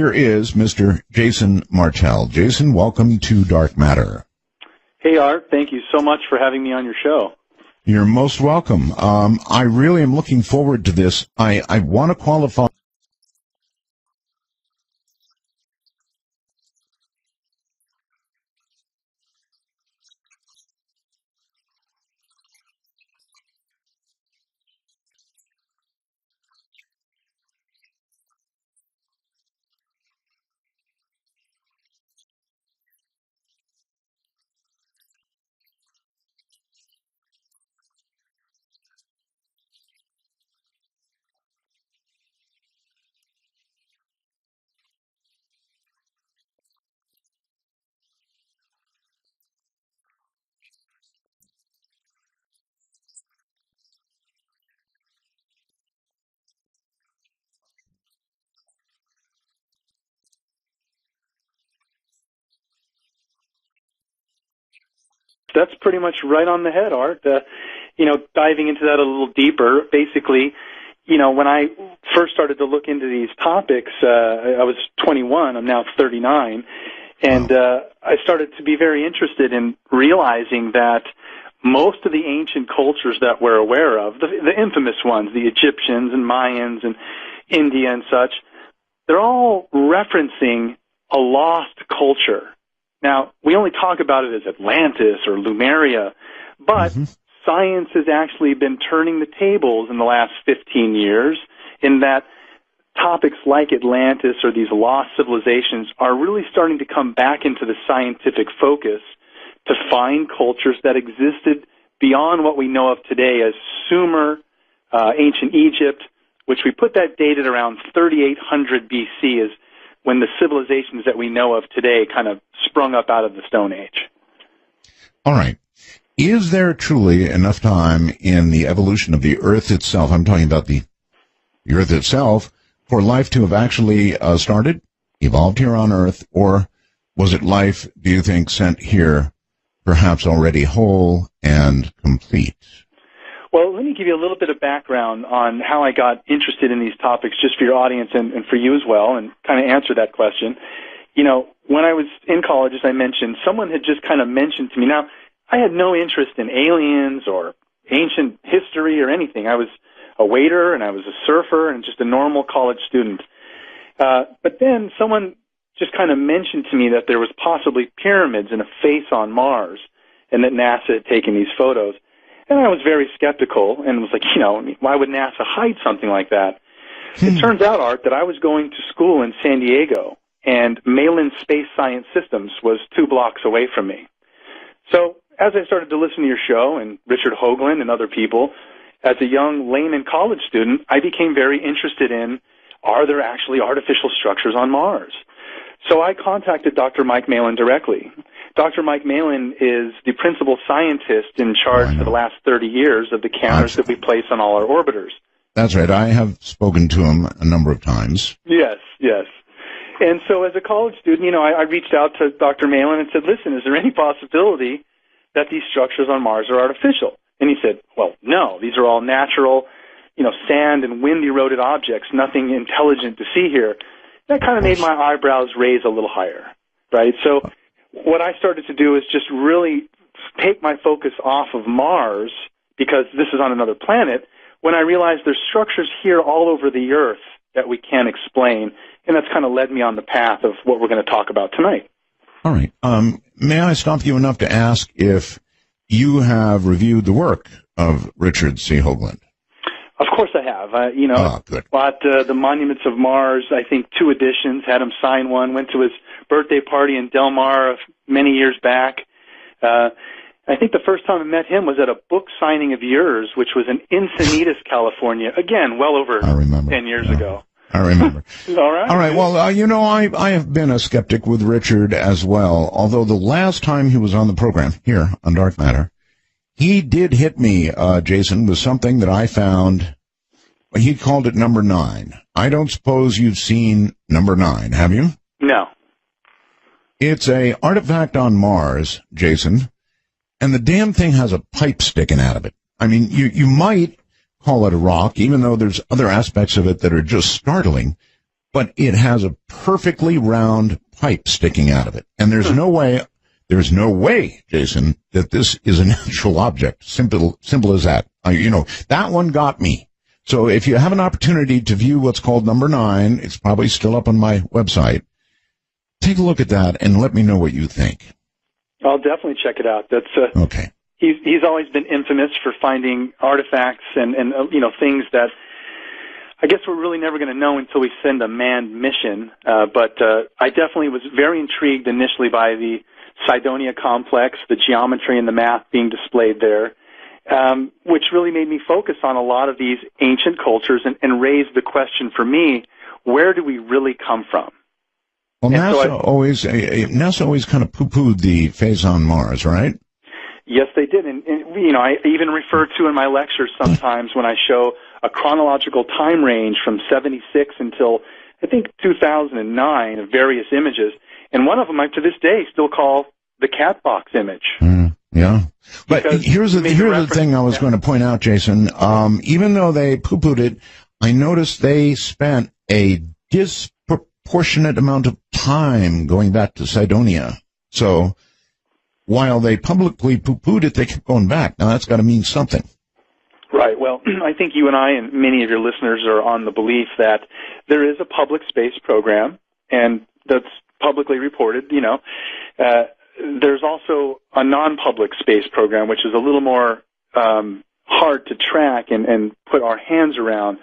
here is Mr. Jason Martell. Jason, welcome to Dark Matter. Hey, Art. Thank you so much for having me on your show. You're most welcome. I really am looking forward to this. I want to qualify. That's pretty much right on the head, Art. Diving into that a little deeper, basically, when I first started to look into these topics, I was 21. I'm now 39. And I started to be very interested in realizing that most of the ancient cultures that we're aware of, the infamous ones, the Egyptians and Mayans and India and such, they're all referencing a lost culture. Now, we only talk about it as Atlantis or Lemuria, but science has actually been turning the tables in the last 15 years in that topics like Atlantis or these lost civilizations are really starting to come back into the scientific focus to find cultures that existed beyond what we know of today as Sumer, ancient Egypt, which we put that date at around 3800 BC as when the civilizations that we know of today kind of sprung up out of the Stone Age. All right. Is there truly enough time in the evolution of the Earth itself, I'm talking about the Earth itself, for life to have actually started, evolved here on Earth, or was it life, do you think, sent here perhaps already whole and complete? Well, let me give you a little bit of background on how I got interested in these topics, just for your audience and for you as well, and kind of answer that question. When I was in college, as I mentioned, someone had just kind of mentioned to me. Now, I had no interest in aliens or ancient history or anything. I was a waiter and I was a surfer and just a normal college student. But then someone just kind of mentioned to me that there was possibly pyramids and a face on Mars and that NASA had taken these photos. And I was very skeptical and was like, why would NASA hide something like that? It turns out, Art, that I was going to school in San Diego, and Malin Space Science Systems was 2 blocks away from me. So as I started to listen to your show and Richard Hoagland and other people, as a young layman college student, I became very interested in, are there actually artificial structures on Mars? So I contacted Dr. Mike Malin directly. Dr. Mike Malin is the principal scientist in charge for the last 30 years of the cameras that we place on all our orbiters. That's right. I have spoken to him a number of times. Yes. And so as a college student, I reached out to Dr. Malin and said, listen, is there any possibility that these structures on Mars are artificial? And he said, well, no, these are all natural, sand and wind-eroded objects, nothing intelligent to see here. That kind of made my eyebrows raise a little higher, right? So what I started to do is just really take my focus off of Mars, because this is on another planet, when I realized there's structures here all over the Earth that we can't explain, and that's kind of led me on the path of what we're going to talk about tonight. All right. May I stop you enough to ask if you have reviewed the work of Richard C. Hoagland? Of course I have. Good. Bought the Monuments of Mars, I think 2 editions, had him sign one, went to his birthday party in Del Mar many years back. I think the first time I met him was at a book signing of yours, which was in Encinitas, California. Again, well over 10 years ago. I remember. All right. All right. Well, I have been a skeptic with Richard as well, although the last time he was on the program here on Dark Matter, he did hit me, Jason, with something that I found. He called it number 9. I don't suppose you've seen number 9, have you? No. It's a artifact on Mars, Jason, and the damn thing has a pipe sticking out of it. I mean, you might call it a rock, even though there's other aspects of it that are just startling. but it has a perfectly round pipe sticking out of it. And there's no way, Jason, that this is a natural object. Simple as that. That one got me. So if you have an opportunity to view what's called number 9, it's probably still up on my website. Take a look at that and let me know what you think. I'll definitely check it out. That's okay. He's always been infamous for finding artifacts and things that I guess we're really never going to know until we send a manned mission. But I definitely was very intrigued initially by the Cydonia complex, the geometry and the math being displayed there, which really made me focus on a lot of these ancient cultures and raised the question for me, where do we really come from? Well, NASA always kind of poo-pooed the phase on Mars, right? Yes, they did. And I even refer to in my lectures sometimes when I show a chronological time range from 76 until, I think, 2009 of various images. And one of them I, to this day, still call the cat box image. Yeah. But here's the thing I was going to point out, Jason. Even though they poo-pooed it, I noticed they spent a disproportionate amount of time going back to Cydonia. So while they publicly poo-pooed it, they kept going back. Now, that's got to mean something. Right. Well, I think you and I and many of your listeners are on the belief that there is a public space program, and that's publicly reported, there's also a non-public space program, which is a little more hard to track and put our hands around.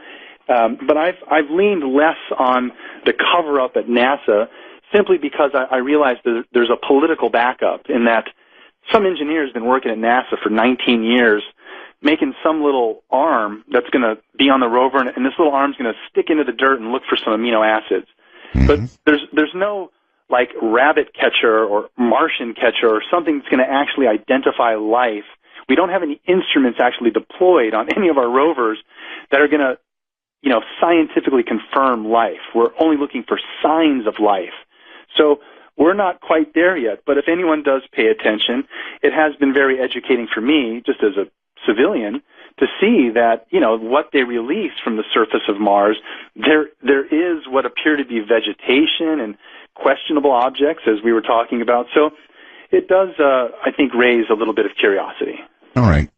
But I've leaned less on the cover-up at NASA simply because I realize that there's a political backup in that some engineer has been working at NASA for 19 years making some little arm that's going to be on the rover, and this little arm's going to stick into the dirt and look for some amino acids. Mm-hmm. But there's no like rabbit catcher or Martian catcher or something that's going to actually identify life. We don't have any instruments actually deployed on any of our rovers that are going to, scientifically confirm life. We're only looking for signs of life. So we're not quite there yet. But if anyone does pay attention, it has been very educating for me, just as a civilian, to see that, what they release from the surface of Mars, there is what appear to be vegetation and questionable objects, as we were talking about. So it does, I think, raise a little bit of curiosity. All right.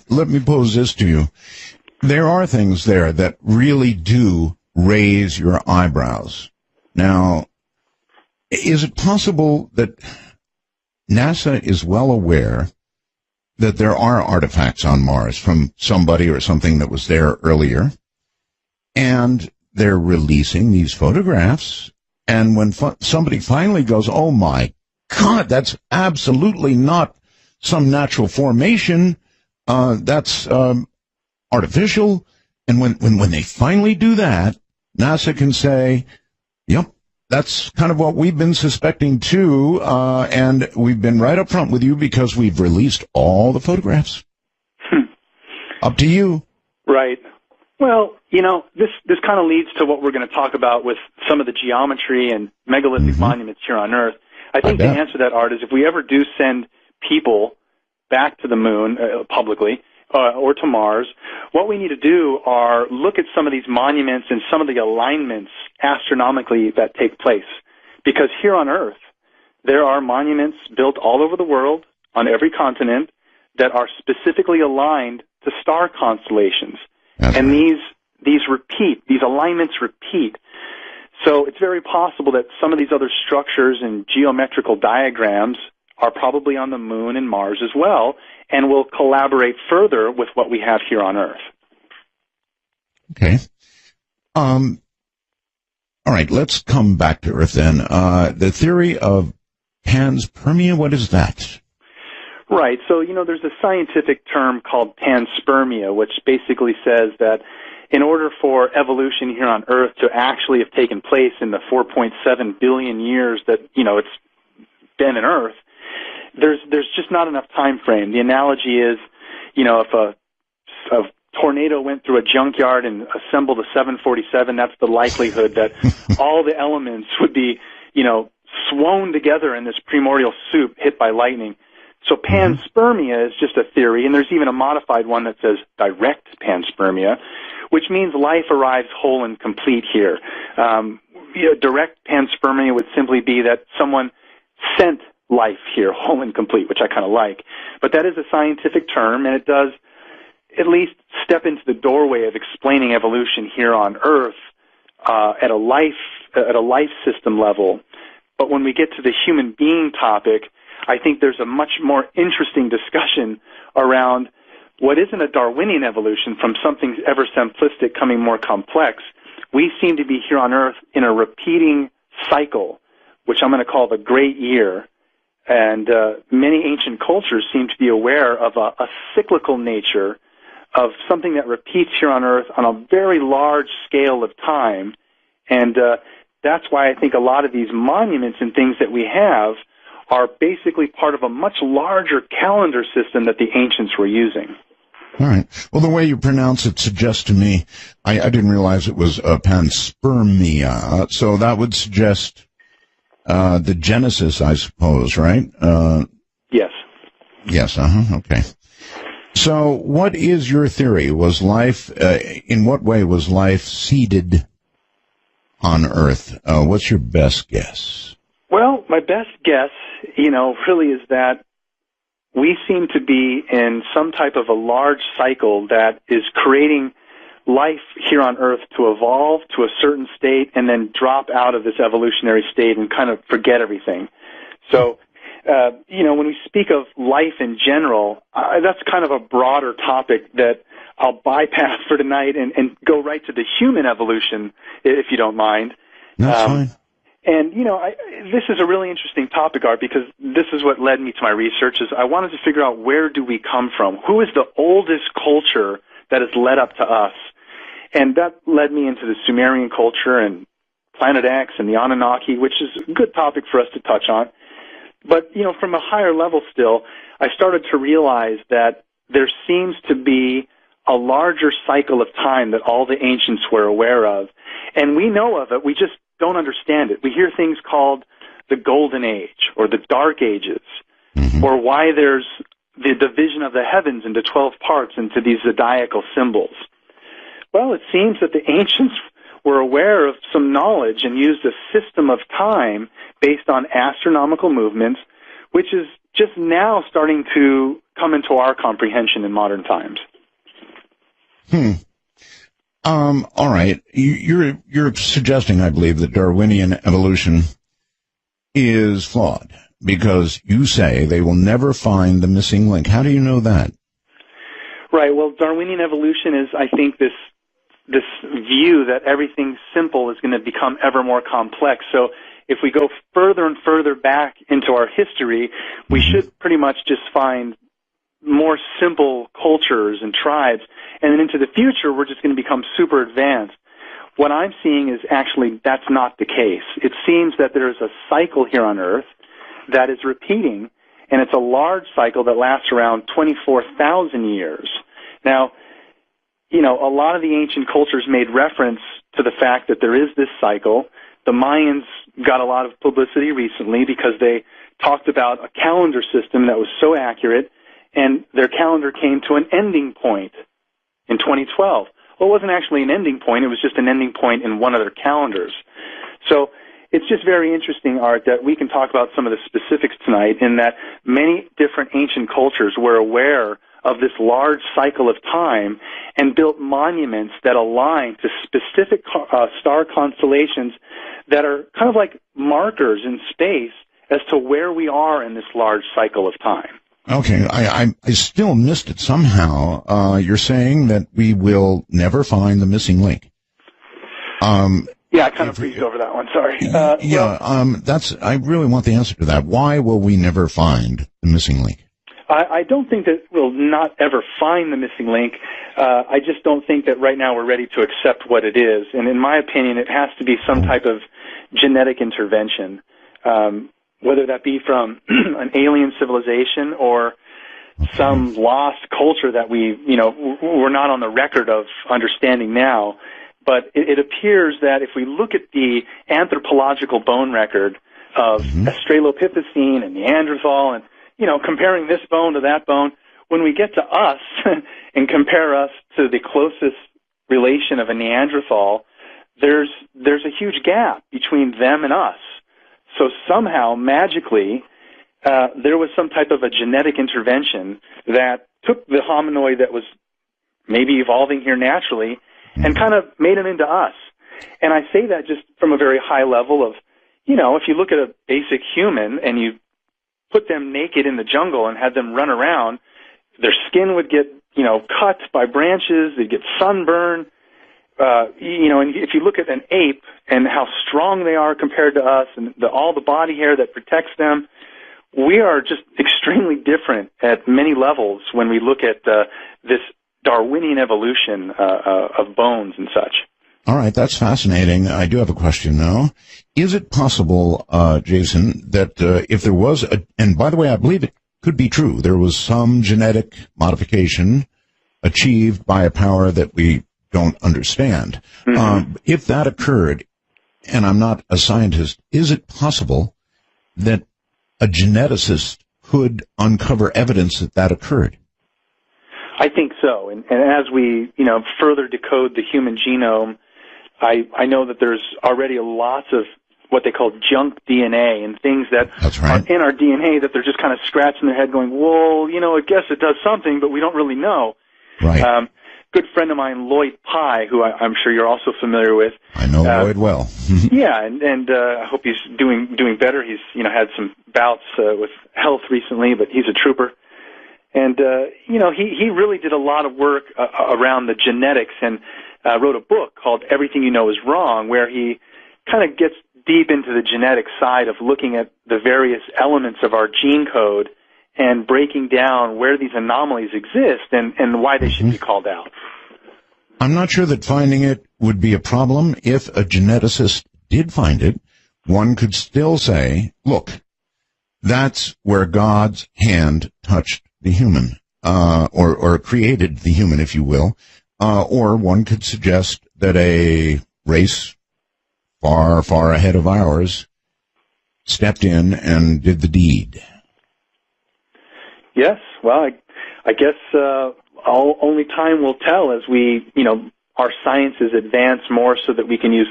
Let me pose this to you. There are things there that really do raise your eyebrows. Now, is it possible that NASA is well aware that there are artifacts on Mars from somebody or something that was there earlier, and they're releasing these photographs, and when somebody finally goes, oh my God, that's absolutely not some natural formation, that's artificial, and when they finally do that, NASA can say, yep, that's kind of what we've been suspecting too, and we've been right up front with you because we've released all the photographs. Up to you. Right. Well, this kind of leads to what we're going to talk about with some of the geometry and megalithic monuments here on Earth. I think the answer to that, Art, is if we ever do send people back to the moon publicly or to Mars, what we need to do are look at some of these monuments and some of the alignments astronomically that take place. Because here on Earth, there are monuments built all over the world, on every continent, that are specifically aligned to star constellations. That's and right. These alignments repeat. So it's very possible that some of these other structures and geometrical diagrams are probably on the moon and Mars as well, and will collaborate further with what we have here on Earth. Okay. All right, let's come back to Earth then. The theory of panspermia, what is that? Right. So, there's a scientific term called panspermia, which basically says that in order for evolution here on Earth to actually have taken place in the 4.7 billion years that, it's been in Earth, there's just not enough time frame. The analogy is, if a tornado went through a junkyard and assembled a 747, that's the likelihood that all the elements would be, swown together in this primordial soup hit by lightning. So panspermia is just a theory, and there's even a modified one that says direct panspermia, which means life arrives whole and complete here. direct panspermia would simply be that someone sent life here, whole and complete, which I kind of like. But that is a scientific term, and it does at least step into the doorway of explaining evolution here on Earth at a life system level. But when we get to the human being topic, I think there's a much more interesting discussion around what isn't a Darwinian evolution from something ever simplistic coming more complex. We seem to be here on Earth in a repeating cycle, which I'm going to call the Great Year. And many ancient cultures seem to be aware of a cyclical nature of something that repeats here on Earth on a very large scale of time. And that's why I think a lot of these monuments and things that we have are basically part of a much larger calendar system that the ancients were using. All right. Well, the way you pronounce it suggests to me, I didn't realize it was panspermia, so that would suggest the Genesis, I suppose, right? Yes. Yes, okay. So what is your theory? Was life, in what way was life seeded on Earth? What's your best guess? Well, my best guess, really is that we seem to be in some type of a large cycle that is creating life here on Earth to evolve to a certain state and then drop out of this evolutionary state and kind of forget everything. So, when we speak of life in general, that's kind of a broader topic that I'll bypass for tonight and go right to the human evolution, if you don't mind. That's fine. And, this is a really interesting topic, Art, because this is what led me to my research, is I wanted to figure out where do we come from? Who is the oldest culture that has led up to us? And that led me into the Sumerian culture and Planet X and the Anunnaki, which is a good topic for us to touch on. But, from a higher level still, I started to realize that there seems to be a larger cycle of time that all the ancients were aware of. And we know of it, we just don't understand it. We hear things called the Golden Age or the Dark Ages, or why there's the division of the heavens into 12 parts into these zodiacal symbols. Well, it seems that the ancients were aware of some knowledge and used a system of time based on astronomical movements, which is just now starting to come into our comprehension in modern times. All right. You're suggesting, I believe, that Darwinian evolution is flawed because you say they will never find the missing link. How do you know that? Right. Well, Darwinian evolution is, I think, this view that everything simple is going to become ever more complex. So if we go further and further back into our history, we should pretty much just find more simple cultures and tribes. And then into the future, we're just going to become super advanced. What I'm seeing is actually that's not the case. It seems that there's a cycle here on Earth that is repeating, and it's a large cycle that lasts around 24,000 years. Now, a lot of the ancient cultures made reference to the fact that there is this cycle. The Mayans got a lot of publicity recently because they talked about a calendar system that was so accurate, and their calendar came to an ending point in 2012. Well, it wasn't actually an ending point. It was just an ending point in one of their calendars. So it's just very interesting, Art, that we can talk about some of the specifics tonight in that many different ancient cultures were aware of this large cycle of time and built monuments that align to specific star constellations that are kind of like markers in space as to where we are in this large cycle of time. Okay, I still missed it somehow. You're saying that we will never find the missing link. Yeah, I kind of breezed over that one. Sorry. I really want the answer to that. Why will we never find the missing link? I don't think that we'll not ever find the missing link. I just don't think that right now we're ready to accept what it is. And in my opinion, it has to be some type of genetic intervention, whether that be from an alien civilization or some lost culture that we're not on the record of understanding now. But it appears that if we look at the anthropological bone record of Australopithecine and Neanderthal and comparing this bone to that bone, when we get to us and compare us to the closest relation of a Neanderthal, there's a huge gap between them and us. So somehow, magically, there was some type of a genetic intervention that took the hominoid that was maybe evolving here naturally and kind of made him into us. And I say that just from a very high level of, if you look at a basic human and you put them naked in the jungle and had them run around, their skin would get, cut by branches, they'd get sunburn. And if you look at an ape and how strong they are compared to us and all the body hair that protects them, we are just extremely different at many levels when we look at this Darwinian evolution of bones and such. All right, that's fascinating. I do have a question, though. Is it possible, Jason, that if there was and by the way, I believe it could be true, there was some genetic modification achieved by a power that we don't understand. Mm-hmm. If that occurred, and I'm not a scientist, is it possible that a geneticist could uncover evidence that occurred? I think so. And as we, further decode the human genome, I know that there's already lots of what they call junk DNA and things that are in our DNA that they're just kind of scratching their head going, well, I guess it does something, but we don't really know. Right. Good friend of mine, Lloyd Pye, who I'm sure you're also familiar with. I know Lloyd well. Yeah, and I hope he's doing better. He's had some bouts with health recently, but he's a trooper. And he really did a lot of work around the genetics and wrote a book called Everything You Know Is Wrong, where he kind of gets deep into the genetic side of looking at the various elements of our gene code and breaking down where these anomalies exist and why they should be called out. I'm not sure that finding it would be a problem. If a geneticist did find it, one could still say, look, that's where God's hand touched the human, or created the human, if you will. Or one could suggest that a race far, far ahead of ours stepped in and did the deed. Yes, well, I guess only time will tell as we, our sciences advance more so that we can use,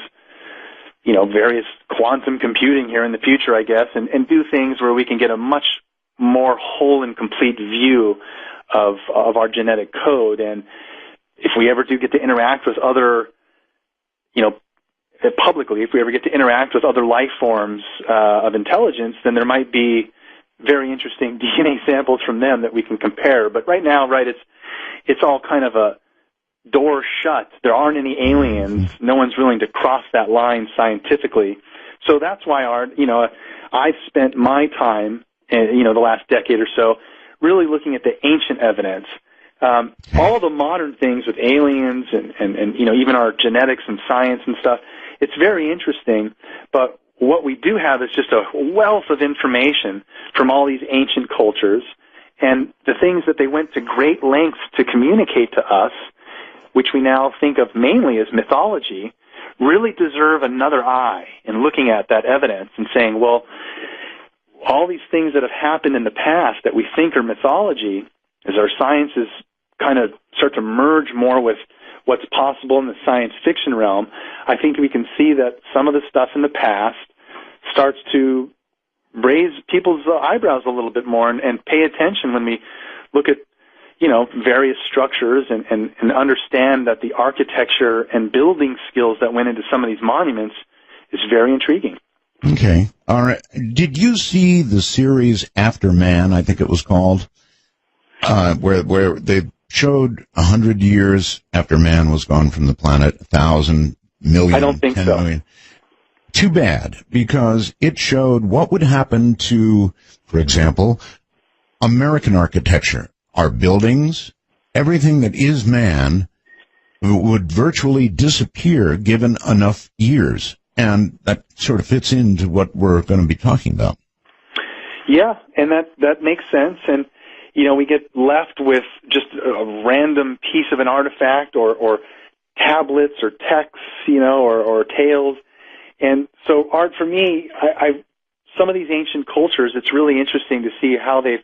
various quantum computing here in the future, I guess, and do things where we can get a much more whole and complete view of our genetic code. And if we ever do get to interact with other, publicly, if we ever get to interact with other life forms of intelligence, then there might be very interesting DNA samples from them that we can compare. But right now, it's all kind of a door shut. There aren't any aliens. No one's willing to cross that line scientifically. So that's why I've spent my time, the last decade or so, really looking at the ancient evidence. All the modern things with aliens and even our genetics and science and stuff, it's very interesting, but what we do have is just a wealth of information from all these ancient cultures, and the things that they went to great lengths to communicate to us, which we now think of mainly as mythology, really deserve another eye in looking at that evidence and saying, well, all these things that have happened in the past that we think are mythology, as our sciences kind of start to merge more with what's possible in the science fiction realm, I think we can see that some of the stuff in the past starts to raise people's eyebrows a little bit more and pay attention when we look at, various structures and understand that the architecture and building skills that went into some of these monuments is very intriguing. Okay. All right. Did you see the series After Man, I think it was called, where they showed 100 years after man was gone from the planet, 1,000 million. I don't think 10 so. Million. Too bad, because it showed what would happen to, for example, American architecture. Our buildings, everything that is man, would virtually disappear given enough years. And that sort of fits into what we're going to be talking about. Yeah, and that makes sense. And we get left with just a random piece of an artifact or tablets or texts, or tales. And so art, for me, some of these ancient cultures, it's really interesting to see how they've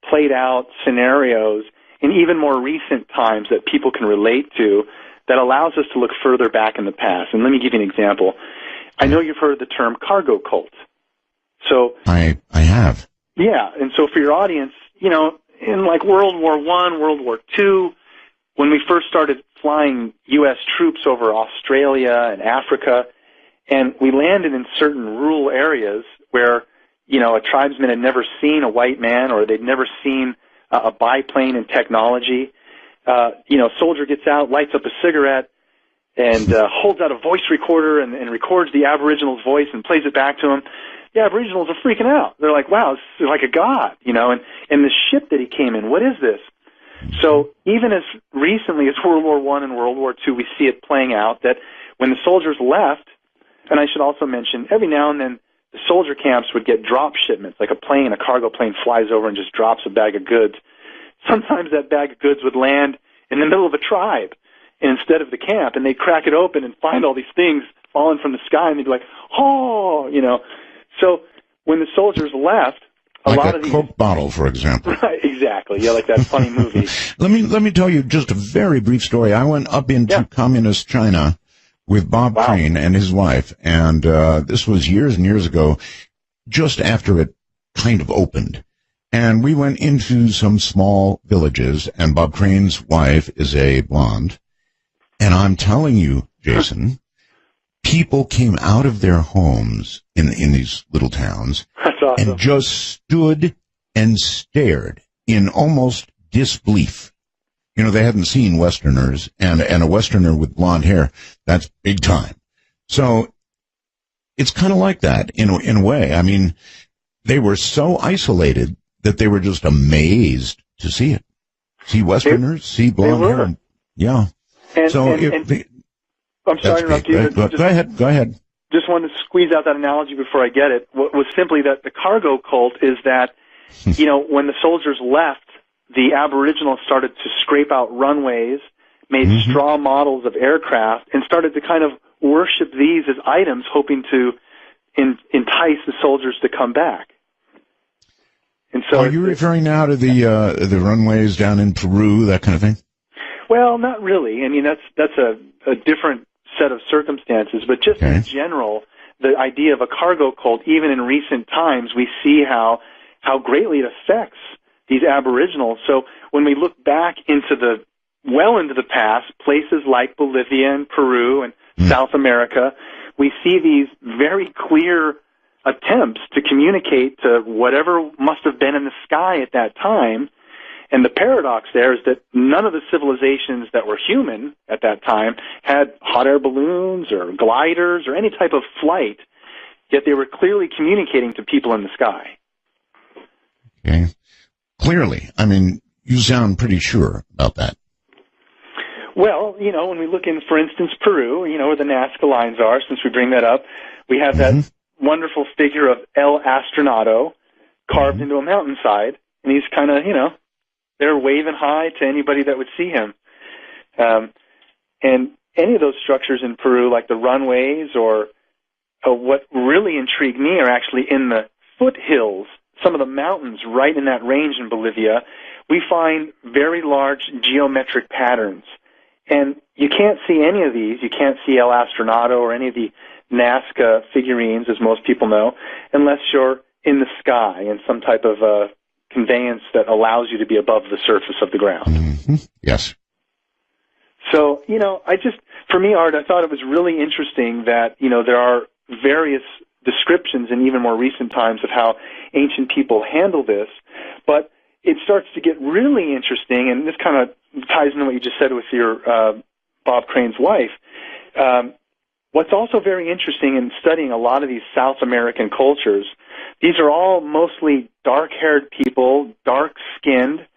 played out scenarios in even more recent times that people can relate to that allows us to look further back in the past. And let me give you an example. I know you've heard the term cargo cult. So I have. Yeah, and so for your audience, you know, in like World War I, World War II, when we first started flying U.S. troops over Australia and Africa, and we landed in certain rural areas where, you know, a tribesman had never seen a white man or they'd never seen a biplane and technology. You know, soldier gets out, lights up a cigarette, and holds out a voice recorder and records the Aboriginal's voice and plays it back to him. The Aboriginals are freaking out. They're like, wow, this is like a god, you know, and the ship that he came in, what is this? So even as recently as World War I and World War II, we see it playing out that when the soldiers left, and I should also mention, every now and then the soldier camps would get drop shipments, like a cargo plane flies over and just drops a bag of goods. Sometimes that bag of goods would land in the middle of a tribe instead of the camp, and they'd crack it open and find all these things falling from the sky, and they'd be like, oh, you know. So when the soldiers left, a lot of these... Like a Coke bottle, for example. Right, exactly. Yeah, like that funny movie. Let me tell you just a very brief story. I went up into communist China with Bob Crane and his wife, and this was years and years ago, just after it kind of opened. And we went into some small villages, and Bob Crane's wife is a blonde. And I'm telling you, Jason, people came out of their homes in these little towns. That's awesome. And just stood and stared in almost disbelief. You know, they hadn't seen Westerners, and a Westerner with blonde hair, that's big time. So it's kind of like that in a way. I mean, they were so isolated that they were just amazed to see it. See Westerners, see blonde hair. Yeah. I'm sorry to interrupt you. Go ahead. Just wanted to squeeze out that analogy before I get it. What was simply that the cargo cult is that, you know, when the soldiers left, the Aboriginals started to scrape out runways, made straw models of aircraft, and started to kind of worship these as items, hoping to entice the soldiers to come back. And so, are you referring now to the runways down in Peru, that kind of thing? Well, not really. I mean, that's a different set of circumstances, but just in general, the idea of a cargo cult, even in recent times, we see how greatly it affects these Aboriginals. So when we look back into the past, places like Bolivia and Peru and South America, we see these very clear attempts to communicate to whatever must have been in the sky at that time. And the paradox there is that none of the civilizations that were human at that time had hot air balloons or gliders or any type of flight, yet they were clearly communicating to people in the sky. Okay. Clearly. I mean, you sound pretty sure about that. Well, you know, when we look in, for instance, Peru, you know, where the Nazca lines are, since we bring that up, we have that wonderful figure of El Astronato carved into a mountainside, and he's kind of, you know, they're waving hi to anybody that would see him. And any of those structures in Peru, like the runways or what really intrigued me are actually in the foothills, some of the mountains right in that range in Bolivia, we find very large geometric patterns. And you can't see any of these. You can't see El Astronato or any of the Nazca figurines, as most people know, unless you're in the sky in some type of conveyance that allows you to be above the surface of the ground. Yes. So, you know, for me, Art, I thought it was really interesting that, you know, there are various descriptions in even more recent times of how ancient people handle this, but it starts to get really interesting, and this kind of ties into what you just said with your Bob Crane's wife. What's also very interesting in studying a lot of these South American cultures, these are all mostly dark-haired people, dark-skinned,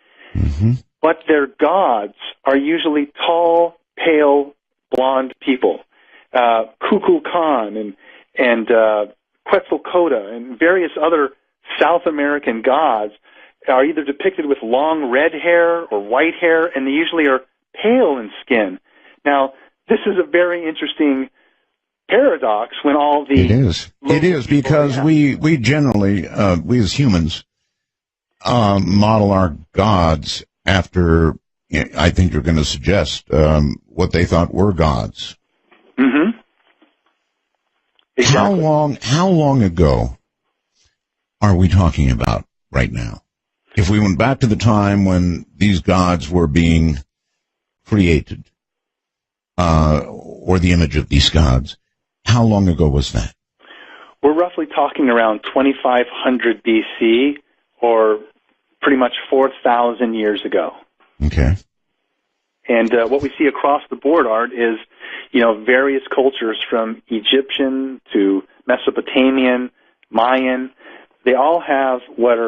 but their gods are usually tall, pale, blonde people. Kukulkan and Quetzalcoatl and various other South American gods are either depicted with long red hair or white hair, and they usually are pale in skin. Now, this is a very interesting paradox when all the... It is because we generally, we as humans, model our gods after I think you're going to suggest what they thought were gods. Mm-hmm. Exactly. How long ago are we talking about right now? If we went back to the time when these gods were being created, or the image of these gods, how long ago was that? We're roughly talking around 2500 BC, or pretty much 4,000 years ago. Okay. And what we see across the board, Art, is, various cultures from Egyptian to Mesopotamian, Mayan. They all have what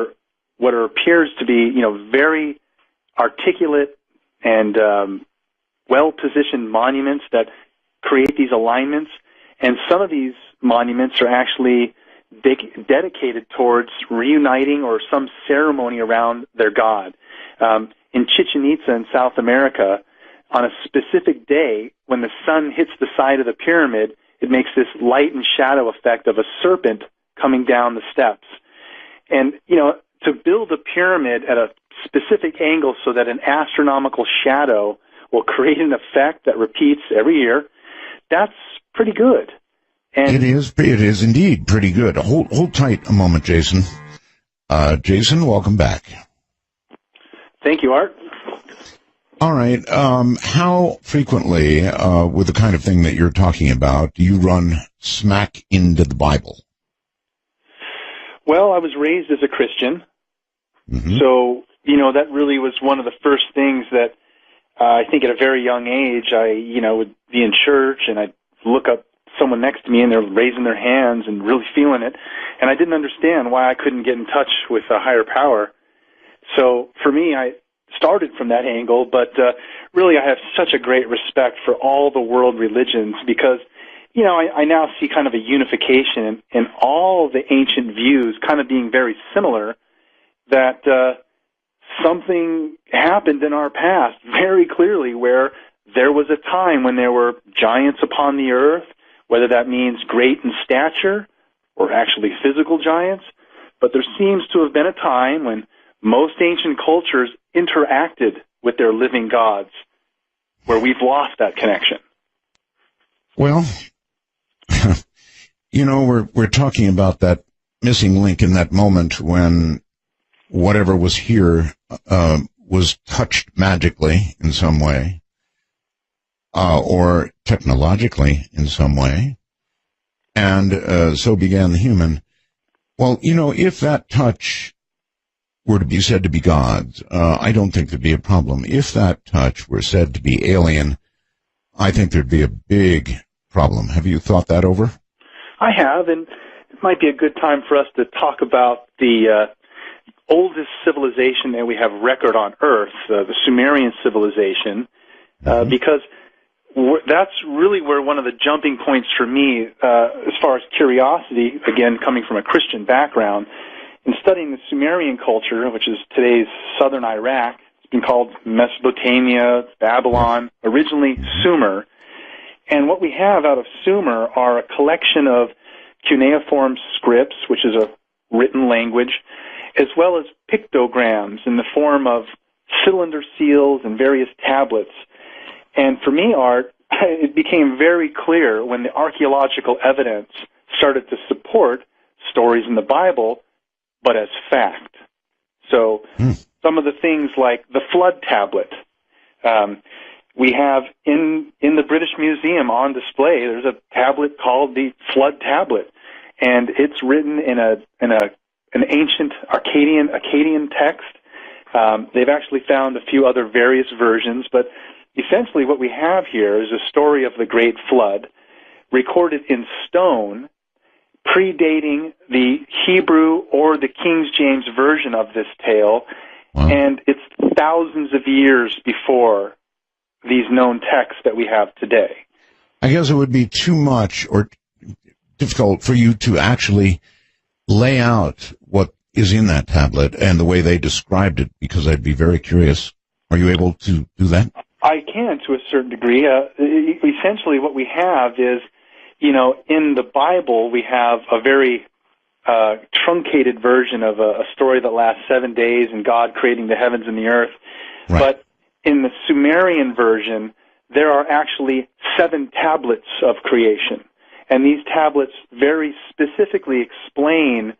appears to be, very articulate and well-positioned monuments that create these alignments. And some of these monuments are actually dedicated towards reuniting or some ceremony around their god. In Chichen Itza in South America, on a specific day, when the sun hits the side of the pyramid, it makes this light and shadow effect of a serpent coming down the steps. And, to build a pyramid at a specific angle so that an astronomical shadow will create an effect that repeats every year, that's pretty good. And it is indeed pretty good. Hold tight a moment, Jason. Jason, welcome back. Thank you, Art. All right. How frequently, with the kind of thing that you're talking about, do you run smack into the Bible? Well, I was raised as a Christian, so, that really was one of the first things that I think at a very young age, I, would be in church and I'd look up someone next to me and they're raising their hands and really feeling it, and I didn't understand why I couldn't get in touch with a higher power. So for me, I started from that angle, but really I have such a great respect for all the world religions because, I now see kind of a unification in all the ancient views kind of being very similar, that something happened in our past very clearly where there was a time when there were giants upon the earth, whether that means great in stature or actually physical giants, but there seems to have been a time when most ancient cultures interacted with their living gods, where we've lost that connection. Well, we're talking about that missing link in that moment when whatever was here was touched magically in some way, or technologically in some way, and so began the human. Well, if that touch were to be said to be God's, I don't think there'd be a problem. If that touch were said to be alien, I think there'd be a big problem. Have you thought that over? I have, and it might be a good time for us to talk about the oldest civilization that we have record on Earth, the Sumerian civilization, because that's really where one of the jumping points for me, as far as curiosity, again, coming from a Christian background, in studying the Sumerian culture, which is today's southern Iraq. It's been called Mesopotamia, Babylon, originally Sumer. And what we have out of Sumer are a collection of cuneiform scripts, which is a written language, as well as pictograms in the form of cylinder seals and various tablets. And for me, Art, it became very clear when the archaeological evidence started to support stories in the Bible, but as fact. So some of the things like the flood tablet, we have in the British Museum on display, there's a tablet called the flood tablet, and it's written in an ancient Akkadian text. They've actually found a few other various versions, but essentially what we have here is a story of the Great Flood recorded in stone, predating the Hebrew or the King James version of this tale, and it's thousands of years before these known texts that we have today. I guess it would be too much or difficult for you to actually lay out what is in that tablet and the way they described it, because I'd be very curious. Are you able to do that? I can, to a certain degree. Essentially what we have is, in the Bible we have a very truncated version of a story that lasts 7 days and God creating the heavens and the earth. Right. But in the Sumerian version, there are actually 7 tablets of creation. And these tablets very specifically explain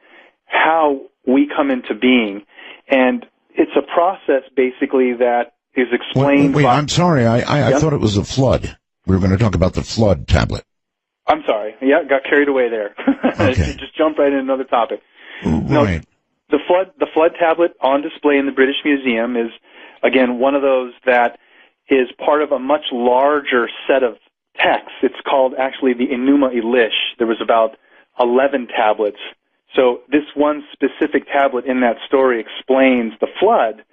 how we come into being. And it's a process, basically, that is explained Wait, by... I'm sorry. I thought it was the flood. We were going to talk about the flood tablet. I'm sorry. Yeah, got carried away there. Okay. Just jumped right into another topic. Right. No, the flood tablet on display in the British Museum is, again, one of those that is part of a much larger set of texts. It's called, actually, the Enuma Elish. There was about 11 tablets. So this one specific tablet in that story explains the flood.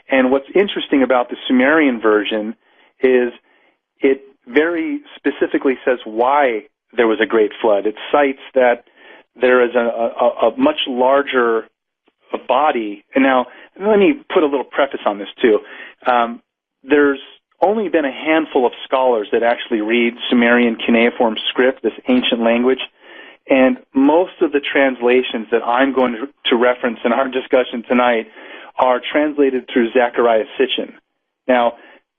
And what's interesting about the Sumerian version is it very specifically says why there was a great flood. It cites that there is a much larger body. And now, let me put a little preface on this, too. There's only been a handful of scholars that actually read Sumerian cuneiform script, this ancient language, and most of the translations that I'm going to reference in our discussion tonight are translated through Zecharia Sitchin. Now,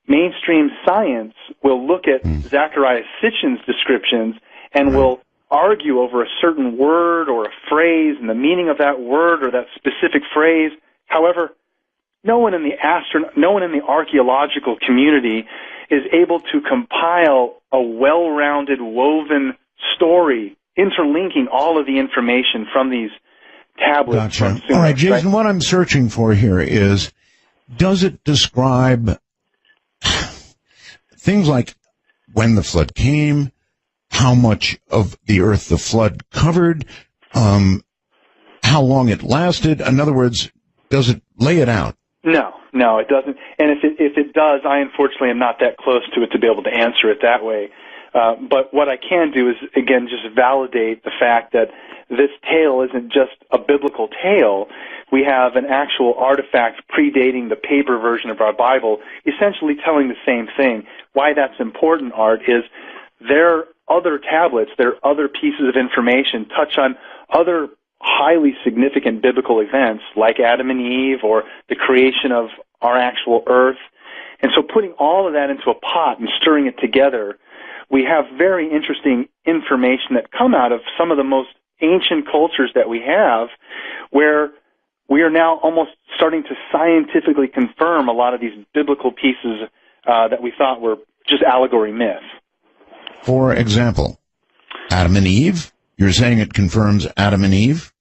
mainstream science will look at Zecharia Sitchin's descriptions and will argue over a certain word or a phrase and the meaning of that word or that specific phrase. However, no one in the archaeological community is able to compile a well-rounded, woven story interlinking all of the information from these tablets. Gotcha. All right, Jason, what I'm searching for here is, does it describe things like when the flood came, how much of the earth the flood covered, how long it lasted? In other words, does it lay it out? No, it doesn't. And if it does, I unfortunately am not that close to it to be able to answer it that way. But what I can do is, again, just validate the fact that this tale isn't just a biblical tale. We have an actual artifact predating the paper version of our Bible, essentially telling the same thing. Why that's important, Art, is their other tablets, their other pieces of information touch on other highly significant biblical events like Adam and Eve or the creation of our actual earth. And so putting all of that into a pot and stirring it together, we have very interesting information that come out of some of the most ancient cultures that we have, where we are now almost starting to scientifically confirm a lot of these biblical pieces that we thought were just allegory myth. For example, Adam and Eve? You're saying it confirms Adam and Eve?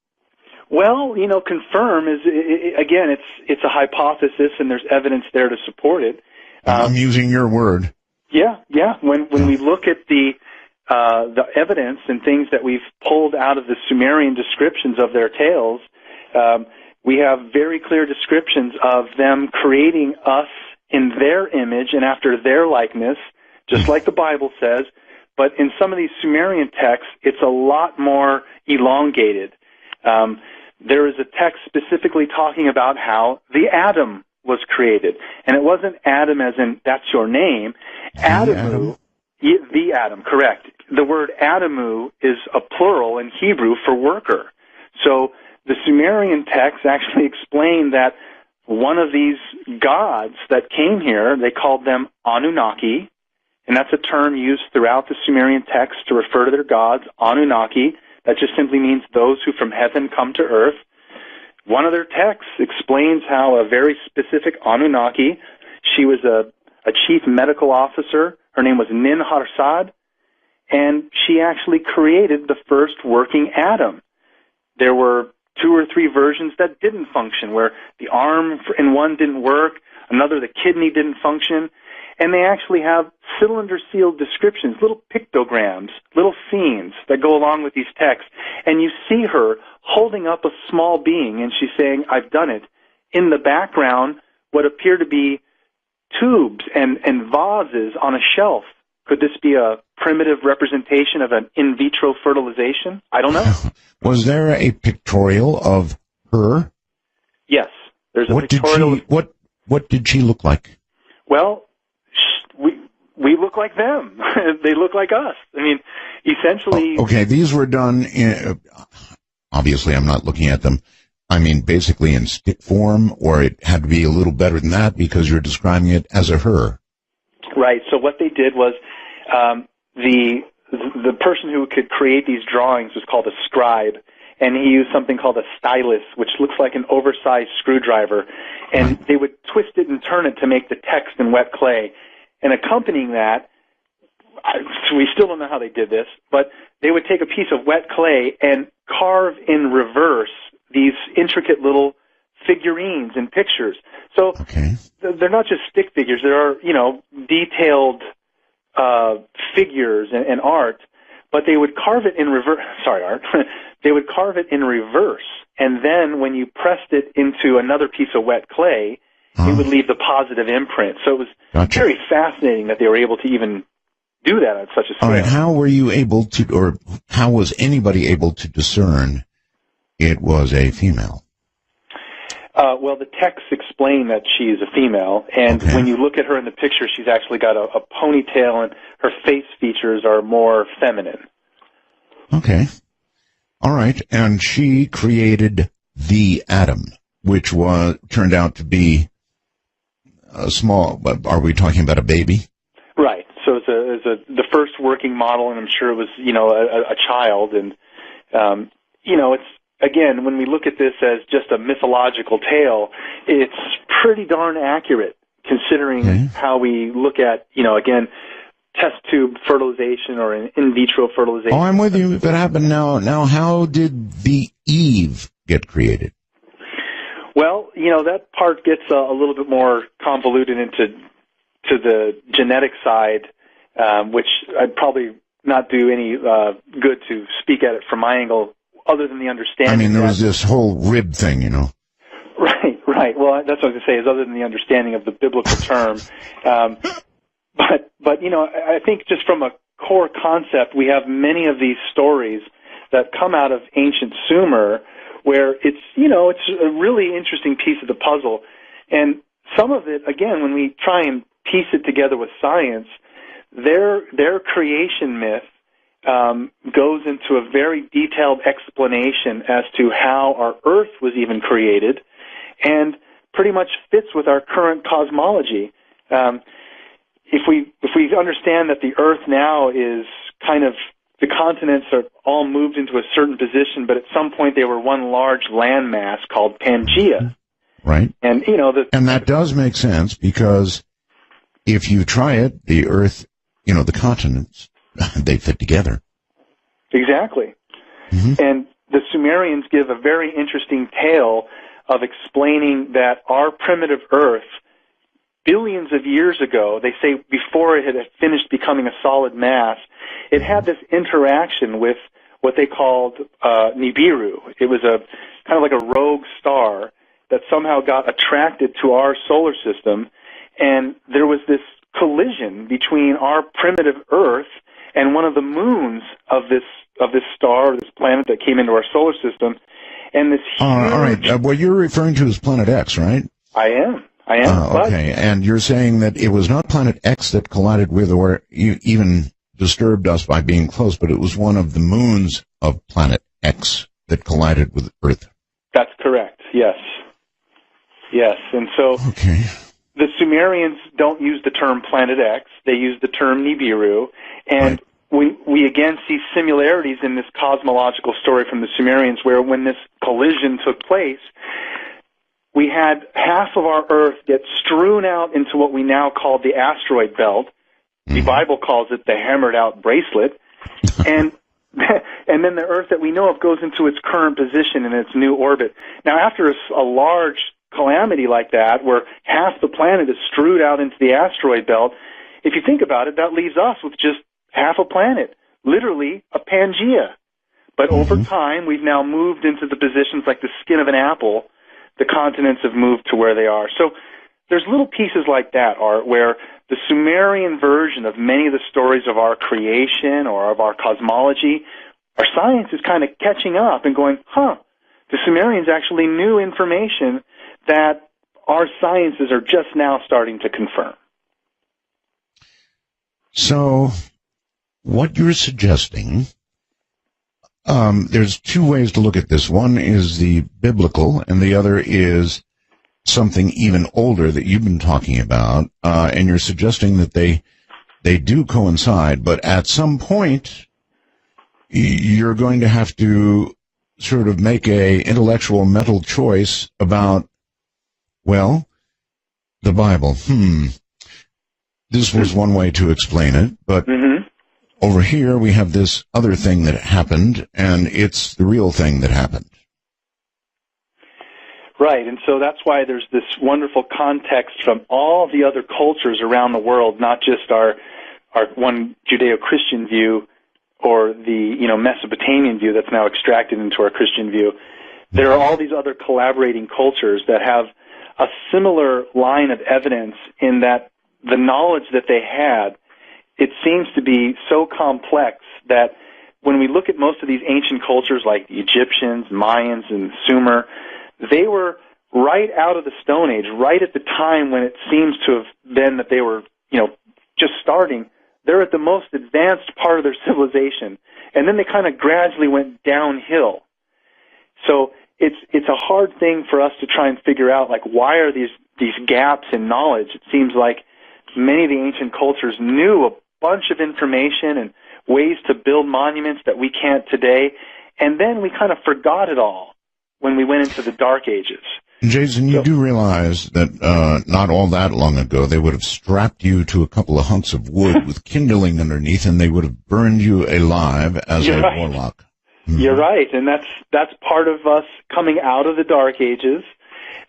Well, confirm is, again, it's a hypothesis, and there's evidence there to support it. I'm using your word. Yeah. When we look at the evidence and things that we've pulled out of the Sumerian descriptions of their tales, we have very clear descriptions of them creating us in their image and after their likeness, just like the Bible says. But in some of these Sumerian texts, it's a lot more elongated. There is a text specifically talking about how the Adam was created. And it wasn't Adam as in, that's your name. Adamu, the Adam, correct. The word Adamu is a plural in Hebrew for worker. So the Sumerian texts actually explain that one of these gods that came here, they called them Anunnaki, and that's a term used throughout the Sumerian text to refer to their gods, Anunnaki. That just simply means those who from heaven come to earth. One of their texts explains how a very specific Anunnaki, she was a chief medical officer. Her name was Nin Harsad, and she actually created the first working Adam. There were 2 or 3 versions that didn't function, where the arm in one didn't work, another the kidney didn't function, and they actually have cylinder-sealed descriptions, little pictograms, little scenes that go along with these texts. And you see her holding up a small being, and she's saying, I've done it. In the background, what appear to be tubes and vases on a shelf. Could this be a primitive representation of an in vitro fertilization? I don't know. Was there a pictorial of her? Yes. There's a pictorial. What did she look like? Well, we look like them. They look like us. I mean, essentially... Okay, these were done, obviously I'm not looking at them. I mean, basically in stick form, or it had to be a little better than that because you're describing it as a her? Right. So what they did was the person who could create these drawings was called a scribe, and he used something called a stylus, which looks like an oversized screwdriver, and they would twist it and turn it to make the text in wet clay. And accompanying that, we still don't know how they did this, but they would take a piece of wet clay and carve in reverse these intricate little figurines and pictures. So they're not just stick figures. There are, detailed figures and art, but they would carve it in reverse. Sorry, art. They would carve it in reverse, and then when you pressed it into another piece of wet clay, it would leave the positive imprint. So it was very fascinating that they were able to even do that on such a scale. All right, how were you able to, or how was anybody able to discern it was a female? Well, the texts explain that she is a female, and when you look at her in the picture, she's actually got a ponytail, and her face features are more feminine. Okay. All right, and she created the atom, which turned out to be a small. Are we talking about a baby? Right. So it's the first working model, and I'm sure it was a child, and it's. Again, when we look at this as just a mythological tale, it's pretty darn accurate considering how we look at, again, test tube fertilization or in vitro fertilization. Oh, I'm with you. If it happened now, how did the Eve get created? Well, that part gets a little bit more convoluted into the genetic side, which I'd probably not do any good to speak at it from my angle, other than the understanding. I mean, there was this whole rib thing, Right. Well, that's what I was going to say, is other than the understanding of the biblical term. But I think just from a core concept, we have many of these stories that come out of ancient Sumer where it's a really interesting piece of the puzzle. And some of it, again, when we try and piece it together with science, their creation myth goes into a very detailed explanation as to how our Earth was even created, and pretty much fits with our current cosmology. If we understand that the Earth now is kind of, the continents are all moved into a certain position, but at some point they were one large landmass called Pangaea. Right. And and that does make sense, because if you try it, the Earth, the continents, they fit together. Exactly. And the Sumerians give a very interesting tale of explaining that our primitive Earth, billions of years ago, they say before it had finished becoming a solid mass, it had this interaction with what they called Nibiru. It was a kind of like a rogue star that somehow got attracted to our solar system, and there was this collision between our primitive Earth and one of the moons of this star, this planet that came into our solar system, and this huge... all right. What you're referring to is Planet X, right? I am. Okay, and you're saying that it was not Planet X that collided with or even disturbed us by being close, but it was one of the moons of Planet X that collided with Earth. That's correct, yes. Yes, and so... Okay. The Sumerians don't use the term Planet X. They use the term Nibiru. And we again see similarities in this cosmological story from the Sumerians, where when this collision took place, we had half of our Earth get strewn out into what we now call the asteroid belt. The Bible calls it the hammered-out bracelet. And then the Earth that we know of goes into its current position in its new orbit. Now, after a large calamity like that, where half the planet is strewed out into the asteroid belt, if you think about it, that leaves us with just half a planet, literally a Pangaea. But over time, we've now moved into the positions like the skin of an apple. The continents have moved to where they are. So there's little pieces like that, Art, where the Sumerian version of many of the stories of our creation or of our cosmology, our science is kind of catching up and going, the Sumerians actually knew information that our sciences are just now starting to confirm. So what you're suggesting There's two ways to look at this. One is the biblical, and the other is something even older that you've been talking about, and you're suggesting that they do coincide, but at some point you're going to have to sort of make a intellectual mental choice about, well, the Bible. This was one way to explain it, but over here we have this other thing that happened, and it's the real thing that happened. Right, and so that's why there's this wonderful context from all the other cultures around the world, not just our one Judeo-Christian view or the Mesopotamian view that's now extracted into our Christian view. There are all these other collaborating cultures that have a similar line of evidence in that the knowledge that they had, it seems to be so complex that when we look at most of these ancient cultures like the Egyptians, Mayans, and Sumer, they were right out of the Stone Age, right at the time when it seems to have been that they were, just starting. They're at the most advanced part of their civilization, and then they kind of gradually went downhill. So it's a hard thing for us to try and figure out, like, why are these gaps in knowledge? It seems like many of the ancient cultures knew a bunch of information and ways to build monuments that we can't today, and then we kind of forgot it all when we went into the Dark Ages. Jason, you do realize that not all that long ago they would have strapped you to a couple of hunks of wood with kindling underneath, and they would have burned you alive as a warlock. You're right, and that's part of us coming out of the Dark Ages,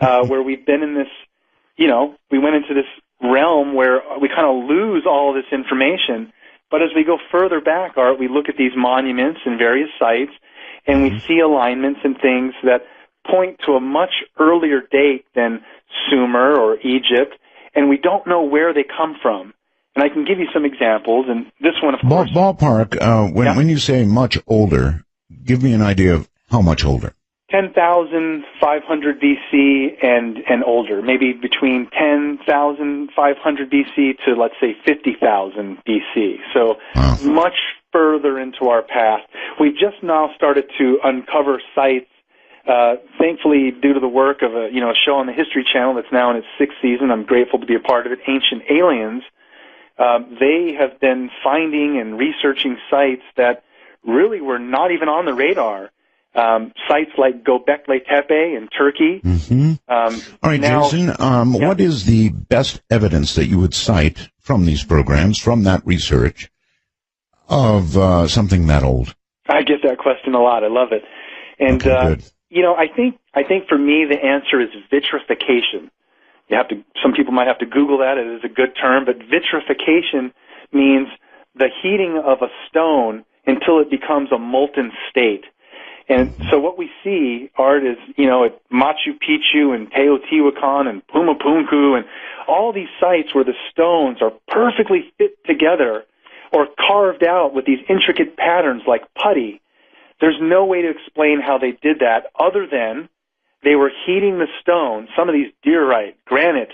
where we've been in this, we went into this realm where we kind of lose all of this information. But as we go further back, Art, we look at these monuments and various sites, and we see alignments and things that point to a much earlier date than Sumer or Egypt, and we don't know where they come from. And I can give you some examples, and this one, of course. Ballpark, when you say much older, give me an idea of how much older. 10,500 BC and older, maybe between 10,500 BC to, let's say, 50,000 BC. So much further into our past. We've just now started to uncover sites, thankfully, due to the work of a show on the History Channel that's now in its 6th season. I'm grateful to be a part of it, Ancient Aliens. They have been finding and researching sites that really were not even on the radar. Sites like Göbekli Tepe in Turkey. All right, Jason, what is the best evidence that you would cite from these programs, from that research, of something that old? I get that question a lot. I love it. And, good. I think for me the answer is vitrification. Some people might have to Google that. It is a good term, but vitrification means the heating of a stone until it becomes a molten state. And so what we see, Art, is, at Machu Picchu and Teotihuacan and Pumapunku and all these sites where the stones are perfectly fit together or carved out with these intricate patterns like putty. There's no way to explain how they did that other than they were heating the stone, some of these diorite, granite.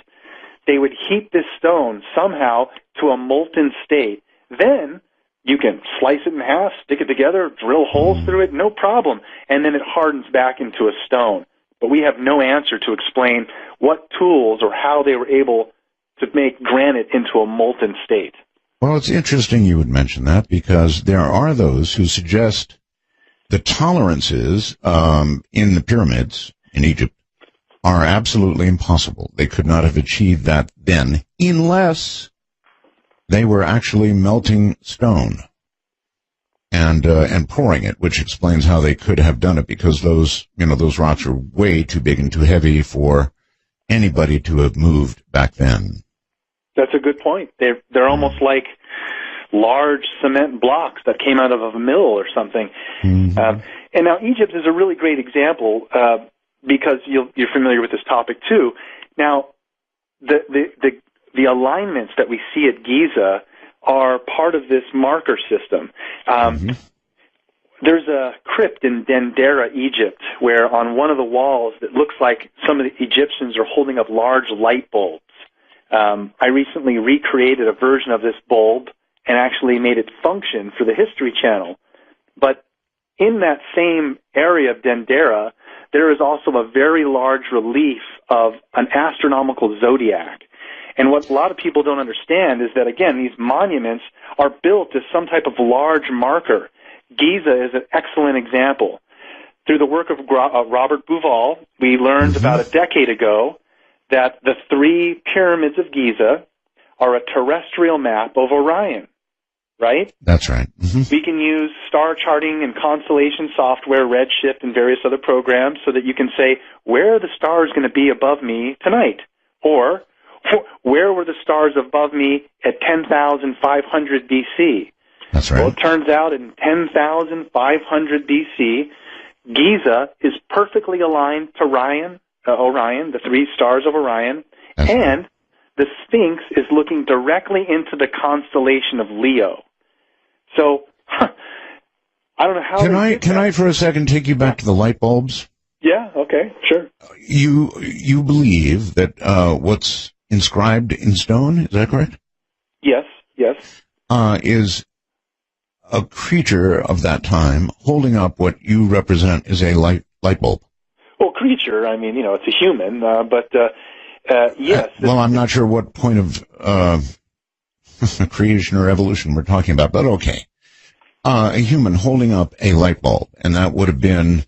They would heat this stone somehow to a molten state. Then you can slice it in half, stick it together, drill holes through it, no problem, and then it hardens back into a stone. But we have no answer to explain what tools or how they were able to make granite into a molten state. Well, it's interesting you would mention that, because there are those who suggest the tolerances in the pyramids in Egypt are absolutely impossible. They could not have achieved that then unless they were actually melting stone and pouring it, which explains how they could have done it, because those rocks are way too big and too heavy for anybody to have moved back then. That's a good point. They're almost like large cement blocks that came out of a mill or something. And now Egypt is a really great example because you're familiar with this topic too. Now, the alignments that we see at Giza are part of this marker system. There's a crypt in Dendera, Egypt, where on one of the walls it looks like some of the Egyptians are holding up large light bulbs. I recently recreated a version of this bulb and actually made it function for the History Channel. But in that same area of Dendera, there is also a very large relief of an astronomical zodiac. And what a lot of people don't understand is that, again, these monuments are built as some type of large marker. Giza is an excellent example. Through the work of Robert Bouval, we learned about a decade ago that the 3 pyramids of Giza are a terrestrial map of Orion, right? That's right. Mm-hmm. We can use star charting and constellation software, Redshift, and various other programs so that you can say, where are the stars going to be above me tonight? Or, where were the stars above me at 10,500 BC? That's right. Well, it turns out in 10,500 BC, Giza is perfectly aligned to Orion, the 3 stars of Orion, That's and the Sphinx is looking directly into the constellation of Leo. So, I don't know how. Can I for a second take you back to the light bulbs? Yeah. Okay. Sure. You believe that what's inscribed in stone, is that correct? Yes. Yes. Is a creature of that time holding up what you represent as a light bulb? Well, creature, I mean, it's a human, but yes. Well, I'm not sure what point of creation or evolution we're talking about, but okay. A human holding up a light bulb, and that would have been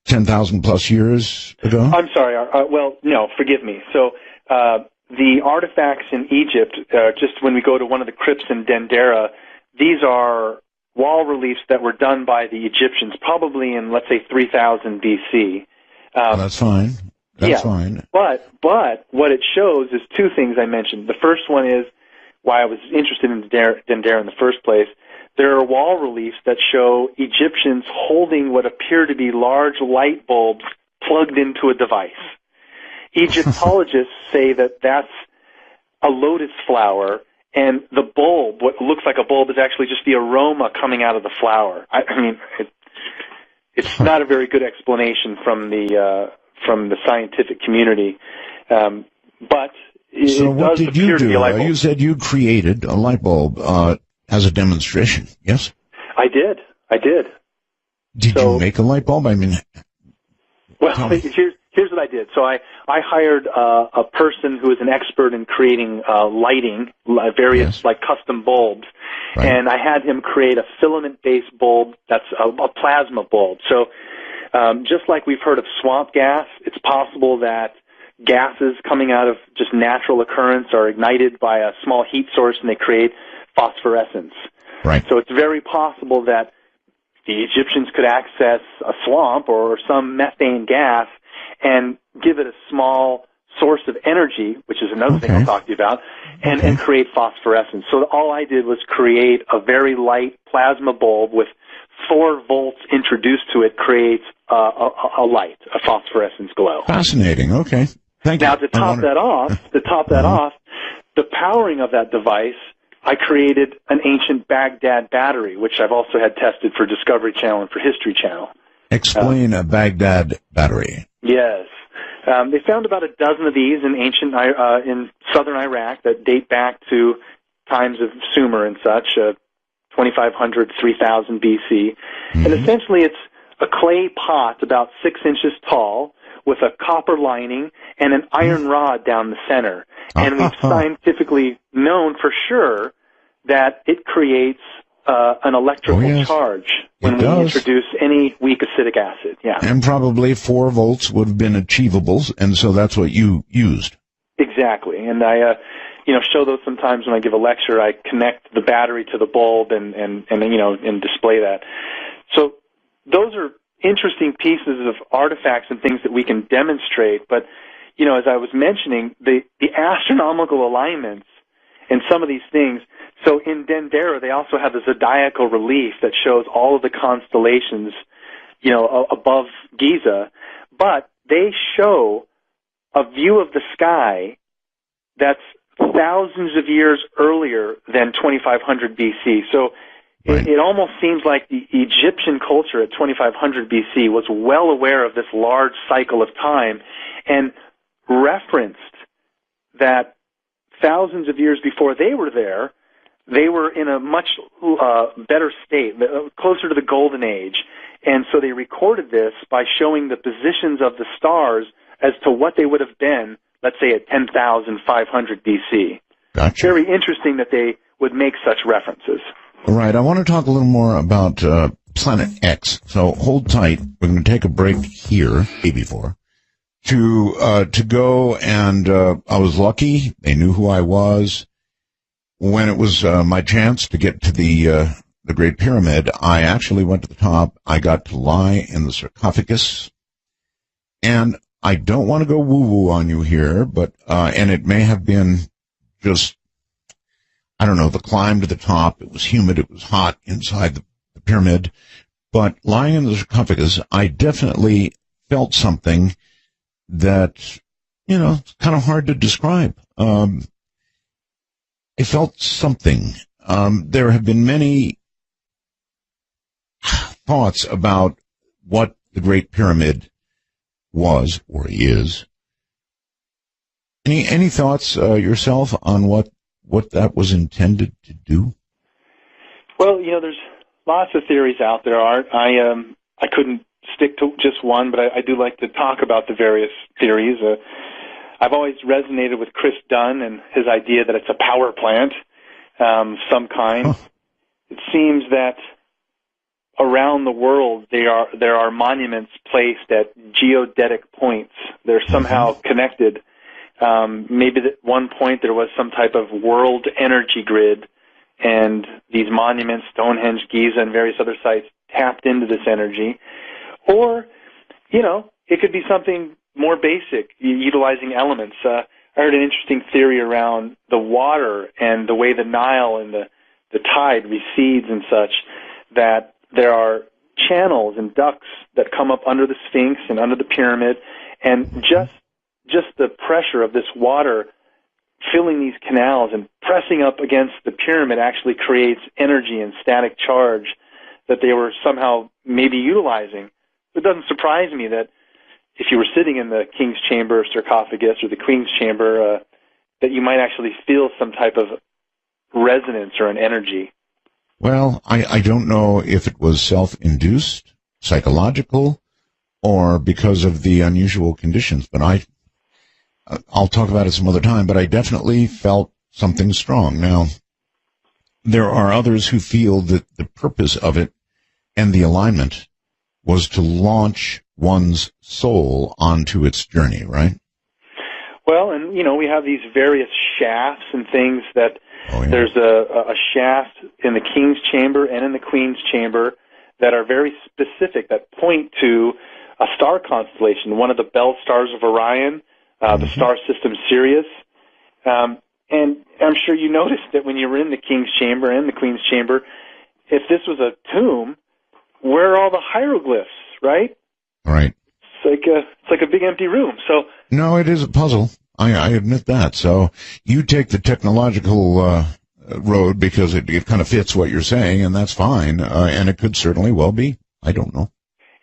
10,000 plus years ago? I'm sorry. Well, no, forgive me. So the artifacts in Egypt, just when we go to one of the crypts in Dendera, these are wall reliefs that were done by the Egyptians, probably in, let's say, 3000 BC. That's fine. That's fine. But what it shows is 2 things I mentioned. The first one is why I was interested in Dendera in the first place. There are wall reliefs that show Egyptians holding what appear to be large light bulbs plugged into a device. Egyptologists say that that's a lotus flower, and the bulb, what looks like a bulb, is actually just the aroma coming out of the flower. I mean, it's not a very good explanation from the scientific community, but so it what does did appear you to be a do? light bulb. You said you created a light bulb as a demonstration, yes? I did. Did you make a light bulb? I mean, well, here's what I did. So I hired a person who is an expert in creating lighting, various like custom bulbs, right. And I had him create a filament-based bulb that's a plasma bulb. So just like we've heard of swamp gas, it's possible that gases coming out of just natural occurrence are ignited by a small heat source and they create phosphorescence. Right. So it's very possible that the Egyptians could access a swamp or some methane gas and give it a small source of energy, which is another thing I'll talk to you about, and create phosphorescence. So all I did was create a very light plasma bulb with 4 volts introduced to it, creates a light, a phosphorescence glow. Fascinating. Okay. Thank you. Now, to top that off, the powering of that device, I created an ancient Baghdad battery, which I've also had tested for Discovery Channel and for History Channel. Explain a Baghdad battery. Yes. They found about a dozen of these in in southern Iraq that date back to times of Sumer and such, 2500, 3000 BC. And essentially it's a clay pot about 6 inches tall with a copper lining and an iron rod down the center. And we've scientifically known for sure that it creates an electrical charge when we introduce any weak acidic acid. Yeah. And probably 4 volts would have been achievable, and so that's what you used. Exactly. And I show those sometimes when I give a lecture. I connect the battery to the bulb and display that. So those are interesting pieces of artifacts and things that we can demonstrate. But, as I was mentioning, the astronomical alignments and some of these things. So in Dendera, they also have a zodiacal relief that shows all of the constellations, above Giza. But they show a view of the sky that's thousands of years earlier than 2500 BC. So it almost seems like the Egyptian culture at 2500 BC was well aware of this large cycle of time and referenced that thousands of years before they were there, they were in a much better state, closer to the golden age. And so they recorded this by showing the positions of the stars as to what they would have been, let's say, at 10,500 BC. Gotcha. Very interesting that they would make such references. All right. I want to talk a little more about Planet X. So hold tight. We're going to take a break here, maybe before, to go, and I was lucky. They knew who I was. When it was my chance to get to the Great Pyramid, I actually went to the top. I got to lie in the sarcophagus, and I don't want to go woo-woo on you here, but and it may have been just, I don't know, the climb to the top. It was humid. It was hot inside the pyramid. But lying in the sarcophagus, I definitely felt something that, you know, it's kind of hard to describe. I felt something. There have been many thoughts about what the Great Pyramid was or is. Any thoughts yourself on what that was intended to do? Well, you know, there's lots of theories out there, Art. I couldn't stick to just one, but I do like to talk about the various theories. I've always resonated with Chris Dunn and his idea that it's a power plant, some kind. Huh. It seems that around the world there are monuments placed at geodetic points. They're somehow connected. Maybe at one point there was some type of world energy grid, and these monuments, Stonehenge, Giza, and various other sites, tapped into this energy. Or, you know, it could be something more basic, utilizing elements. I heard an interesting theory around the water and the way the Nile and the tide recedes and such, that there are channels and ducts that come up under the Sphinx and under the pyramid, and just the pressure of this water filling these canals and pressing up against the pyramid actually creates energy and static charge that they were somehow maybe utilizing. It doesn't surprise me that if you were sitting in the king's chamber sarcophagus or the queen's chamber, that you might actually feel some type of resonance or an energy. Well, I don't know if it was self-induced, psychological, or because of the unusual conditions, but I'll talk about it some other time, but I definitely felt something strong. Now, there are others who feel that the purpose of it and the alignment was to launch one's soul onto its journey, right? Well, and, you know, we have these various shafts and things that there's a shaft in the king's chamber and in the queen's chamber that are very specific, that point to a star constellation, one of the belt stars of Orion, the star system Sirius. And I'm sure you noticed that when you were in the king's chamber and the queen's chamber, if this was a tomb, where are all the hieroglyphs, right? Right. It's like a big empty room. So no, it is a puzzle. I admit that. So you take the technological road because it kind of fits what you're saying, and that's fine. And it could certainly well be. I don't know.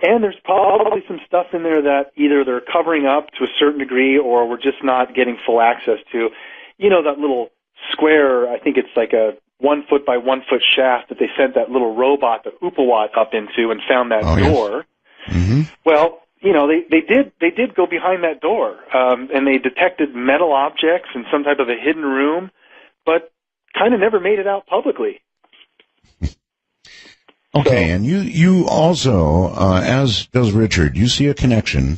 And there's probably some stuff in there that either they're covering up to a certain degree or we're just not getting full access to. You know, that little square, I think it's like a 1 foot by 1 foot shaft that they sent that little robot, the Upawat, up into and found that door. Yes. Mm-hmm. Well, you know, they did go behind that door, and they detected metal objects in some type of a hidden room, but kind of never made it out publicly. Okay, and you also, as does Richard, you see a connection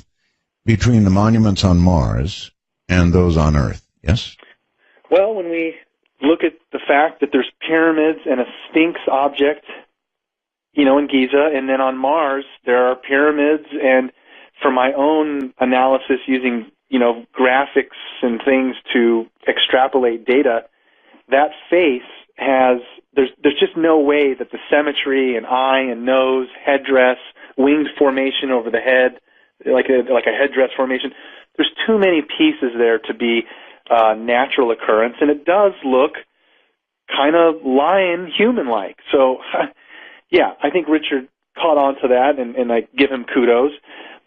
between the monuments on Mars and those on Earth, yes? Well, when we look at the fact that there's pyramids and a Sphinx object, you know, in Giza, and then on Mars there are pyramids, and for my own analysis using, you know, graphics and things to extrapolate data, that face has, there's just no way that the symmetry and eye and nose, headdress, winged formation over the head, like a headdress formation, there's too many pieces there to be natural occurrence, and it does look kind of lion human-like. So, yeah, I think Richard caught on to that, and I give him kudos.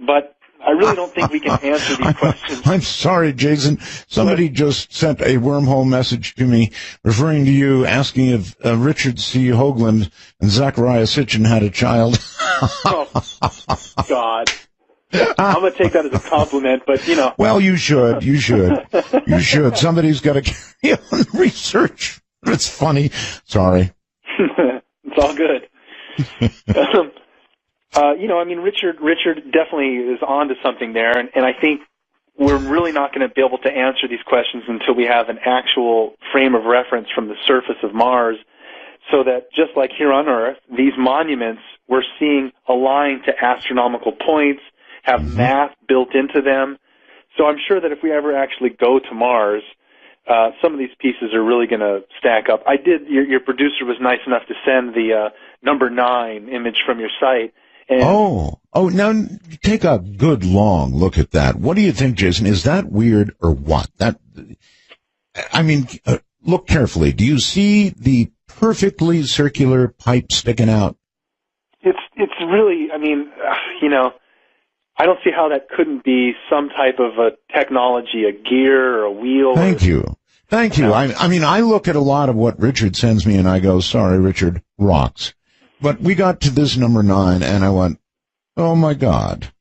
But I really don't think we can answer these questions. I'm sorry, Jason. Somebody just sent a wormhole message to me referring to you, asking if Richard C. Hoagland and Zachariah Sitchin had a child. Oh, God. I'm going to take that as a compliment, but, you know. Well, you should. You should. You should. Somebody's got to carry on research. It's funny. Sorry. It's all good. You know, I mean, Richard definitely is on to something there, and I think we're really not going to be able to answer these questions until we have an actual frame of reference from the surface of Mars, so that just like here on Earth, these monuments we're seeing align to astronomical points, have math built into them. So I'm sure that if we ever actually go to Mars, some of these pieces are really going to stack up. Your producer was nice enough to send the number 9 image from your site. And now take a good long look at that. What do you think, Jason? Is that weird or what? Look carefully. Do you see the perfectly circular pipe sticking out? It's really, you know, I don't see how that couldn't be some type of a technology, a gear or a wheel. Thank you. I look at a lot of what Richard sends me and I go, sorry, Richard, rocks. But we got to this number 9 and I went, oh my God.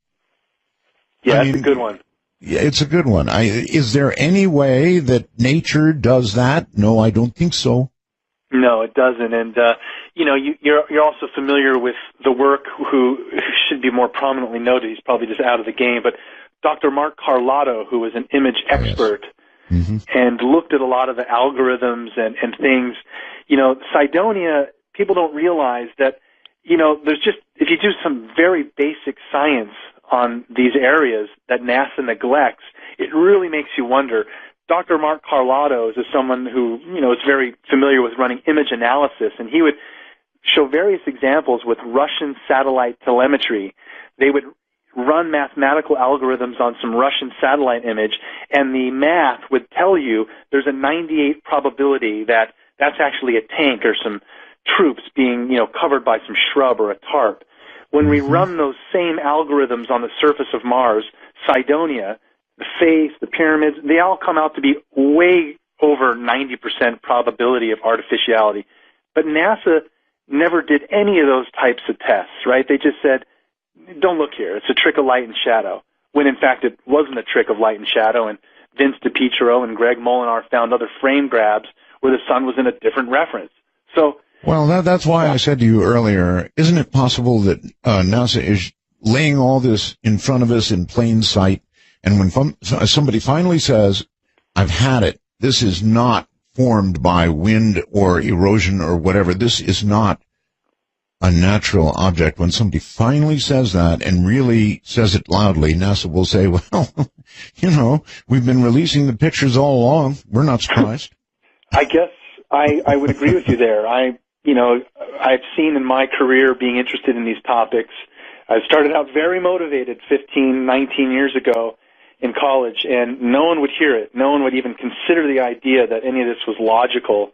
Yeah, it's a good one. Yeah, it's a good one. Is there any way that nature does that? No, I don't think so. No, it doesn't. And, you know, you're also familiar with the work who should be more prominently noted. He's probably just out of the game. But Dr. Mark Carlotto, who was an image expert and looked at a lot of the algorithms and things, you know, Cydonia, people don't realize that, you know, if you do some very basic science on these areas that NASA neglects, it really makes you wonder. Dr. Mark Carlotto is someone who, you know, is very familiar with running image analysis, and he would show various examples with Russian satellite telemetry. They would run mathematical algorithms on some Russian satellite image, and the math would tell you there's a 98 probability that that's actually a tank or some troops being, you know, covered by some shrub or a tarp. When we run those same algorithms on the surface of Mars, Cydonia, the face, the pyramids, they all come out to be way over 90% probability of artificiality. But NASA never did any of those types of tests, right? They just said, don't look here, it's a trick of light and shadow, when in fact it wasn't a trick of light and shadow, and Vince DiPietro and Greg Molinar found other frame grabs where the sun was in a different reference. So, well, that's why I said to you earlier, isn't it possible that NASA is laying all this in front of us in plain sight, and when somebody finally says, I've had it, this is not formed by wind or erosion or whatever, this is not a natural object, when somebody finally says that and really says it loudly, NASA will say, well, you know, we've been releasing the pictures all along. We're not surprised. I guess I would agree with you there. I've seen in my career being interested in these topics. I started out very motivated 15, 19 years ago in college, and no one would hear it. No one would even consider the idea that any of this was logical.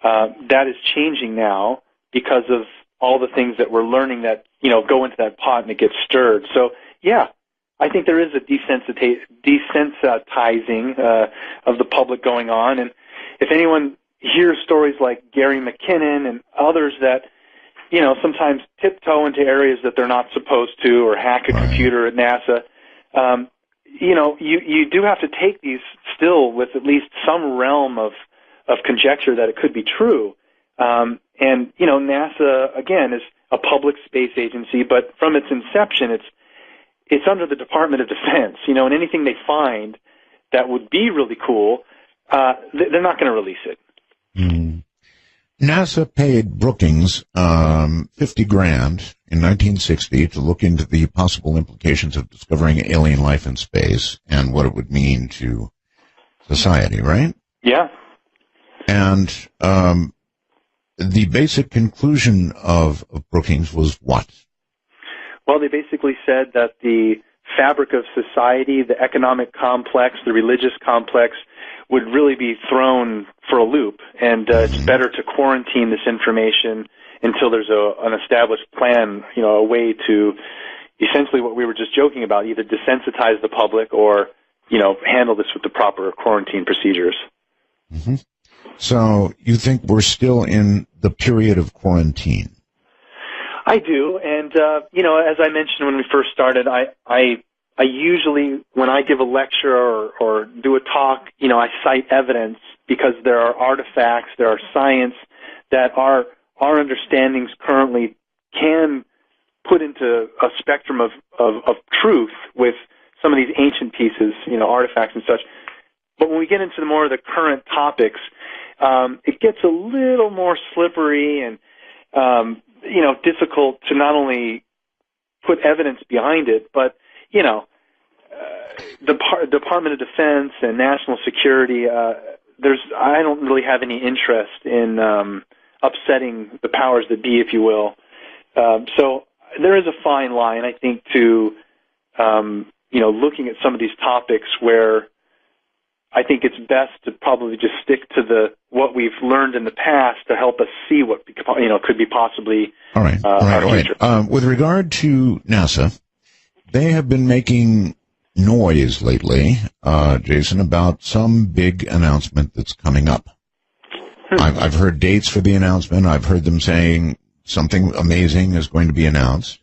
That is changing now because of all the things that we're learning that, you know, go into that pot and it gets stirred. So, yeah, I think there is a desensitizing of the public going on. And if anyone hears stories like Gary McKinnon and others that, you know, sometimes tiptoe into areas that they're not supposed to or hack a computer at NASA, you know, you do have to take these still with at least some realm of conjecture that it could be true. And, you know, NASA, again, is a public space agency, but from its inception, it's under the Department of Defense, you know, and anything they find that would be really cool, they're not going to release it. NASA paid Brookings $50,000 in 1960 to look into the possible implications of discovering alien life in space and what it would mean to society, right? Yeah. And the basic conclusion of Brookings was what? Well, they basically said that the fabric of society, the economic complex, the religious complex, would really be thrown for a loop, and it's better to quarantine this information until there's an established plan, you know, a way to, essentially what we were just joking about, either desensitize the public or, handle this with the proper quarantine procedures. Mm-hmm. So you think we're still in the period of quarantine? I do, and as I mentioned when we first started, I usually, when I give a lecture or do a talk, I cite evidence because there are artifacts, there are science that our understandings currently can put into a spectrum of truth with some of these ancient pieces, artifacts and such. But when we get into more of the current topics, it gets a little more slippery and difficult to not only put evidence behind it, but the Department of Defense and national security. I don't really have any interest in upsetting the powers that be, if you will. So there is a fine line, I think, to looking at some of these topics where I think it's best to probably just stick to what we've learned in the past to help us see what could be possibly all right. With regard to NASA, they have been making noise lately, Jason, about some big announcement that's coming up. I've heard dates for the announcement. I've heard them saying something amazing is going to be announced.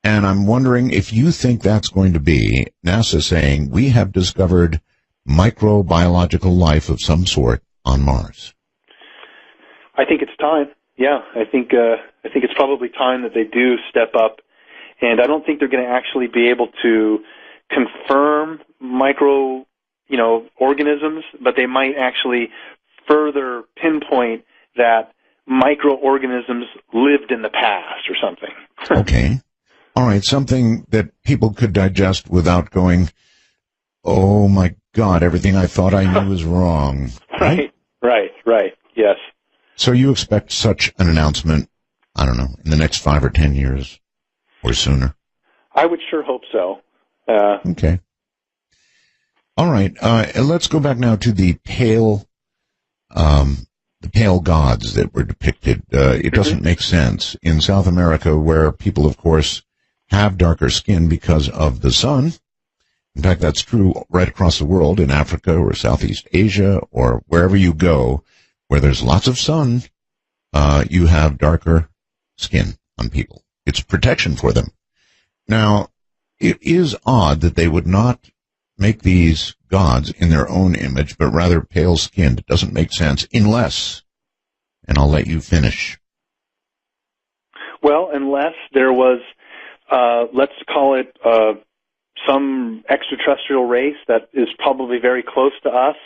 And I'm wondering if you think that's going to be NASA saying we have discovered microbiological life of some sort on Mars. I think it's time. Yeah, I think it's probably time that they do step up, and I don't think they're going to actually be able to confirm organisms, but they might actually further pinpoint that microorganisms lived in the past or something. Okay. All right, something that people could digest without going, oh my God, everything I thought I knew was wrong. Right, yes. So you expect such an announcement, I don't know, in the next 5 or 10 years or sooner? I would sure hope so. Okay. All right, let's go back now to the pale gods that were depicted. It doesn't make sense. In South America, where people, of course, have darker skin because of the sun. In fact, that's true right across the world, in Africa or Southeast Asia or wherever you go, where there's lots of sun, you have darker skin on people. It's protection for them. Now, it is odd that they would not make these gods in their own image, but rather pale-skinned. It doesn't make sense unless, and I'll let you finish. Well, unless there was, let's call it some extraterrestrial race that is probably very close to us,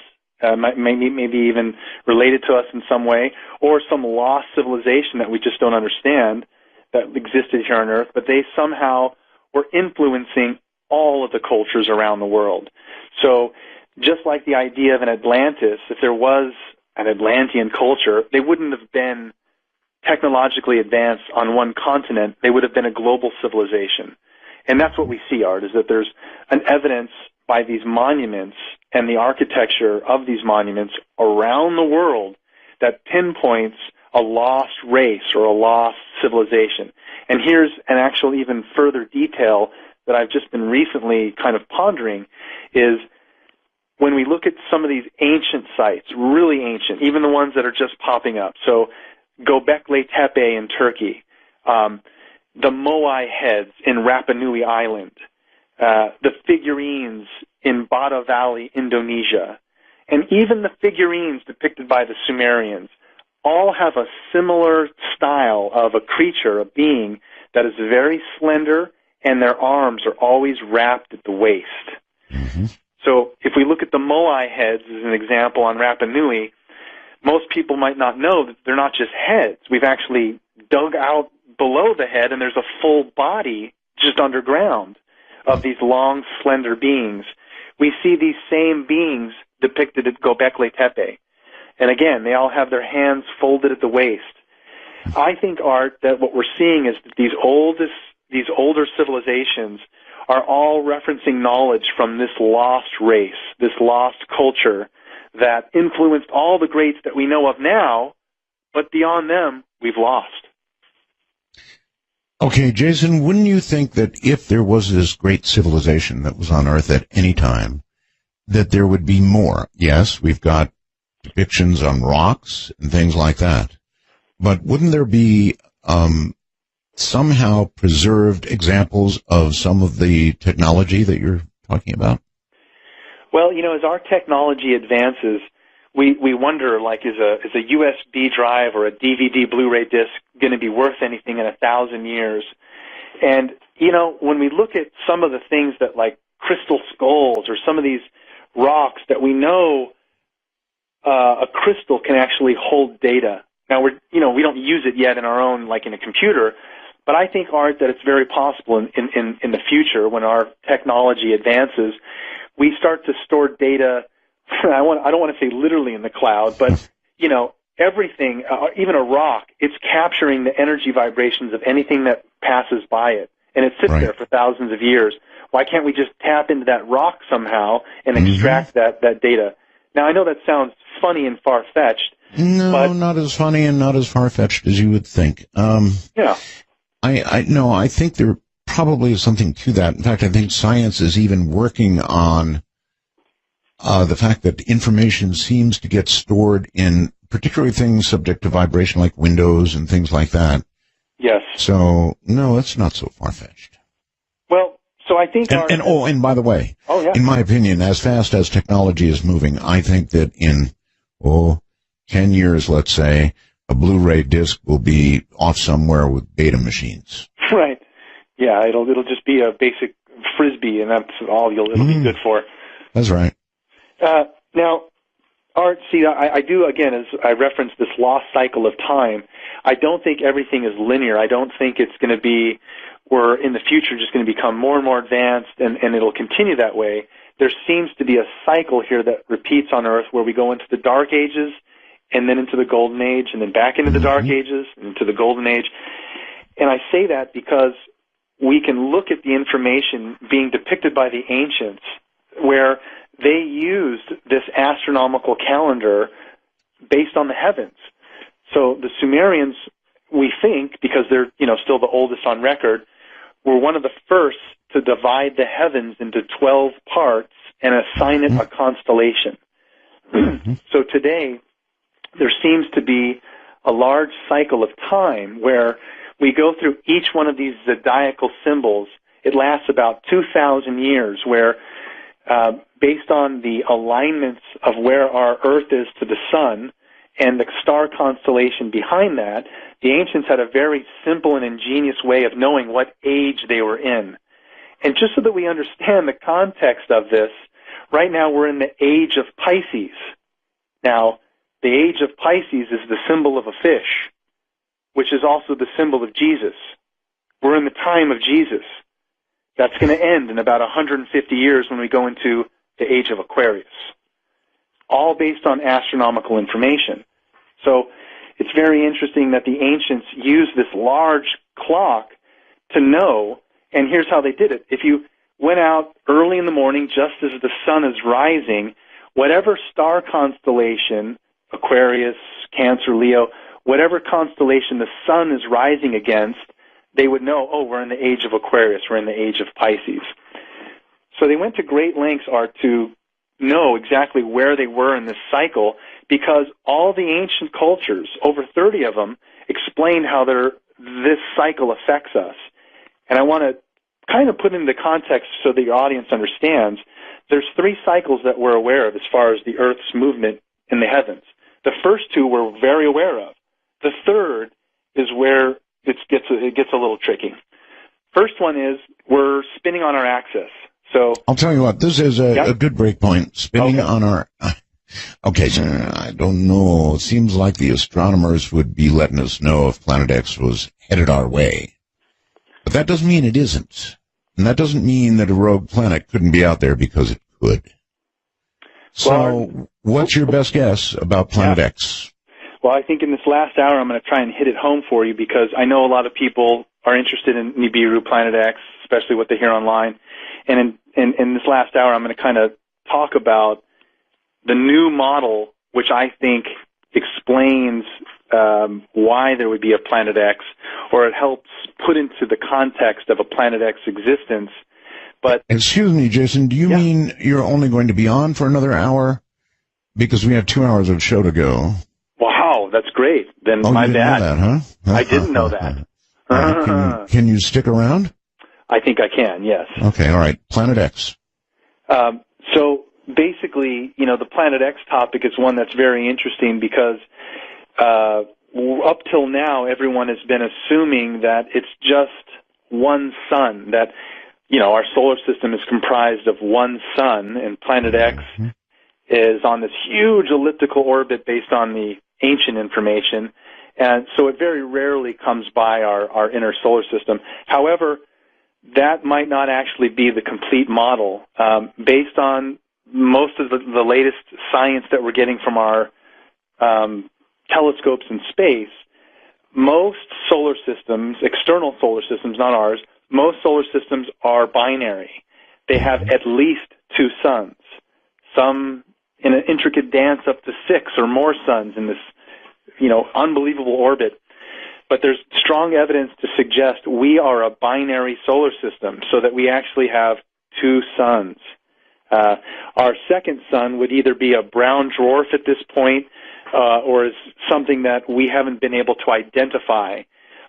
maybe even related to us in some way, or some lost civilization that we just don't understand that existed here on Earth, but they somehow were influencing all of the cultures around the world. So just like the idea of an Atlantis, if there was an Atlantean culture, they wouldn't have been technologically advanced on one continent. They would have been a global civilization. And that's what we see, Art, is that there's an evidence by these monuments and the architecture of these monuments around the world that pinpoints a lost race or a lost civilization. And here's an actual even further detail that I've just been recently kind of pondering is when we look at some of these ancient sites, really ancient, even the ones that are just popping up. So Göbekli Tepe in Turkey, the Moai heads in Rapa Nui Island, the figurines in Bada Valley, Indonesia, and even the figurines depicted by the Sumerians all have a similar style of a creature, a being that is very slender, and their arms are always wrapped at the waist. Mm-hmm. So if we look at the Moai heads as an example on Rapa Nui, most people might not know that they're not just heads. We've actually dug out below the head, and there's a full body just underground of these long, slender beings. We see these same beings depicted at Göbekli Tepe. And again, they all have their hands folded at the waist. I think, Art, that what we're seeing is that these older civilizations are all referencing knowledge from this lost race, this lost culture that influenced all the greats that we know of now, but beyond them, we've lost. Okay, Jason, wouldn't you think that if there was this great civilization that was on Earth at any time, that there would be more? Yes, we've got depictions on rocks and things like that. But wouldn't there be somehow preserved examples of some of the technology that you're talking about? Well, as our technology advances, we wonder, like, is a USB drive or a DVD Blu-ray disc going to be worth anything in 1,000 years? And, when we look at some of the things that, like crystal skulls or some of these rocks that we know a crystal can actually hold data. Now, we don't use it yet in our own, like in a computer, but I think, Art, that it's very possible in the future when our technology advances, we start to store data. I don't want to say literally in the cloud, but everything, even a rock, it's capturing the energy vibrations of anything that passes by it, and it sits there for thousands of years. Why can't we just tap into that rock somehow and extract that data? Now, I know that sounds funny and far-fetched. No, but not as funny and not as far-fetched as you would think. Yeah. I think there probably is something to that. In fact, I think science is even working on the fact that information seems to get stored in particularly things subject to vibration like windows and things like that. Yes. So, no, it's not so far-fetched. Well, so I think... And by the way, in my opinion, as fast as technology is moving, I think that in, 10 years, let's say, a Blu-ray disc will be off somewhere with beta machines. Right. Yeah, it'll just be a basic Frisbee, and that's all it'll be good for. That's right. Now, Art, see, I do, again, as I referenced this lost cycle of time, I don't think everything is linear. I don't think it's going to be, we're in the future just going to become more and more advanced, and it'll continue that way. There seems to be a cycle here that repeats on Earth where we go into the Dark Ages, and then into the Golden Age, and then back into the Dark Ages, and into the Golden Age. And I say that because we can look at the information being depicted by the ancients where they used this astronomical calendar based on the heavens. So the Sumerians, we think, because they're still the oldest on record, were one of the first to divide the heavens into 12 parts and assign it a constellation. So today, there seems to be a large cycle of time where we go through each one of these zodiacal symbols. It lasts about 2,000 years where, based on the alignments of where our Earth is to the sun and the star constellation behind that, the ancients had a very simple and ingenious way of knowing what age they were in. And just so that we understand the context of this, right now we're in the age of Pisces. Now, the age of Pisces is the symbol of a fish, which is also the symbol of Jesus. We're in the time of Jesus. That's going to end in about 150 years when we go into the age of Aquarius, all based on astronomical information. So it's very interesting that the ancients used this large clock to know, and here's how they did it. If you went out early in the morning, just as the sun is rising, whatever star constellation, Aquarius, Cancer, Leo, whatever constellation the sun is rising against, they would know, we're in the age of Aquarius, we're in the age of Pisces. So they went to great lengths, Art, to know exactly where they were in this cycle because all the ancient cultures, over 30 of them, explained how this cycle affects us. And I want to kind of put into context so that your audience understands. There's 3 cycles that we're aware of as far as the Earth's movement in the heavens. The first 2 we're very aware of. The third is where it gets a little tricky. First one is we're spinning on our axis. So I'll tell you what, this is a good break point. Spinning on our... Okay, so I don't know. It seems like the astronomers would be letting us know if Planet X was headed our way. But that doesn't mean it isn't. And that doesn't mean that a rogue planet couldn't be out there because it could. So what's your best guess about Planet X? Well, I think in this last hour I'm going to try and hit it home for you because I know a lot of people are interested in Nibiru, Planet X, especially what they hear online. And in this last hour I'm going to kind of talk about the new model, which I think explains why there would be a Planet X, or it helps put into the context of a Planet X existence. But excuse me, Jason, do you mean you're only going to be on for another hour? Because we have 2 hours of show to go. Wow, that's great. Then my bad. Know that, huh? I didn't know that. Right, can you stick around? I think I can, yes. Okay, all right. Planet X. So basically, the Planet X topic is one that's very interesting because up till now, everyone has been assuming that it's just one sun, that, our solar system is comprised of one sun, and Planet X is on this huge elliptical orbit based on the ancient information, and so it very rarely comes by our inner solar system. However, that might not actually be the complete model. Based on most of the latest science that we're getting from our telescopes in space, most solar systems, external solar systems, not ours, most solar systems are binary. They have at least two suns, some in an intricate dance up to 6 or more suns in this, unbelievable orbit. But there's strong evidence to suggest we are a binary solar system, so that we actually have two suns. Our second sun would either be a brown dwarf at this point, or is something that we haven't been able to identify.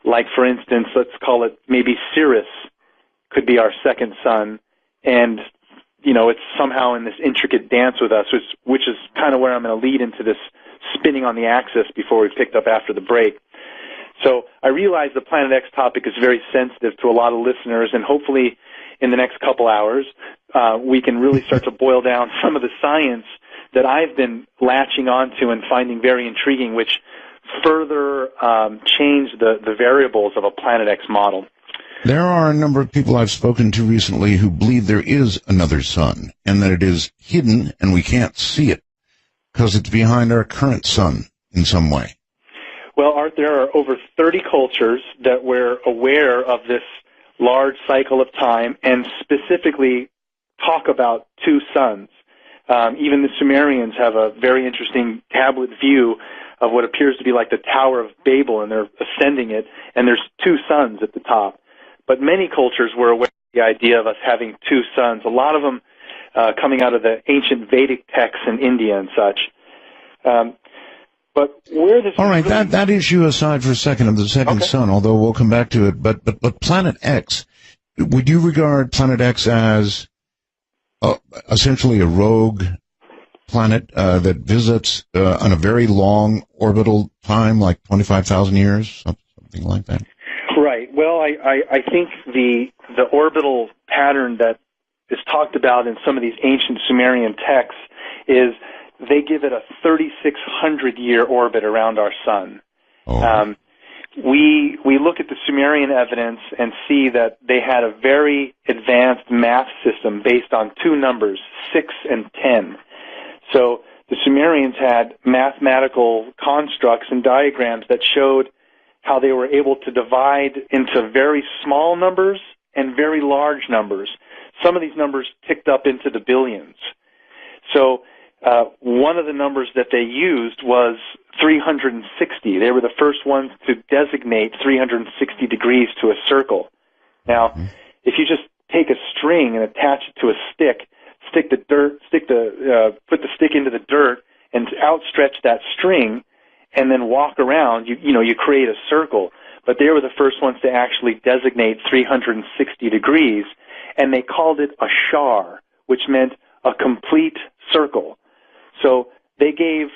Like, for instance, let's call it maybe Sirius could be our second sun, and it's somehow in this intricate dance with us, which is kind of where I'm going to lead into this spinning on the axis before we picked up after the break. So I realize the Planet X topic is very sensitive to a lot of listeners, and hopefully in the next couple hours we can really start to boil down some of the science that I've been latching onto and finding very intriguing, which further change the variables of a Planet X model. There are a number of people I've spoken to recently who believe there is another sun, and that it is hidden and we can't see it because it's behind our current sun in some way. Well, Art, there are over 30 cultures that were aware of this large cycle of time and specifically talk about two suns. Even the Sumerians have a very interesting tablet view of what appears to be like the Tower of Babel, and they're ascending it, and there's two suns at the top. But many cultures were aware of the idea of us having two suns, a lot of them coming out of the ancient Vedic texts in India and such. But where this all right, that issue aside for a second of the second sun, although we'll come back to it, but Planet X, would you regard Planet X as essentially a rogue planet that visits on a very long orbital time, like 25,000 years, something like that? Right. Well, I think the orbital pattern that is talked about in some of these ancient Sumerian texts is they give it a 3,600-year orbit around our sun. Oh. We look at the Sumerian evidence and see that they had a very advanced math system based on two numbers, 6 and 10. So the Sumerians had mathematical constructs and diagrams that showed how they were able to divide into very small numbers and very large numbers. Some of these numbers ticked up into the billions. So one of the numbers that they used was 360. They were the first ones to designate 360 degrees to a circle. Now, if you just take a string and attach it to a stick, put the stick into the dirt and outstretch that string, and then walk around, you create a circle. But they were the first ones to actually designate 360 degrees, and they called it a shar, which meant a complete circle. So they gave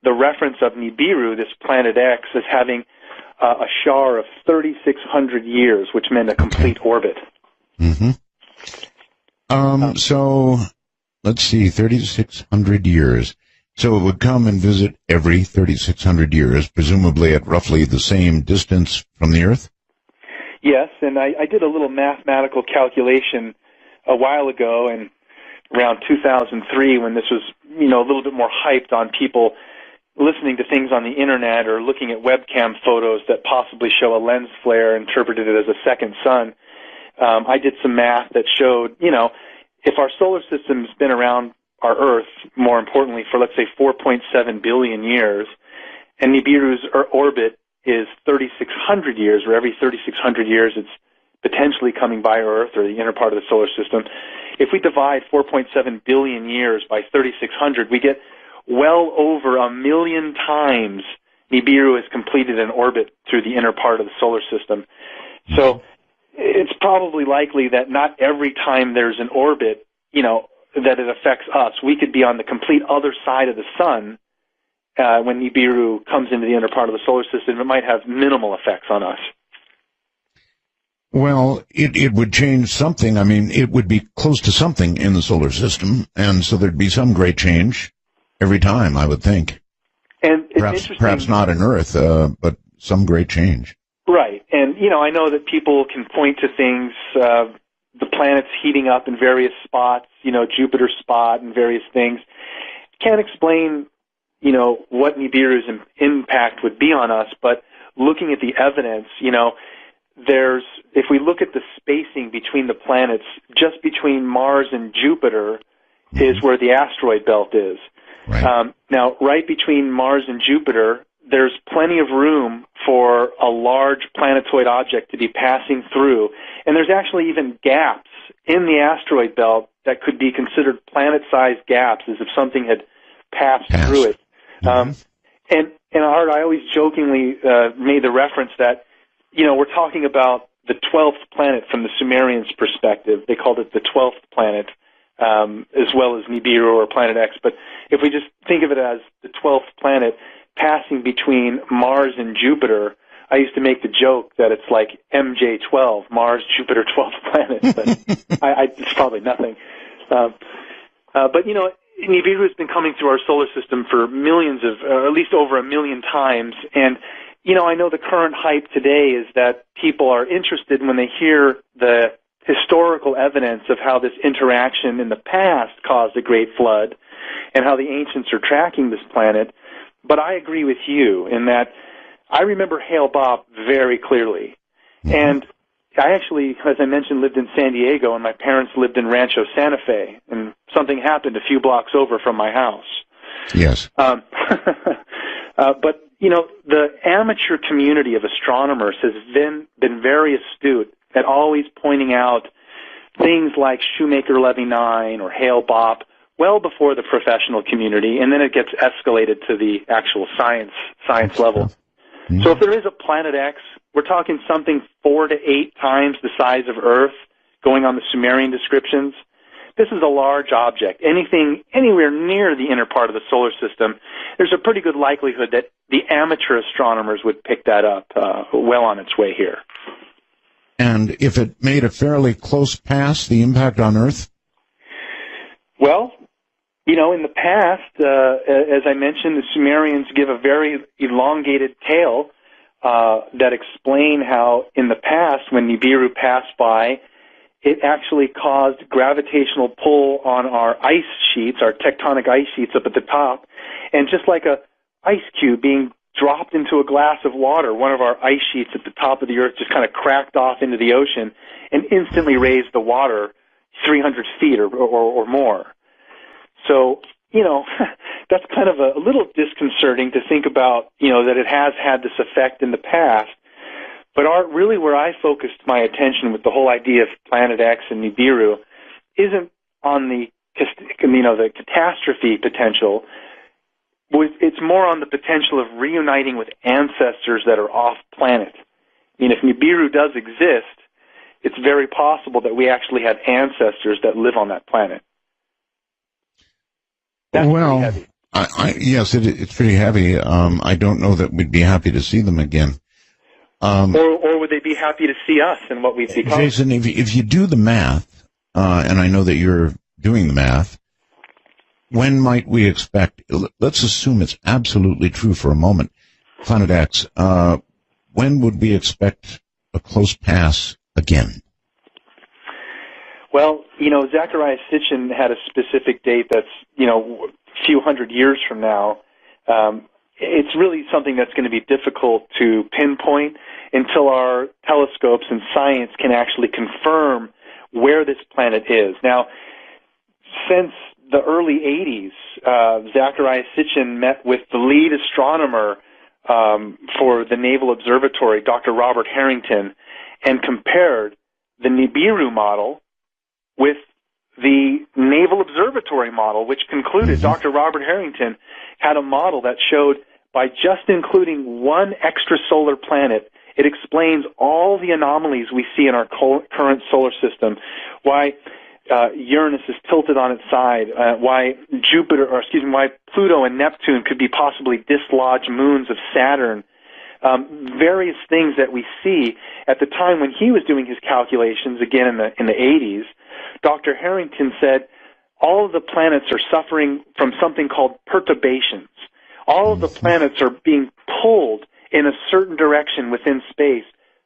the reference of Nibiru, this Planet X, as having a shar of 3,600 years, which meant a complete orbit. Mm-hmm. So, let's see, 3,600 years. So it would come and visit every 3,600 years, presumably at roughly the same distance from the Earth? Yes, and I did a little mathematical calculation a while ago, and around 2003, when this was, a little bit more hyped on people listening to things on the Internet or looking at webcam photos that possibly show a lens flare, interpreted it as a second sun. I did some math that showed, if our solar system's been around our Earth, more importantly, for, let's say, 4.7 billion years, and Nibiru's orbit is 3,600 years, or every 3,600 years it's potentially coming by Earth or the inner part of the solar system. If we divide 4.7 billion years by 3,600, we get well over 1 million times Nibiru has completed an orbit through the inner part of the solar system. So it's probably likely that not every time there's an orbit, that it affects us. We could be on the complete other side of the sun when Nibiru comes into the inner part of the solar system. It might have minimal effects on us. Well, it would change something. I mean, it would be close to something in the solar system, and so there'd be some great change every time, I would think. And it's perhaps not on Earth, but some great change. Right. And, I know that people can point to things, the planets heating up in various spots, Jupiter's spot and various things. Can't explain, what Nibiru's impact would be on us, but looking at the evidence, if we look at the spacing between the planets, just between Mars and Jupiter is where the asteroid belt is. Right. Now, right between Mars and Jupiter, there's plenty of room for a large planetoid object to be passing through, and there's actually even gaps in the asteroid belt that could be considered planet-sized gaps, as if something had passed through it. And Art, I always jokingly made the reference that, we're talking about the 12th planet from the Sumerians' perspective. They called it the 12th planet, as well as Nibiru or Planet X. But if we just think of it as the 12th planet passing between Mars and Jupiter, I used to make the joke that it's like MJ12, Mars, Jupiter, 12th planet. But it's probably nothing. But, Nibiru has been coming through our solar system for millions or at least over 1 million times. And, I know the current hype today is that people are interested when they hear the historical evidence of how this interaction in the past caused a great flood and how the ancients are tracking this planet. But I agree with you in that I remember Hale-Bopp very clearly. And I actually, as I mentioned, lived in San Diego, and my parents lived in Rancho Santa Fe, and something happened a few blocks over from my house. Yes. But, the amateur community of astronomers has been very astute at always pointing out things like Shoemaker-Levy 9 or Hale-Bopp well before the professional community, and then it gets escalated to the actual science level. So if there is a Planet X, we're talking something 4 to 8 times the size of Earth going on the Sumerian descriptions. This is a large object. Anything anywhere near the inner part of the solar system, there's a pretty good likelihood that the amateur astronomers would pick that up well on its way here. And if it made a fairly close pass, the impact on Earth? Well, in the past, as I mentioned, the Sumerians give a very elongated tale that explain how in the past, when Nibiru passed by, it actually caused gravitational pull on our ice sheets, our tectonic ice sheets up at the top, and just like a ice cube being dropped into a glass of water, one of our ice sheets at the top of the Earth just kind of cracked off into the ocean and instantly raised the water 300 feet or more. So, that's kind of a little disconcerting to think about, that it has had this effect in the past. But really where I focused my attention with the whole idea of Planet X and Nibiru isn't on the catastrophe potential. It's more on the potential of reuniting with ancestors that are off planet. If Nibiru does exist, it's very possible that we actually have ancestors that live on that planet. That's pretty heavy. Yes, it's pretty heavy. I don't know that we'd be happy to see them again. Or would they be happy to see us and what we've become? Jason, if you do the math, and I know that you're doing the math, when might we expect, let's assume it's absolutely true for a moment, Planet X, when would we expect a close pass again? Well, Zecharia Sitchin had a specific date that's, a few hundred years from now. It's really something that's going to be difficult to pinpoint until our telescopes and science can actually confirm where this planet is. Now, since the early 80s, Zecharia Sitchin met with the lead astronomer for the Naval Observatory, Dr. Robert Harrington, and compared the Nibiru model with the Naval Observatory model, which concluded Dr. Robert Harrington had a model that showed by just including one extrasolar planet, it explains all the anomalies we see in our current solar system, why Uranus is tilted on its side, why why Pluto and Neptune could be possibly dislodged moons of Saturn, various things that we see. At the time when he was doing his calculations, again in the 80s, Dr. Harrington said all of the planets are suffering from something called perturbations. All of the planets are being pulled in a certain direction within space,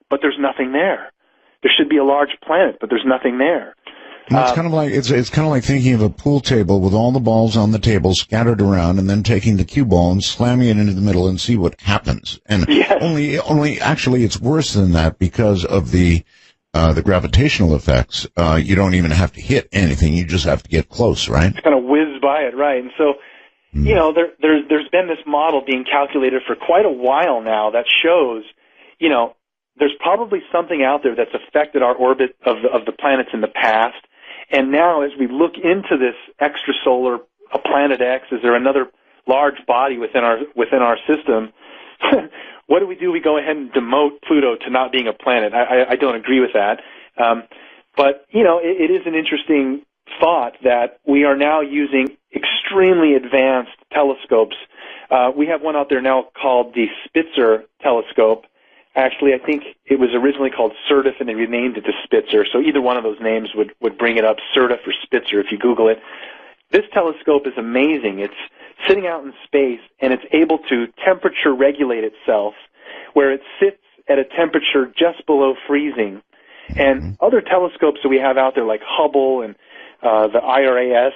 but there's nothing there. There should be a large planet, but there's nothing there. Well, it's kind of like it's kind of like thinking of a pool table with all the balls on the table scattered around, and then taking the cue ball and slamming it into the middle and see what happens. And yes. only actually, it's worse than that because of the gravitational effects. You don't even have to hit anything; you just have to get close, right? It's kind of whiz by it, right? And so, you know, there's been this model being calculated for quite a while now that shows, you know, there's probably something out there that's affected our orbit of the planets in the past. And now, as we look into this extrasolar planet X, is there another large body within our system? What do? We go ahead and demote Pluto to not being a planet. I don't agree with that. But, you know, it is an interesting thought that we are now using extremely advanced telescopes. We have one out there now called the Spitzer telescope. Actually, I think it was originally called Certif, and they renamed it to Spitzer. So either one of those names would bring it up, Certif or Spitzer, if you Google it. This telescope is amazing. It's sitting out in space, and it's able to temperature regulate itself, where it sits at a temperature just below freezing. And other telescopes that we have out there, like Hubble and the IRAS,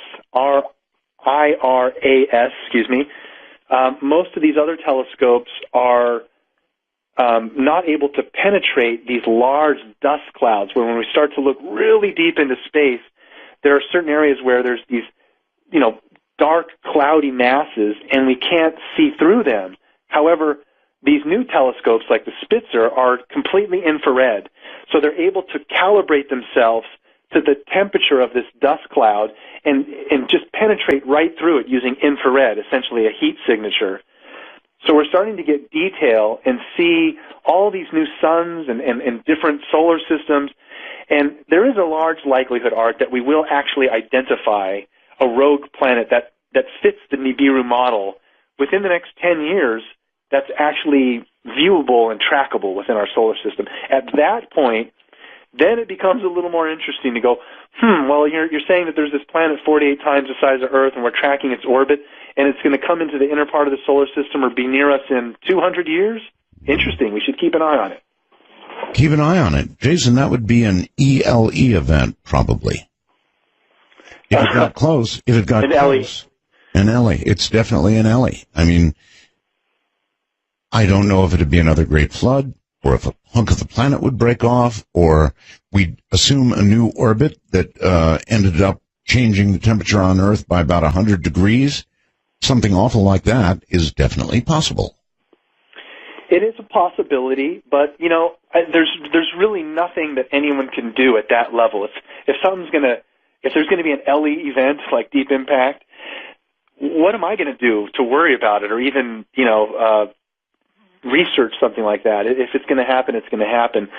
most of these other telescopes are not able to penetrate these large dust clouds, where when we start to look really deep into space, there are certain areas where there's these, you know, dark, cloudy masses, and we can't see through them. However, these new telescopes, like the Spitzer, are completely infrared, so they're able to calibrate themselves to the temperature of this dust cloud and just penetrate right through it using infrared, essentially a heat signature. So we're starting to get detail and see all these new suns and different solar systems. And there is a large likelihood, Art, that we will actually identify a rogue planet that fits the Nibiru model within the next 10 years that's actually viewable and trackable within our solar system. At that point, then it becomes a little more interesting to go, well, you're saying that there's this planet 48 times the size of Earth, and we're tracking its orbit, and it's going to come into the inner part of the solar system or be near us in 200 years? Interesting. We should keep an eye on it. Keep an eye on it. Jason, that would be an ELE event, probably. If it got close. An close. An LE. It's definitely an LE. I mean, I don't know if it would be another great flood, or if a hunk of the planet would break off, or we'd assume a new orbit that ended up changing the temperature on Earth by about 100 degrees. Something awful like that is definitely possible. It is a possibility, but, you know, there's really nothing that anyone can do at that level. If there's going to be an LE event like Deep Impact, what am I going to do to worry about it, or even, you know, research something like that? If it's going to happen, it's going to happen.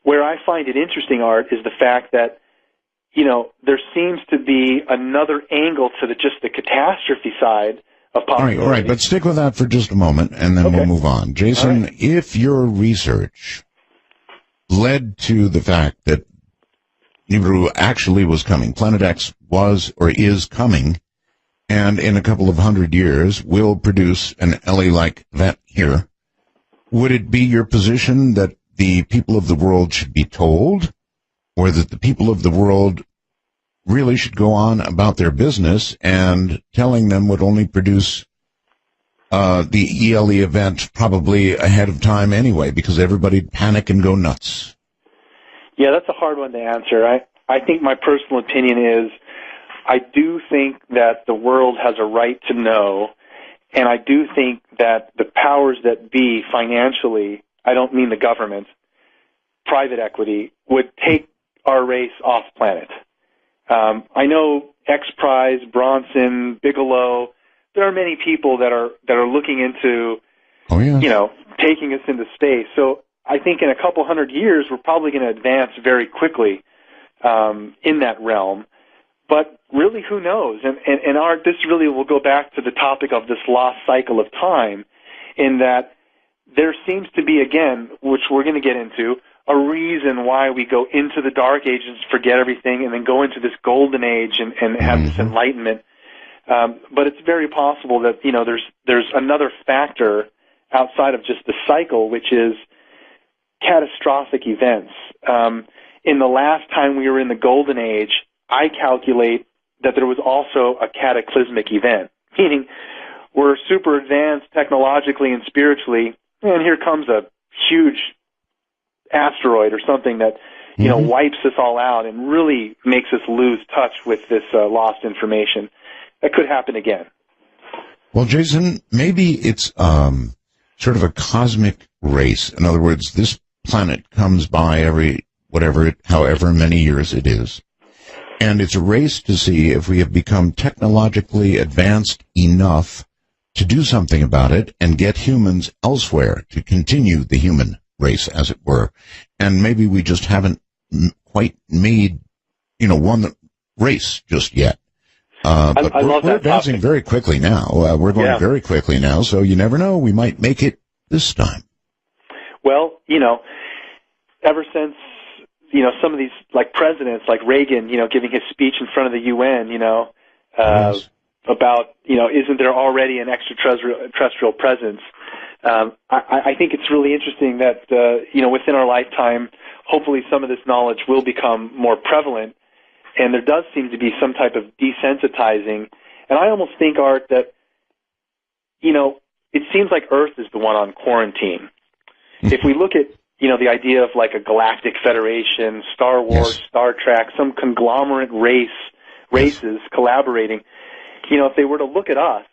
Where I find it interesting, Art, is the fact that, you know, there seems to be another angle to just the catastrophe side of possibility. All right, but stick with that for just a moment, and then we'll move on. Jason, if your research led to the fact that Nibiru actually was coming, Planet X was or is coming, and in a couple of 100 years will produce an LE-like event here, would it be your position that the people of the world should be told, or that the people of the world really should go on about their business, and telling them would only produce the ELE event probably ahead of time anyway, because everybody'd panic and go nuts? Yeah, that's a hard one to answer. I think my personal opinion is I do think that the world has a right to know, And I do think that the powers that be financially, I don't mean the government, private equity, would take our race off planet. I know X Prize, Bronson, Bigelow, there are many people that are looking into, taking us into space. So I think in a couple hundred years, we're probably going to advance very quickly in that realm. But really, who knows? And this really will go back to the topic of this lost cycle of time, in that there seems to be, again, which we're going to get into, a reason why we go into the dark ages, forget everything, and then go into this golden age and have this enlightenment. But it's very possible that, there's another factor outside of just the cycle, which is catastrophic events. In the last time we were in the golden age, I calculate that there was also a cataclysmic event, meaning we're super advanced technologically and spiritually, and here comes a huge asteroid or something that, wipes us all out and really makes us lose touch with this lost information. That could happen again. Well, Jason, maybe it's sort of a cosmic race. In other words, this planet comes by however many years it is. And it's a race to see if we have become technologically advanced enough to do something about it and get humans elsewhere to continue the human race, as it were. And maybe we just haven't quite made, one race just yet. But we're advancing very quickly now. We're going very quickly now, so you never know. We might make it this time. Well, ever since, some of these, like presidents, like Reagan, giving his speech in front of the UN, Yes. about, isn't there already an extraterrestrial presence? I think it's really interesting that, within our lifetime, hopefully some of this knowledge will become more prevalent, and there does seem to be some type of desensitizing. And I almost think, Art, that, it seems like Earth is the one on quarantine. If we look at, the idea of like a galactic federation, Star Wars, Star Trek, some conglomerate races collaborating, if they were to look at us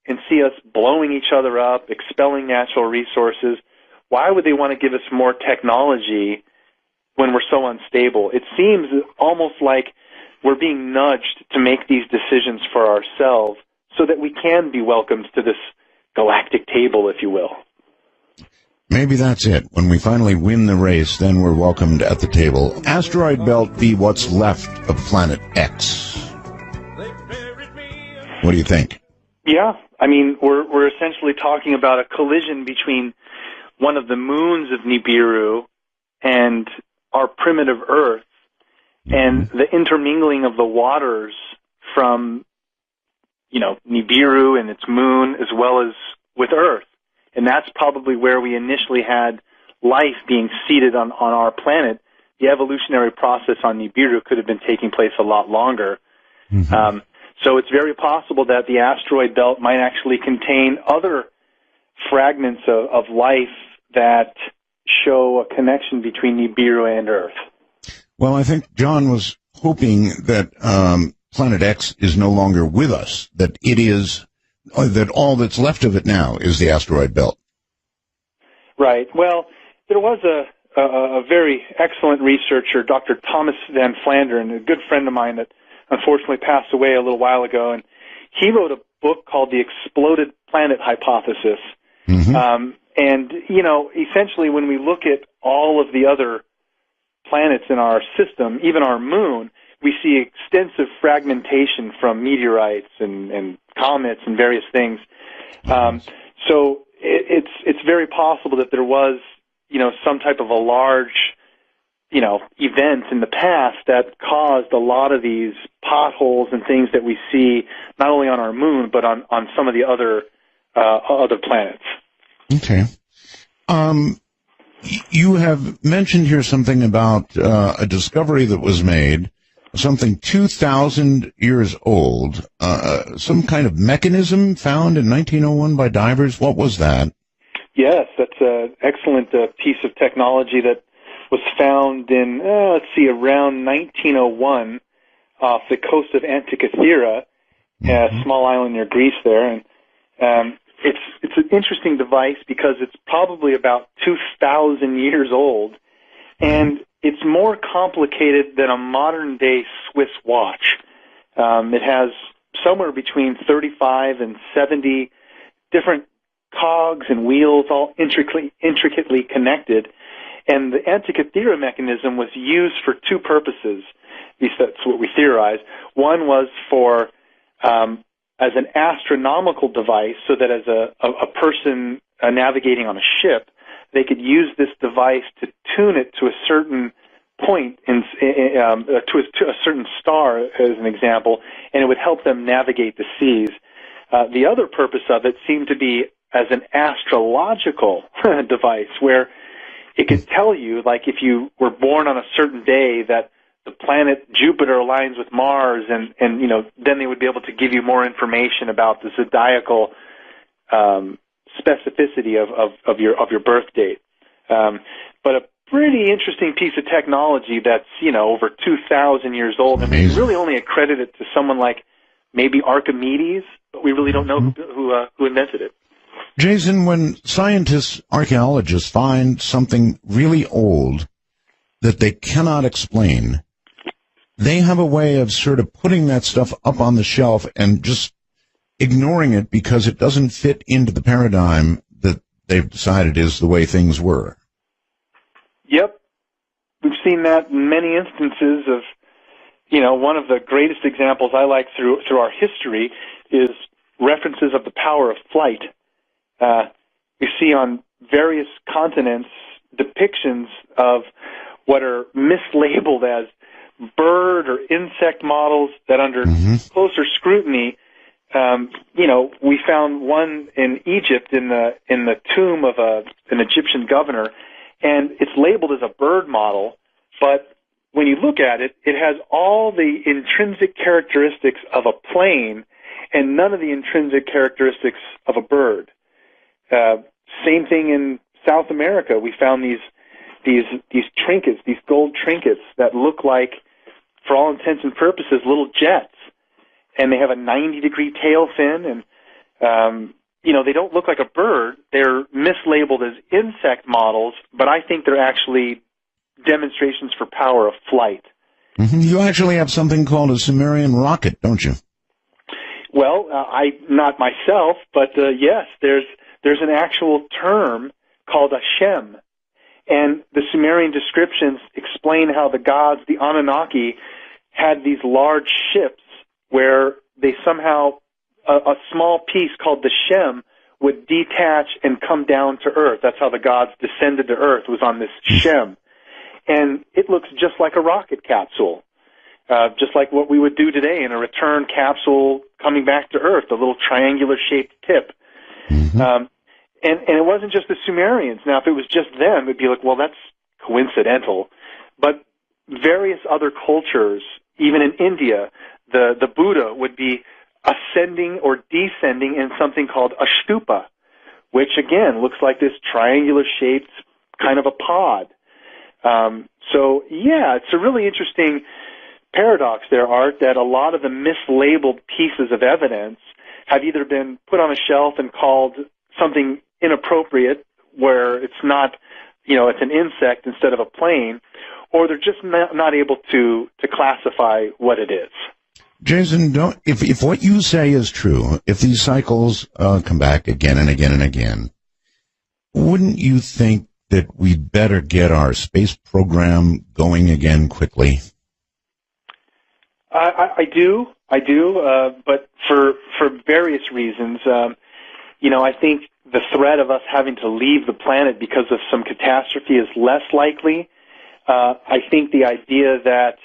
and see us blowing each other up, expelling natural resources, why would they want to give us more technology when we're so unstable? It seems almost like we're being nudged to make these decisions for ourselves so that we can be welcomed to this galactic table, if you will. Maybe that's it. When we finally win the race, then we're welcomed at the table. Asteroid belt be what's left of Planet X. What do you think? Yeah, I mean, we're essentially talking about a collision between one of the moons of Nibiru and our primitive Earth, and the intermingling of the waters from, Nibiru and its moon, as well as with Earth. And that's probably where we initially had life being seeded on our planet. The evolutionary process on Nibiru could have been taking place a lot longer. So it's very possible that the asteroid belt might actually contain other fragments of life that show a connection between Nibiru and Earth. Well, I think John was hoping that Planet X is no longer with us, that it is, that all that's left of it now is the asteroid belt. Right. Well, there was a very excellent researcher, Dr. Thomas Van Flandern, a good friend of mine that unfortunately passed away a little while ago, and he wrote a book called The Exploded Planet Hypothesis. And, essentially when we look at all of the other planets in our system, even our moon, we see extensive fragmentation from meteorites and comets and various things. So it's very possible that there was, some type of a large, event in the past that caused a lot of these potholes and things that we see not only on our moon but on some of the other planets. Okay. You have mentioned here something about a discovery that was made, something 2,000 years old, some kind of mechanism found in 1901 by divers. What was that? Yes, that's an excellent piece of technology that was found in, around 1901 off the coast of Antikythera, a small island near Greece there. And it's an interesting device because it's probably about 2,000 years old, and it's more complicated than a modern-day Swiss watch. It has somewhere between 35 and 70 different cogs and wheels, all intricately connected. And the Antikythera mechanism was used for two purposes. At least that's what we theorize. One was for as an astronomical device, so that as a person navigating on a ship, they could use this device to tune it to a certain point, to a certain star, as an example, and it would help them navigate the seas. The other purpose of it seemed to be as an astrological device, where it could tell you, like if you were born on a certain day, that the planet Jupiter aligns with Mars, and then they would be able to give you more information about the zodiacal specificity of your birth date. But a pretty interesting piece of technology that's over 2,000 years old, and we really only accredit it to someone like maybe Archimedes, but we really don't know who invented it. Jason, when scientists, archaeologists find something really old that they cannot explain, they have a way of sort of putting that stuff up on the shelf and just ignoring it because it doesn't fit into the paradigm that they've decided is the way things were. Yep. We've seen that in many instances of, one of the greatest examples I like through our history is references of the power of flight. We see on various continents depictions of what are mislabeled as bird or insect models that under closer scrutiny, we found one in Egypt in the tomb of an Egyptian governor, and it's labeled as a bird model, but when you look at it, it has all the intrinsic characteristics of a plane and none of the intrinsic characteristics of a bird. Same thing in South America. We found these trinkets, these gold trinkets that look like, for all intents and purposes, little jets, and they have a 90-degree tail fin, and they don't look like a bird. They're mislabeled as insect models, but I think they're actually demonstrations for power of flight. You actually have something called a Sumerian rocket, don't you? Well, I not myself, but yes, there's an actual term called a Shem, and the Sumerian descriptions explain how the gods, the Anunnaki, had these large ships where they somehow, a small piece called the Shem would detach and come down to Earth. That's how the gods descended to Earth, was on this Shem. And it looks just like a rocket capsule, just like what we would do today in a return capsule coming back to Earth, a little triangular-shaped tip. And it wasn't just the Sumerians. Now, if it was just them, it'd be like, well, that's coincidental. But various other cultures, even in India, the Buddha would be ascending or descending in something called a stupa, which, again, looks like this triangular-shaped kind of a pod. It's a really interesting paradox there, Art, that a lot of the mislabeled pieces of evidence have either been put on a shelf and called something inappropriate, where it's not, it's an insect instead of a plane, or they're just not able to classify what it is. Jason, if what you say is true, if these cycles come back again and again and again, wouldn't you think that we better get our space program going again quickly? I do, but for various reasons. I think the threat of us having to leave the planet because of some catastrophe is less likely. I think the idea that,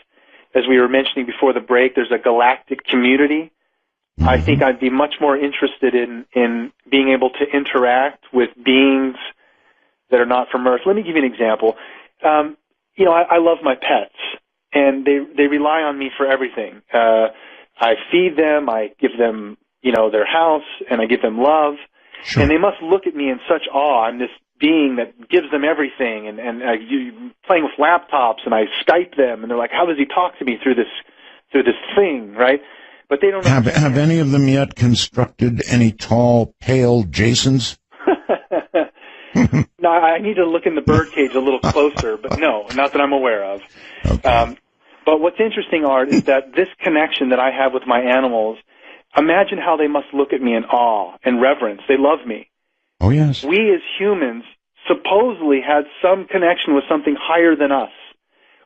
as we were mentioning before the break, there's a galactic community. I think I'd be much more interested in being able to interact with beings that are not from Earth. Let me give you an example. I love my pets, and they rely on me for everything. I feed them, I give them, their house, and I give them love. Sure. And they must look at me in such awe. I'm this being that gives them everything, and playing with laptops, and I Skype them, and they're like, how does he talk to me through this thing, right? but they don't Have any of them yet constructed any tall, pale Jasons? No, I need to look in the birdcage a little closer, but no, not that I'm aware of. Okay. But what's interesting, Art, is that this connection that I have with my animals, imagine how they must look at me in awe and reverence. They love me. Oh, yes. We as humans supposedly had some connection with something higher than us,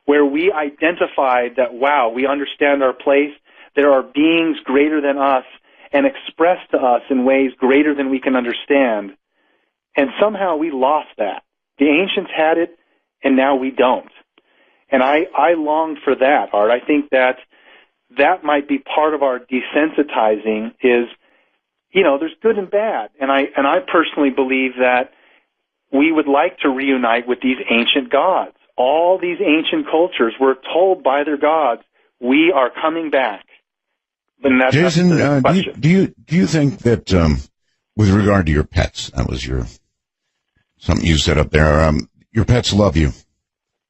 where we identified that, wow, we understand our place. There are beings greater than us and expressed to us in ways greater than we can understand. And somehow we lost that. The ancients had it, and now we don't. And I long for that, Art. I think that might be part of our desensitizing is, there's good and bad. And I personally believe that we would like to reunite with these ancient gods. All these ancient cultures were told by their gods, we are coming back. And that's Jason, the question. do you think that with regard to your pets, that was something you said up there, your pets love you,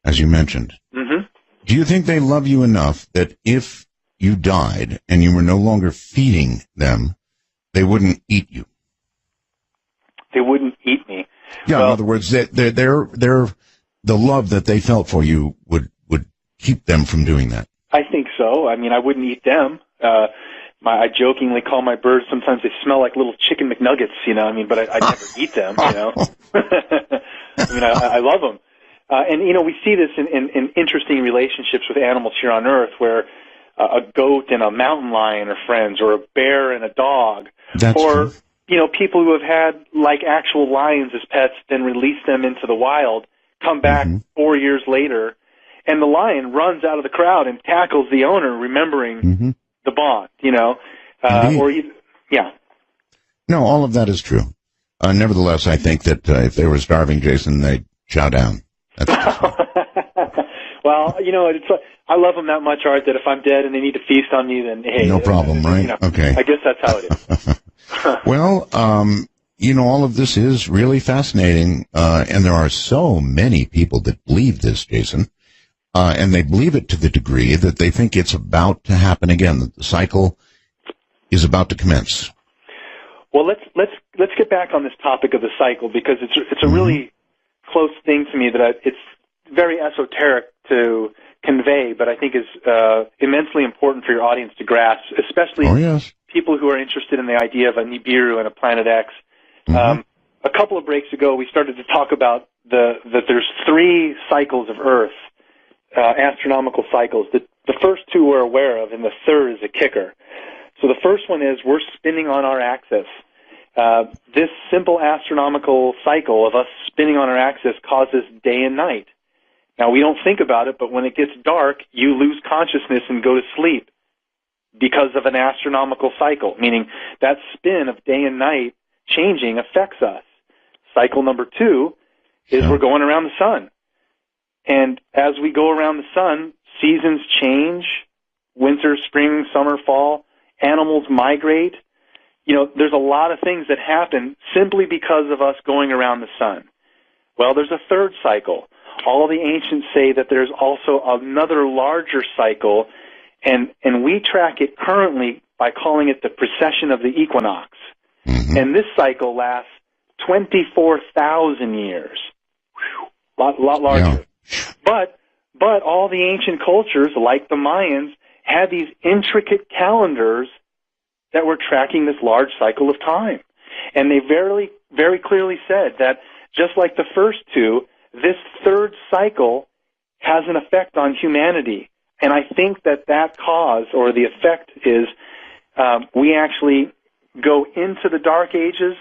as you mentioned. Mm-hmm. Do you think they love you enough that if you died and you were no longer feeding them, they wouldn't eat you? They wouldn't eat me. Yeah, well, in other words, the love that they felt for you would keep them from doing that. I think so. I mean, I wouldn't eat them. I jokingly call my birds, sometimes they smell like little chicken McNuggets, but I'd never eat them, I love them. And we see this in interesting relationships with animals here on Earth where a goat and a mountain lion are friends, or a bear and a dog. That's or, true. People who have had, like, actual lions as pets, then release them into the wild, come back 4 years later, and the lion runs out of the crowd and tackles the owner, remembering the bond, yeah. No, all of that is true. Nevertheless, I think that if they were starving, Jason, they'd chow down. Well, I love them that much, Art, that if I'm dead and they need to feast on me, then hey, no problem, right? Okay. I guess that's how it is. Well, all of this is really fascinating, and there are so many people that believe this, Jason. And they believe it to the degree that they think it's about to happen again, that the cycle is about to commence. Well, let's get back on this topic of the cycle, because it's a really close thing to me that it's very esoteric to convey, but I think is immensely important for your audience to grasp, especially people who are interested in the idea of a Nibiru and a Planet X. A couple of breaks ago, we started to talk about that there's 3 cycles of Earth. Astronomical cycles. The first 2 we're aware of, and the third is a kicker. So the first one is we're spinning on our axis. This simple astronomical cycle of us spinning on our axis causes day and night. Now, we don't think about it, but when it gets dark, you lose consciousness and go to sleep because of an astronomical cycle, meaning that spin of day and night changing affects us. Cycle number 2 is we're going around the sun. And as we go around the sun, seasons change, winter, spring, summer, fall, animals migrate. There's a lot of things that happen simply because of us going around the sun. Well, there's a third cycle. All the ancients say that there's also another larger cycle, and we track it currently by calling it the precession of the equinox. And this cycle lasts 24,000 years. Lot larger. Yeah. But all the ancient cultures, like the Mayans, had these intricate calendars that were tracking this large cycle of time. And they very, very clearly said that just like the first 2, this third cycle has an effect on humanity. And I think that cause, or the effect, is we actually go into the dark ages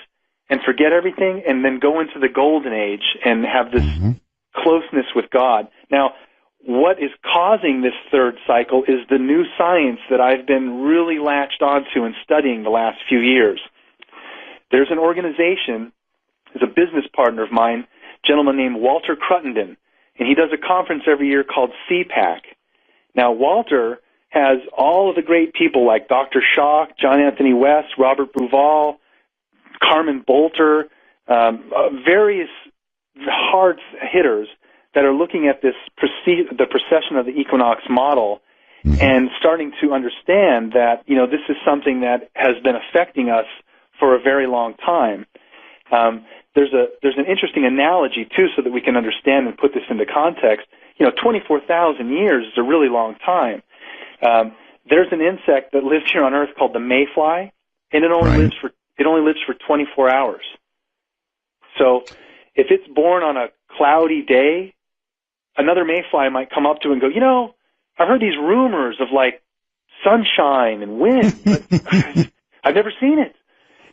and forget everything, and then go into the golden age and have this closeness with God. Now, what is causing this third cycle is the new science that I've been really latched onto and studying the last few years. There's an organization, is a business partner of mine, a gentleman named Walter Cruttenden, and he does a conference every year called CPAC. Now, Walter has all of the great people like Dr. Schock, John Anthony West, Robert Bouval, Carmen Bolter, various hard hitters that are looking at this the precession of the equinox model, and starting to understand that, this is something that has been affecting us for a very long time. There's an interesting analogy, too, so that we can understand and put this into context. 24,000 years is a really long time. There's an insect that lives here on Earth called the mayfly, and it only lives for 24 hours. So if it's born on a cloudy day, another mayfly might come up to it and go, I heard these rumors of like sunshine and wind, but I've never seen it.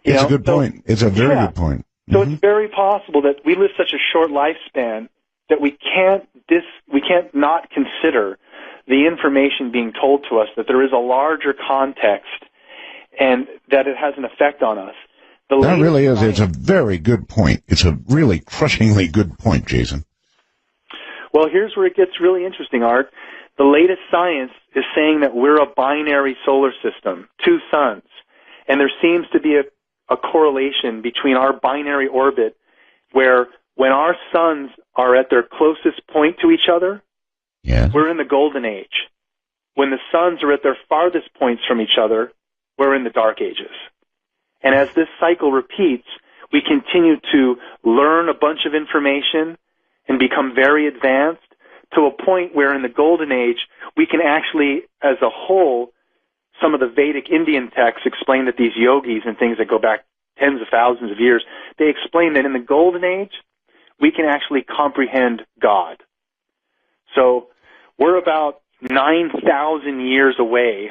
It's a good point. It's a very good point. So it's very possible that we live such a short lifespan that we can't not consider the information being told to us, that there is a larger context and that it has an effect on us. That really is. It's a very good point. It's a really crushingly good point, Jason. Well, here's where it gets really interesting, Art. The latest science is saying that we're a binary solar system, two suns, and there seems to be a correlation between our binary orbit where when our suns are at their closest point to each other, we're in the golden age. When the suns are at their farthest points from each other, we're in the dark ages. And as this cycle repeats, we continue to learn a bunch of information and become very advanced to a point where in the golden age, we can actually, as a whole, some of the Vedic Indian texts explain that these yogis and things that go back tens of thousands of years, they explain that in the golden age, we can actually comprehend God. So we're about 9,000 years away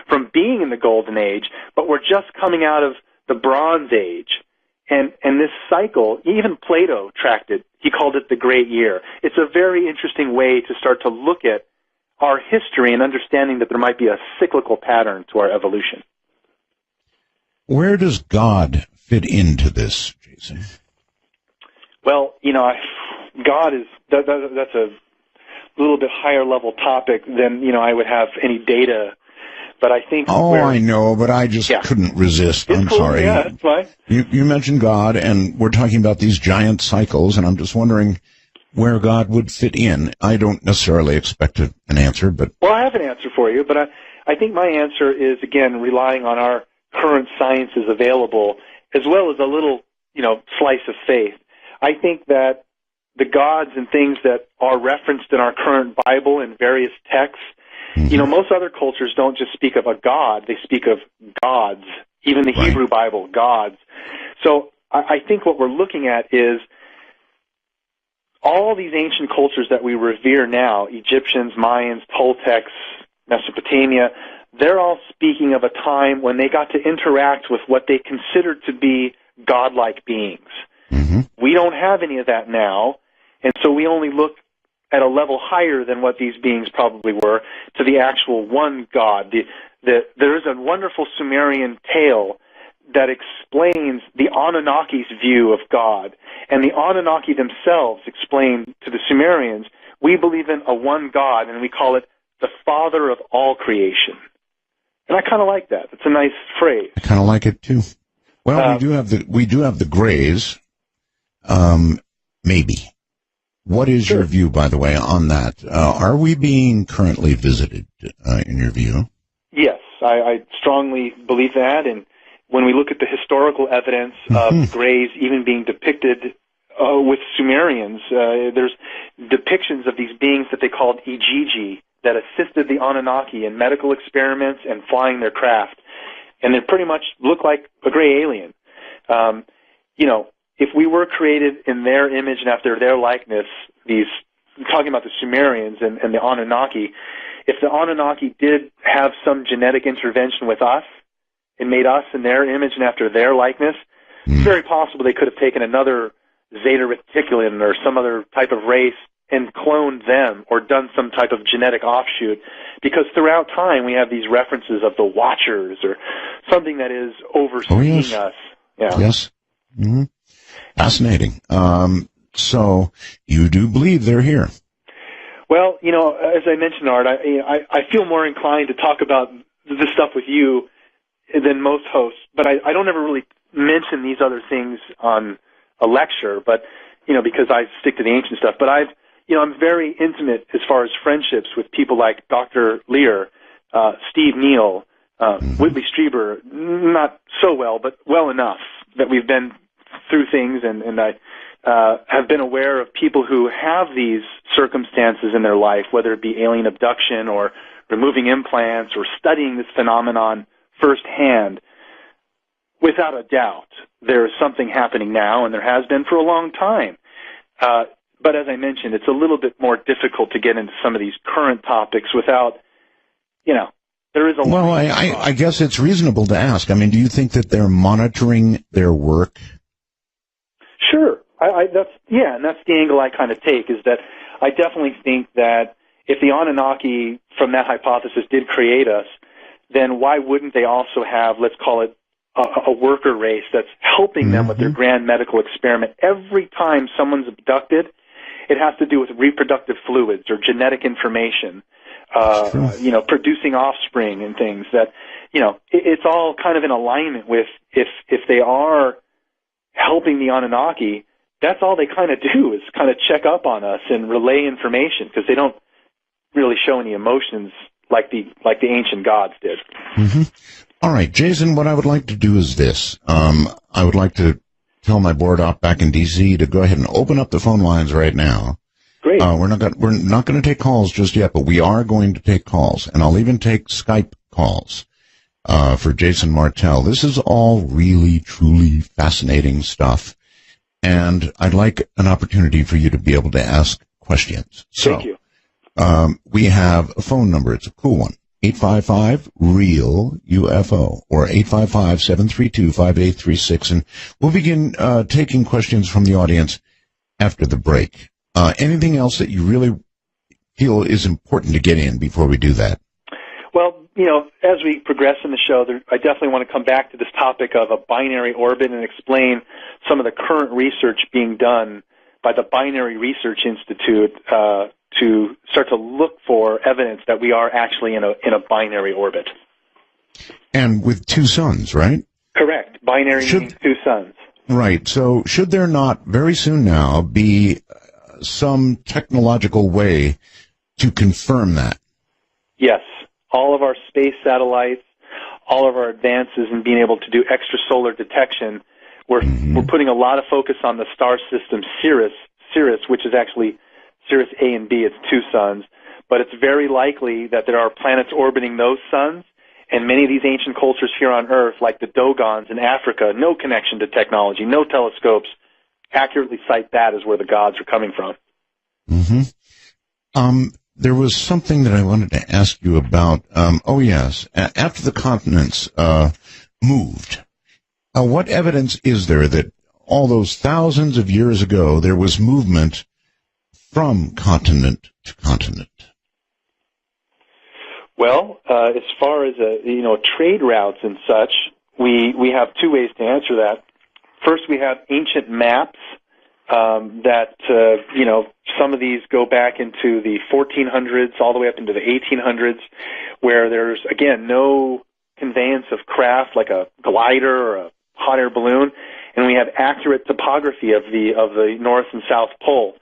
from being in the golden age, but we're just coming out of the Bronze Age. And this cycle, even Plato tracked it. He called it the Great Year. It's a very interesting way to start to look at our history and understanding that there might be a cyclical pattern to our evolution. Where does God fit into this, Jason? Well, God is, that's a little bit higher level topic than, I would have any data. But I think... I know, but I just couldn't resist. I'm sorry. Yeah, that's fine. You mentioned God, and we're talking about these giant cycles, and I'm just wondering where God would fit in. I don't necessarily expect an answer, but... Well, I have an answer for you, but I think my answer is, again, relying on our current sciences available, as well as a little, slice of faith. I think that the gods and things that are referenced in our current Bible and various texts, most other cultures don't just speak of a god, they speak of gods. Even the Hebrew Bible, gods. So I think what we're looking at is all these ancient cultures that we revere now, Egyptians, Mayans, Toltecs, Mesopotamia, they're all speaking of a time when they got to interact with what they considered to be godlike beings. We don't have any of that now, and so we only look at a level higher than what these beings probably were, to the actual one God. There is a wonderful Sumerian tale that explains the Anunnaki's view of God. And the Anunnaki themselves explain to the Sumerians, we believe in a one God, and we call it the Father of all creation. And I kind of like that. It's a nice phrase. I kind of like it, too. Well, we do have the Greys, maybe. What is your view, by the way, on that? Are we being currently visited, in your view? Yes, I strongly believe that. And when we look at the historical evidence of Greys even being depicted with Sumerians, there's depictions of these beings that they called Ijiji that assisted the Anunnaki in medical experiments and flying their craft. And they pretty much look like a gray alien. If we were created in their image and after their likeness, talking about the Sumerians and the Anunnaki, if the Anunnaki did have some genetic intervention with us and made us in their image and after their likeness, it's very possible they could have taken another Zeta Reticulan or some other type of race and cloned them or done some type of genetic offshoot, because throughout time we have these references of the Watchers or something that is overseeing us. Yeah. Yes. Mm-hmm. Fascinating. So you do believe they're here? Well, as I mentioned, Art, I feel more inclined to talk about this stuff with you than most hosts, but I don't ever really mention these other things on a lecture, but, because I stick to the ancient stuff. But I've I'm very intimate as far as friendships with people like Dr. Lear, Steve Neal, Whitley Strieber, not so well, but well enough that we've been through things, and I have been aware of people who have these circumstances in their life, whether it be alien abduction or removing implants or studying this phenomenon firsthand. Without a doubt, there is something happening now, and there has been for a long time. But as I mentioned, it's a little bit more difficult to get into some of these current topics without, there is a lot. Well, I guess it's reasonable to ask. I mean, do you think that they're monitoring their work? Sure. And that's the angle I kind of take, is that I definitely think that if the Anunnaki, from that hypothesis, did create us, then why wouldn't they also have, let's call it, a worker race that's helping them with their grand medical experiment? Every time someone's abducted, it has to do with reproductive fluids or genetic information, producing offspring and things that, it's all kind of in alignment with if they are helping the Anunnaki, that's all they kind of do is kind of check up on us and relay information, because they don't really show any emotions like the ancient gods did. Mm-hmm. All right, Jason, what I would like to do is this. I would like to tell my board op back in D.C. to go ahead and open up the phone lines right now. Great. We're not going to take calls just yet, but we are going to take calls, and I'll even take Skype calls for Jason Martell. This is all really, truly fascinating stuff, and I'd like an opportunity for you to be able to ask questions. Thank you. We have a phone number. It's a cool one. 855-REAL-UFO or 855-732-5836. And we'll begin taking questions from the audience after the break. Anything else that you really feel is important to get in before we do that? Well, as we progress in the show, I definitely want to come back to this topic of a binary orbit and explain some of the current research being done by the Binary Research Institute to start to look for evidence that we are actually in a binary orbit. And with two suns, right? Correct. Binary means two suns. Right. So should there not very soon now be some technological way to confirm that? Yes. All of our space satellites, all of our advances in being able to do extrasolar detection, we're putting a lot of focus on the star system Sirius, which is actually Sirius A and B. It's two suns, but it's very likely that there are planets orbiting those suns, and many of these ancient cultures here on Earth, like the Dogons in Africa, no connection to technology, no telescopes, accurately cite that as where the gods are coming from. There was something that I wanted to ask you about. After the continents moved, what evidence is there that all those thousands of years ago there was movement from continent to continent? Well, as far as trade routes and such, we have two ways to answer that. First, we have ancient maps that some of these go back into the 1400s all the way up into the 1800s, where there's again no conveyance of craft like a glider or a hot air balloon, and we have accurate topography of the North and South Pole,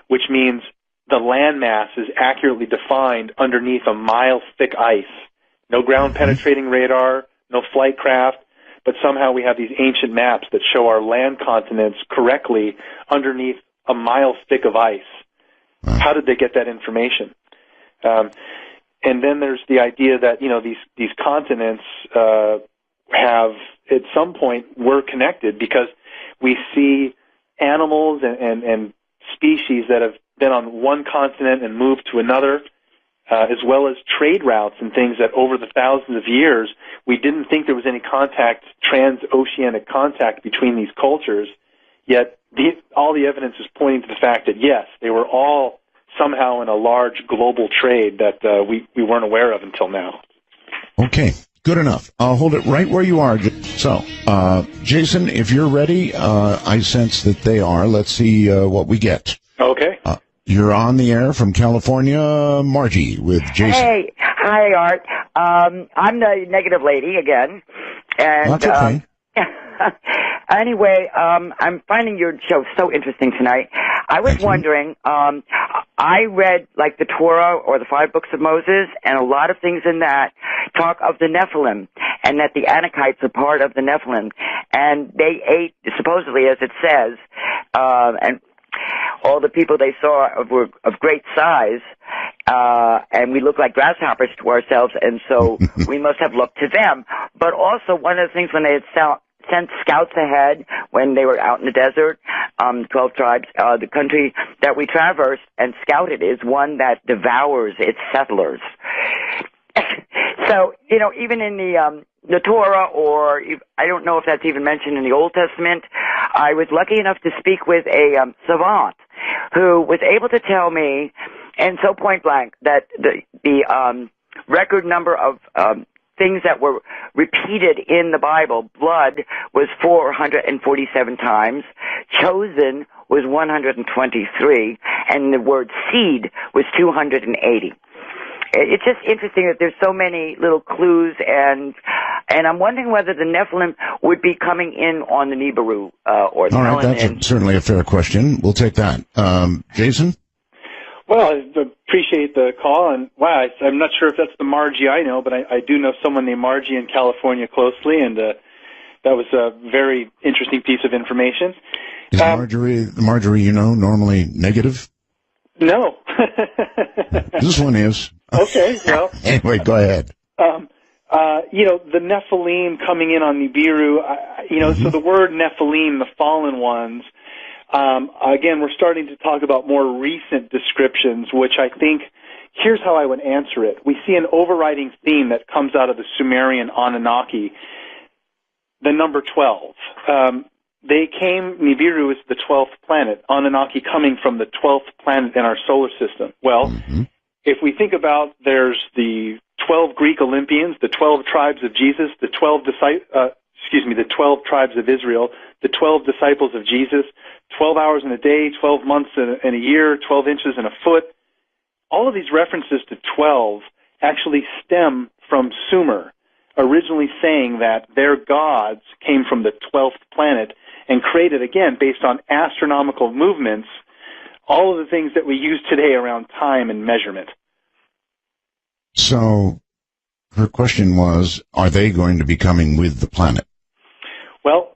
which means the landmass is accurately defined underneath a mile-thick ice. No ground-penetrating radar, no flight craft, but somehow we have these ancient maps that show our land continents correctly underneath a mile thick of ice. How did they get that information? And then there's the idea that, these continents have, at some point, were connected because we see animals and species that have been on one continent and moved to another, as well as trade routes and things that over the thousands of years, we didn't think there was any transoceanic contact between these cultures, yet all the evidence is pointing to the fact that, yes, they were all somehow in a large global trade that we weren't aware of until now. Okay, good enough. I'll hold it right where you are. So, Jason, if you're ready, I sense that they are. Let's see what we get. Okay. You're on the air from California, Margie, with Jason. Hey, hi, Art. I'm the negative lady again. And, that's okay. Anyway, I'm finding your show so interesting tonight. I was wondering, I read like the Torah or the 5 books of Moses, and a lot of things in that talk of the Nephilim, and that the Anakites are part of the Nephilim, and they ate, supposedly, as it says, and all the people they saw were of great size, and we look like grasshoppers to ourselves, and so we must have looked to them. But also, one of the things when they had sent scouts ahead when they were out in the desert, 12 tribes, the country that we traversed and scouted is one that devours its settlers. So, even in the Torah, or I don't know if that's even mentioned in the Old Testament, I was lucky enough to speak with a savant who was able to tell me, and so point blank, that the record number of things that were repeated in the Bible, blood was 447 times, chosen was 123, and the word seed was 280. It's just interesting that there's so many little clues, and I'm wondering whether the Nephilim would be coming in on the Nibiru or the All right, that's certainly a fair question. We'll take that. Jason? Well, I appreciate the call, and wow, I'm not sure if that's the Margie I know, but I do know someone named Margie in California closely, and that was a very interesting piece of information. Is the Marjorie you know normally negative? No. This one is. Okay, well. Anyway, go ahead. The Nephilim coming in on Nibiru, so the word Nephilim, the fallen ones, again, we're starting to talk about more recent descriptions, which I think, here's how I would answer it. We see an overriding theme that comes out of the Sumerian Anunnaki, the number 12. Nibiru is the 12th planet, Anunnaki coming from the 12th planet in our solar system. Well, if we think about, there's the 12 Greek Olympians, the 12 tribes of Jesus, the 12 tribes of Israel, the 12 disciples of Jesus, 12 hours in a day, 12 months in a year, 12 inches in a foot. All of these references to 12 actually stem from Sumer, originally saying that their gods came from the 12th planet and created, again, based on astronomical movements, all of the things that we use today around time and measurement. So her question was, are they going to be coming with the planet? Well,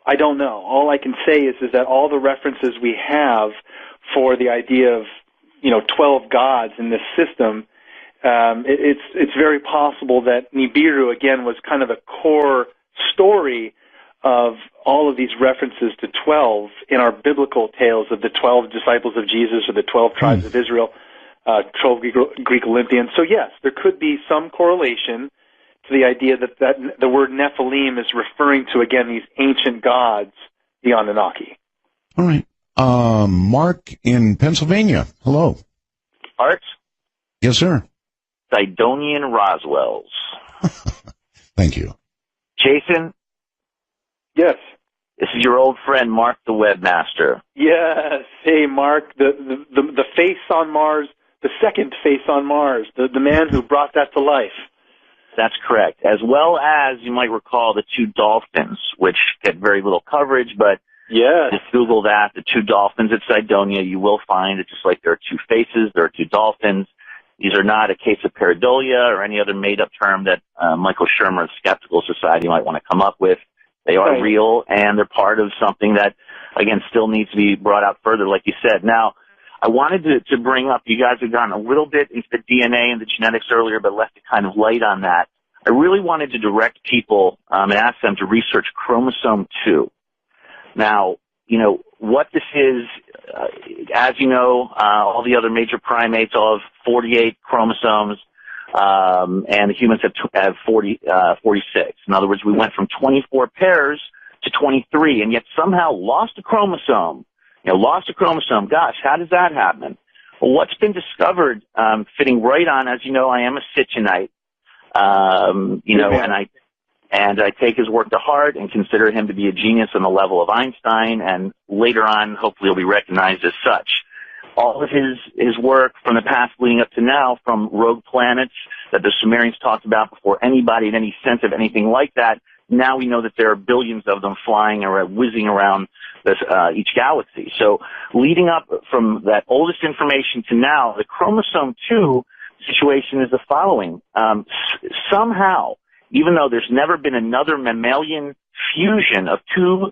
I don't know. All I can say is that all the references we have for the idea of, 12 gods in this system, it's very possible that Nibiru, again, was kind of the core story of all of these references to 12 in our biblical tales of the 12 disciples of Jesus or the 12 tribes of Israel, 12 Greek Olympians. So yes, there could be some correlation to the idea that the word Nephilim is referring to, again, these ancient gods, the Anunnaki. All right. Mark in Pennsylvania. Hello. Art? Yes, sir. Sidonian Roswells. Thank you. Jason? Yes. This is your old friend, Mark the Webmaster. Yes. Hey, Mark, the face on Mars, the second face on Mars, the man who brought that to life. That's correct. As well as, you might recall, the 2 dolphins, which get very little coverage, but yes. Just Google that, the 2 dolphins at Cydonia. You will find it just like there are 2 faces, there are 2 dolphins. These are not a case of pareidolia or any other made-up term that Michael Shermer of Skeptical Society might want to come up with. They are real, and they're part of something that, again, still needs to be brought out further, like you said. Now, I wanted to bring up, you guys have gone a little bit into the DNA and the genetics earlier, but left it kind of light on that. I really wanted to direct people and ask them to research chromosome 2. Now, what this is, as you know, all the other major primates all have 48 chromosomes, and the humans have 46. In other words, we went from 24 pairs to 23, and yet somehow lost a chromosome. Lost a chromosome. Gosh, how does that happen? Well, what's been discovered, fitting right on, as you know, I am a Sitchinite, and I take his work to heart and consider him to be a genius on the level of Einstein, and later on, hopefully, he'll be recognized as such. All of his work from the past leading up to now, from rogue planets that the Sumerians talked about before anybody had any sense of anything like that, now we know that there are billions of them flying or whizzing around each galaxy. So leading up from that oldest information to now, the chromosome 2 situation is the following. Somehow, even though there's never been another mammalian fusion of two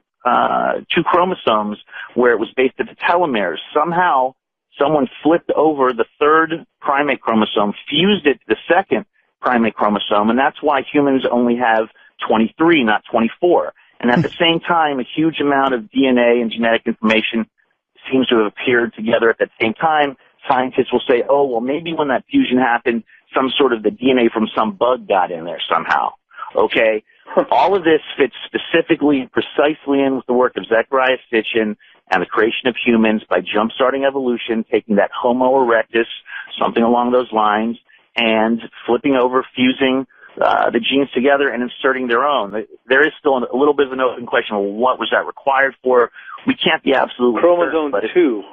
chromosomes where it was based at the telomeres, somehow someone flipped over the third primate chromosome, fused it to the second primate chromosome, and that's why humans only have 23, not 24. And at the same time, a huge amount of DNA and genetic information seems to have appeared together at that same time. Scientists will say, oh, well, maybe when that fusion happened, some sort of the DNA from some bug got in there somehow. Okay? All of this fits specifically and precisely in with the work of Zecharia Sitchin and the creation of humans by jump-starting evolution, taking that Homo erectus, something along those lines, and flipping over, fusing the genes together and inserting their own. There is still a little bit of an open question of what was that required for. We can't be absolutely Chromosome certain, 2.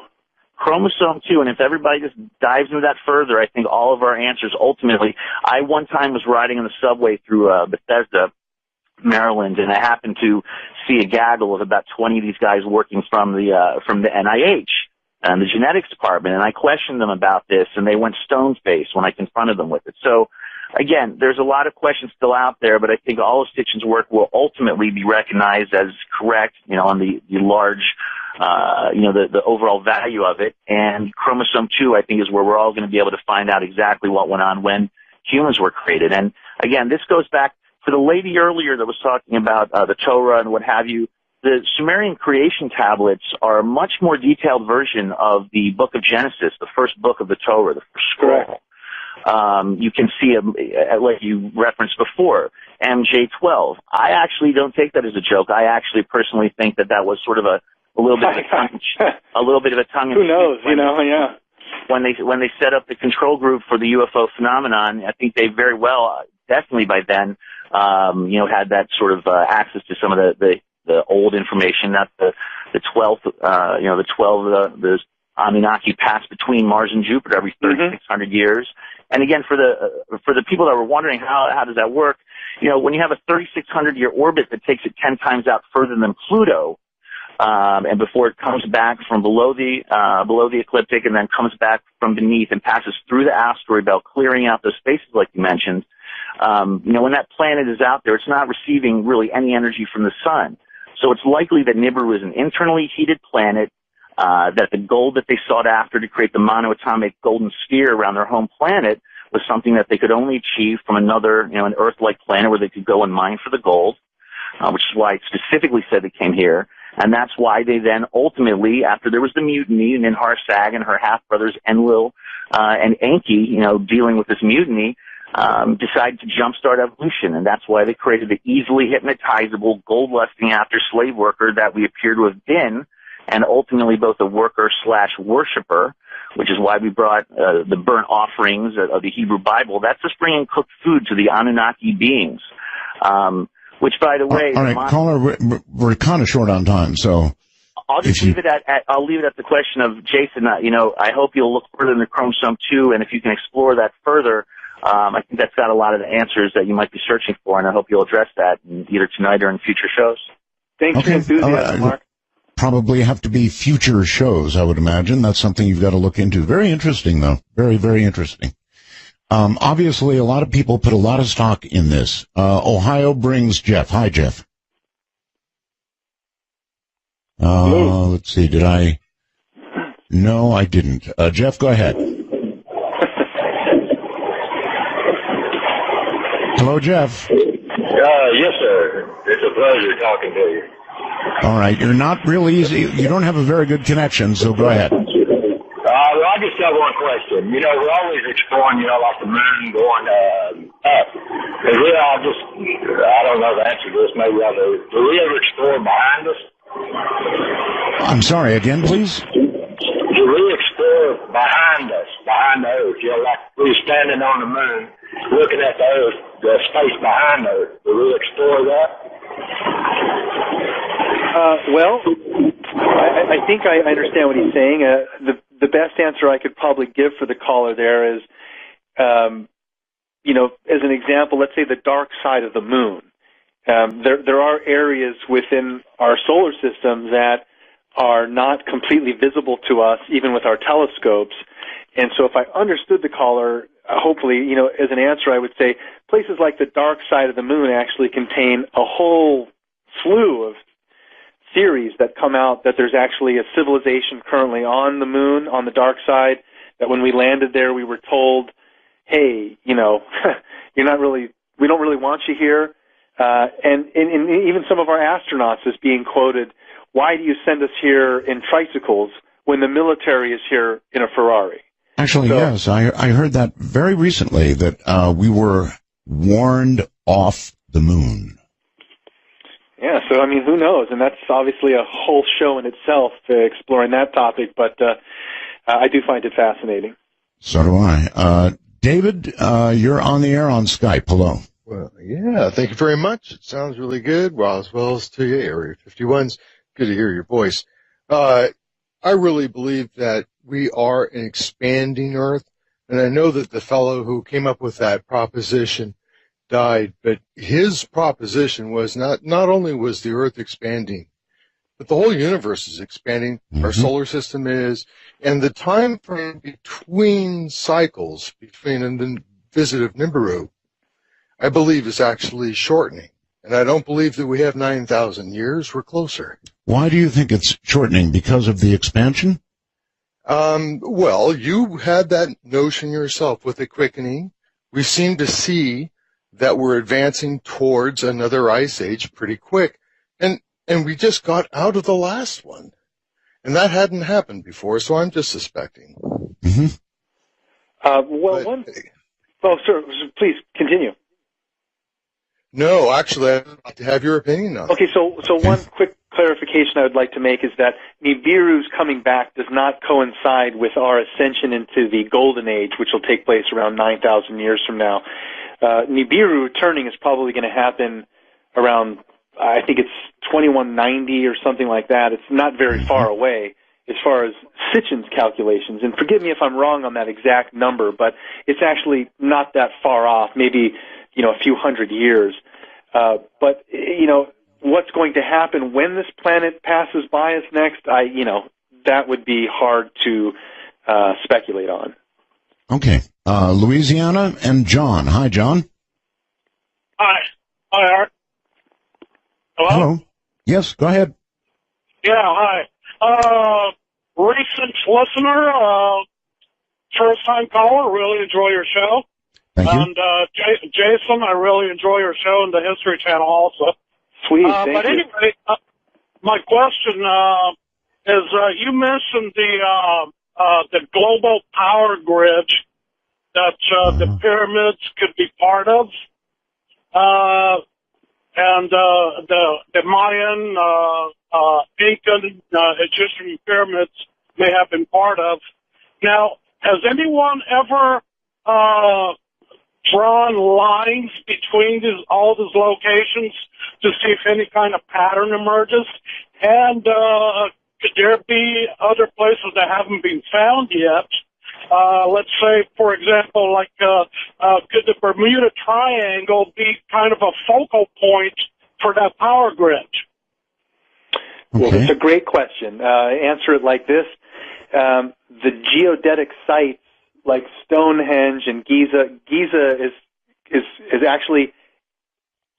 Chromosome 2, and if everybody just dives into that further, I think all of our answers ultimately. I one time was riding on the subway through Bethesda, Maryland, and I happened to see a gaggle of about 20 of these guys working from the NIH and the genetics department, and I questioned them about this, and they went stone-faced when I confronted them with it. So, again, there's a lot of questions still out there, but I think all of Sitchin's work will ultimately be recognized as correct, on the large, the overall value of it. And chromosome 2, I think, is where we're all going to be able to find out exactly what went on when humans were created. And, again, this goes back for the lady earlier that was talking about the Torah and what have you. The Sumerian creation tablets are a much more detailed version of the book of Genesis, the first book of the Torah, the first scroll. You can see, like you referenced before, MJ12. I actually don't take that as a joke. I actually personally think that was sort of a little bit of a tongue. Who knows? Yeah. When they set up the control group for the UFO phenomenon, I think they very well, definitely by then, had that sort of access to some of the old information that the Anunnaki pass between Mars and Jupiter every 3,600 years. And again, for the people that were wondering how does that work, when you have a 3,600-year orbit that takes it 10 times out further than Pluto, and before it comes back from below the ecliptic and then comes back from beneath and passes through the asteroid belt, clearing out those spaces like you mentioned, when that planet is out there, it's not receiving really any energy from the sun. So it's likely that Nibiru is an internally heated planet, that the gold that they sought after to create the monoatomic golden sphere around their home planet was something that they could only achieve from another, an Earth-like planet where they could go and mine for the gold, which is why it specifically said it came here. And that's why they then ultimately, after there was the mutiny, Ninhar Sag and her half-brothers Enlil and Enki, dealing with this mutiny, decided to jumpstart evolution, and that's why they created the easily hypnotizable, gold-lusting after slave worker that we appear to have been, and ultimately both a worker/worshiper, which is why we brought the burnt offerings of the Hebrew Bible. That's just bringing cooked food to the Anunnaki beings. Which, by the way, all right, caller, we're kind of short on time, so I'll just leave it at the question of Jason. I hope you'll look further in the chromosome 2, and if you can explore that further, I think that's got a lot of the answers that you might be searching for, and I hope you'll address that either tonight or in future shows. Thanks for your enthusiasm, Mark. Probably have to be future shows, I would imagine. That's something you've got to look into. Very interesting, though. Very, very interesting. Obviously, a lot of people put a lot of stock in this. Ohio brings Jeff. Hi, Jeff. Let's see. Did I? No, I didn't. Jeff, go ahead. Hello, Jeff. Yes, sir. It's a pleasure talking to you. All right. You're not real easy. You don't have a very good connection, so go ahead. Well, I just have one question. We're always exploring, like the moon going up. And I don't know the answer to this. Maybe I do. Do we ever explore behind us? I'm sorry. Again, please. Do we explore behind us, behind the Earth? Like we're standing on the moon, looking at the Earth, the space behind the Earth. Do we explore that? I think I understand what he's saying. The best answer I could probably give for the caller there is, as an example, let's say the dark side of the moon. There are areas within our solar system that are not completely visible to us, even with our telescopes. And so if I understood the caller, hopefully, as an answer, I would say places like the dark side of the moon actually contain a whole slew of theories that come out that there's actually a civilization currently on the moon, on the dark side, that when we landed there, we were told, hey, we don't really want you here. And even some of our astronauts is being quoted, why do you send us here in tricycles when the military is here in a Ferrari? Actually, yes, I heard that very recently, that we were warned off the moon. Yeah, so, who knows? And that's obviously a whole show in itself, exploring that topic, but I do find it fascinating. So do I. David, you're on the air on Skype. Hello. Well, yeah, thank you very much. It sounds really good. Well, as well as to you, Area 51's. Good to hear your voice. I really believe that we are an expanding Earth, and I know that the fellow who came up with that proposition died, but his proposition was not only was the Earth expanding, but the whole universe is expanding. Mm-hmm. Our solar system is, and the time frame between cycles, between a visit of Nibiru, I believe is actually shortening. And I don't believe that we have 9,000 years. We're closer. Why do you think it's shortening? Because of the expansion? Well, you had that notion yourself with the quickening. We seem to see that we're advancing towards another ice age pretty quick. And we just got out of the last one. And that hadn't happened before, so I'm just suspecting. Mm-hmm. Sir, please continue. No, actually, I'd like to have your opinion on it. Okay, so one quick clarification I would like to make is that Nibiru's coming back does not coincide with our ascension into the Golden Age, which will take place around 9,000 years from now. Nibiru returning is probably going to happen around, I think it's 2190 or something like that. It's not very far away as far as Sitchin's calculations. And forgive me if I'm wrong on that exact number, but it's actually not that far off, maybe a few hundred years. But what's going to happen when this planet passes by us next, that would be hard to speculate on. Okay. Louisiana and John. Hi, John. Hi, Art. Hello? Yes, go ahead. Yeah, hi. Recent listener, first-time caller, really enjoy your show. Thank you. And Jason, I really enjoy your show and the History Channel also. Sweet, thank you. Anyway, my question is, you mentioned the global power grid that the pyramids could be part of, and the Mayan, Incan, Egyptian pyramids may have been part of. Now, has anyone ever drawn lines between all these locations to see if any kind of pattern emerges? And could there be other places that haven't been found yet? Let's say, for example, could the Bermuda Triangle be kind of a focal point for that power grid? Okay. Well, it's a great question. Answer it like this. The geodetic sites like Stonehenge and Giza is actually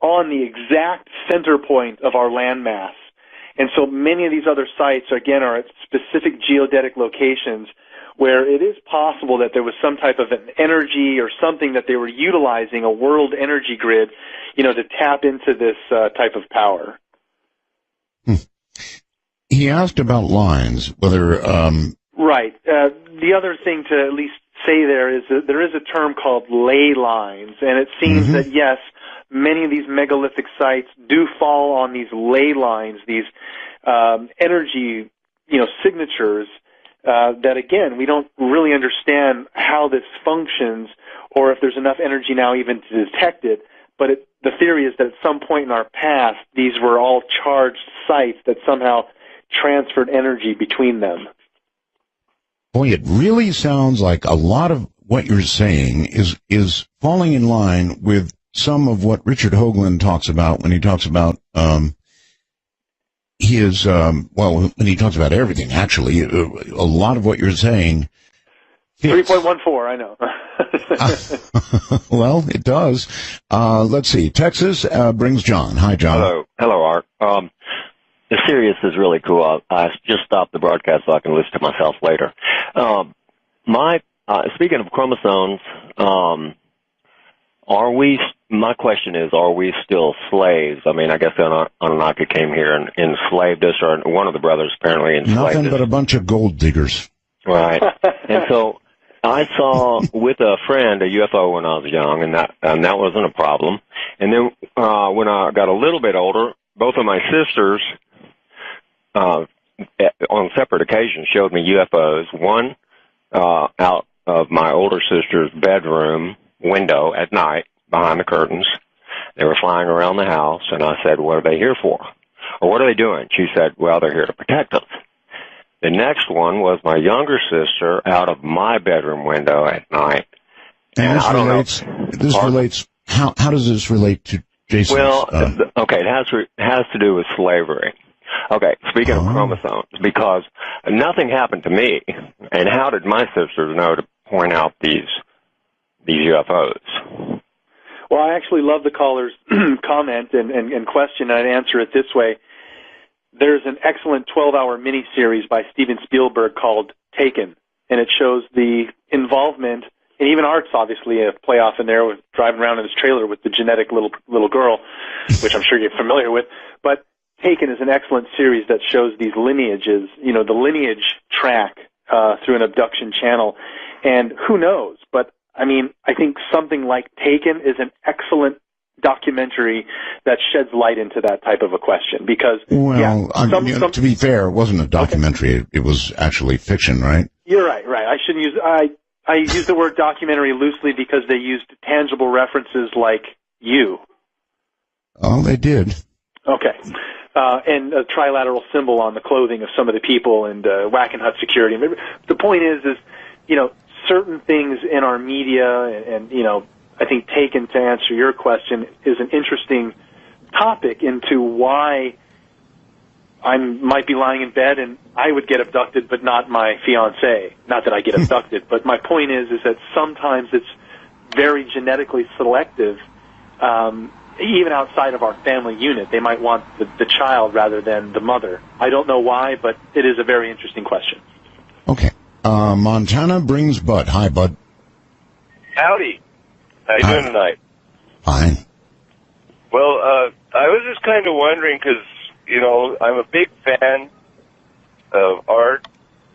on the exact center point of our landmass. And so many of these other sites, again, are at specific geodetic locations where it is possible that there was some type of an energy or something that they were utilizing, a world energy grid, to tap into this type of power. He asked about lines, whether... Right. The other thing to at least say there is that there is a term called ley lines, and it seems that, yes, many of these megalithic sites do fall on these ley lines, these energy, signatures that, again, we don't really understand how this functions or if there's enough energy now even to detect it. But the theory is that at some point in our past, these were all charged sites that somehow transferred energy between them. Boy, it really sounds like a lot of what you're saying is falling in line with some of what Richard Hoagland talks about when he talks about he is, well, when he talks about everything, actually, a lot of what you're saying fits. 3.14, I know. Well, it does. Let's see. Texas brings John. Hi, John. Hello, Art. The Sirius is really cool. I just stopped the broadcast so I can listen to myself later. Speaking of chromosomes, my question is, are we still slaves? I mean, I guess the Anunnaki came here and enslaved us, or one of the brothers apparently enslaved us. Nothing but a bunch of gold diggers. Right. And so I saw with a friend a UFO when I was young, and that wasn't a problem. And then when I got a little bit older, both of my sisters on separate occasions showed me UFOs. One out of my older sister's bedroom window at night behind the curtains. They were flying around the house, and I said, what are they here for? Or what are they doing? She said, well, they're here to protect us. The next one was my younger sister out of my bedroom window at night. And this relates, how does this relate to Jason's? Well, okay, it has to do with slavery. Okay, speaking of chromosomes, because nothing happened to me, and how did my sisters know to point out these UFOs? Well, I actually love the caller's comment and question, and I'd answer it this way. There's an excellent 12-hour miniseries by Steven Spielberg called Taken, and it shows the involvement, and even Art's obviously a playoff in there with driving around in his trailer with the genetic little girl, which I'm sure you're familiar with. But Taken is an excellent series that shows these lineages, the lineage track through an abduction channel. And who knows? But, I mean, I think something like Taken is an excellent documentary that sheds light into that type of a question. Because, to be fair, it wasn't a documentary. Okay. It was actually fiction, right? You're right. I shouldn't use... I use the word documentary loosely because they used tangible references like you. Oh, they did. Okay. And a trilateral symbol on the clothing of some of the people, and Wackenhut security. The point is, certain things in our media, and I think Taken, to answer your question, is an interesting topic into why I might be lying in bed and I would get abducted, but not my fiancée. Not that I get abducted, but my point is that sometimes it's very genetically selective. Even outside of our family unit, they might want the child rather than the mother. I don't know why, but it is a very interesting question. Okay. Montana brings Bud. Hi, Bud. Howdy. How you doing tonight? Fine. Well, I was just kind of wondering because, I'm a big fan of Art,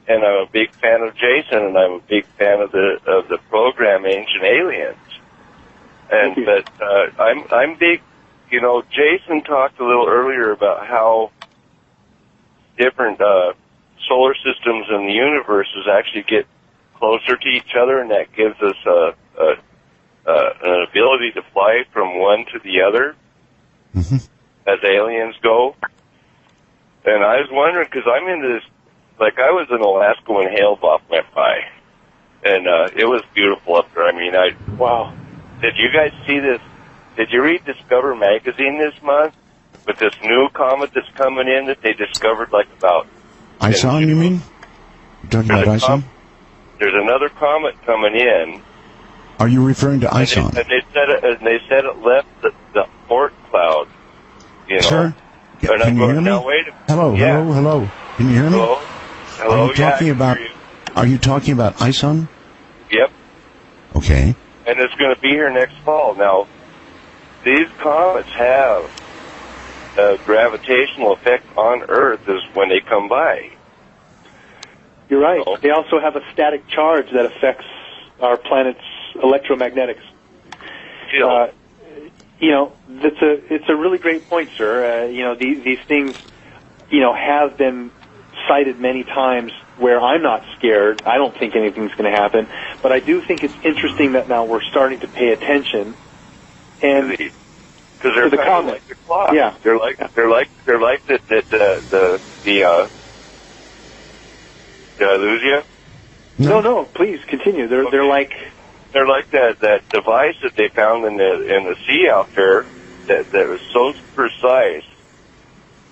and I'm a big fan of Jason, and I'm a big fan of the program Ancient Aliens. But I'm big. Jason talked a little earlier about how different solar systems in the universes actually get closer to each other, and that gives us an ability to fly from one to the other as aliens go. And I was wondering, because I'm into this, like I was in Alaska when Hale-Bopp went by, and it was beautiful up there. I mean, wow. Did you guys see this? Did you read Discover magazine this month with this new comet that's coming in that they discovered like about... Ison, you mean? You're talking about Ison? There's another comet coming in. Are you referring to Ison? And they said it left the Oort cloud. Sir? Can you hear me? Hello. Can you hear me? Hello. Are you talking about Ison? Yep. Okay. And it's going to be here next fall. Now, these comets have a gravitational effect on Earth is when they come by. You're right. So, they also have a static charge that affects our planet's electromagnetics. It's a really great point, sir. These things, have been cited many times where I'm not scared. I don't think anything's going to happen, but I do think it's interesting that now we're starting to pay attention. And because they're kind of like the clock. Yeah, they're like the Did I lose you? No. Please continue. They're like that device that they found in the sea out there that was so precise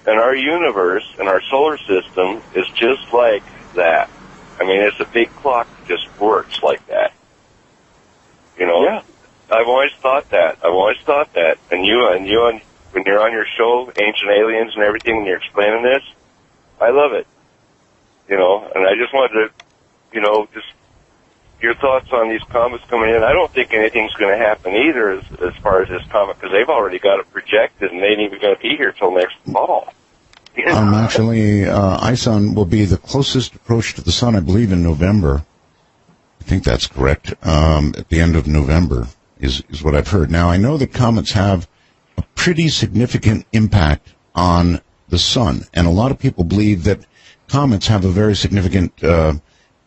And our universe and our solar system is just like that. I mean, it's a big clock that just works like that. You know? Yeah. I've always thought that. And when you're on your show, Ancient Aliens and everything, when you're explaining this, I love it. You know, and I just wanted to, you know, just your thoughts on these comets coming in. I don't think anything's going to happen either as far as this comet, because they've already got it projected and they ain't even going to be here till next fall. Actually, ISON will be the closest approach to the sun, I believe, in November. I think that's correct. At the end of November is what I've heard. Now, I know that comets have a pretty significant impact on the sun, and a lot of people believe that comets have a very significant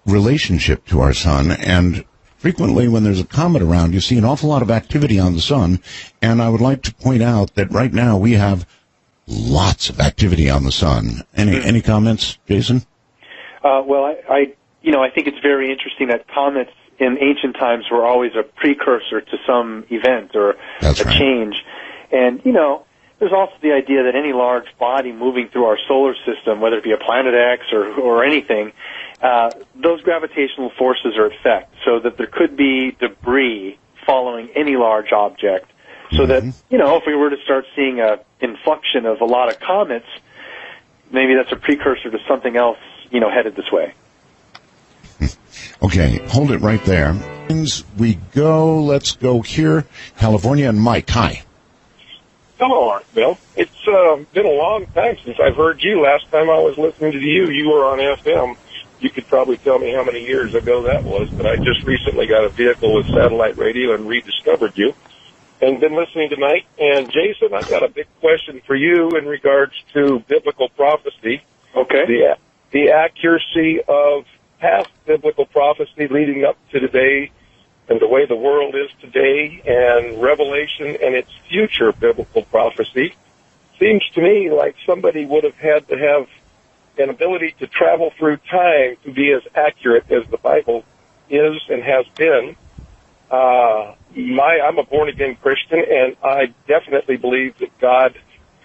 relationship to our sun, and frequently when there's a comet around, you see an awful lot of activity on the sun, and I would like to point out that right now we have lots of activity on the sun. Any comments, Jason? Well, I think it's very interesting that comets in ancient times were always a precursor to some event or change. And, you know, there's also the idea that any large body moving through our solar system, whether it be a planet X or anything, those gravitational forces are at effect, so that there could be debris following any large object. So that, you know, if we were to start seeing a inflection of a lot of comets, maybe that's a precursor to something else, you know, headed this way. Okay, hold it right there. Let's go here. California, and Mike, hi. Hello, Art Bill. It's been a long time since I've heard you. Last time I was listening to you were on FM. You could probably tell me how many years ago that was, but I just recently got a vehicle with satellite radio and rediscovered you and been listening tonight. And, Jason, I've got a big question for you in regards to biblical prophecy. Okay. The accuracy of past biblical prophecy leading up to today and the way the world is today, and Revelation and its future biblical prophecy. Seems to me like somebody would have had to have an ability to travel through time to be as accurate as the Bible is and has been. I'm a born-again Christian, and I definitely believe that God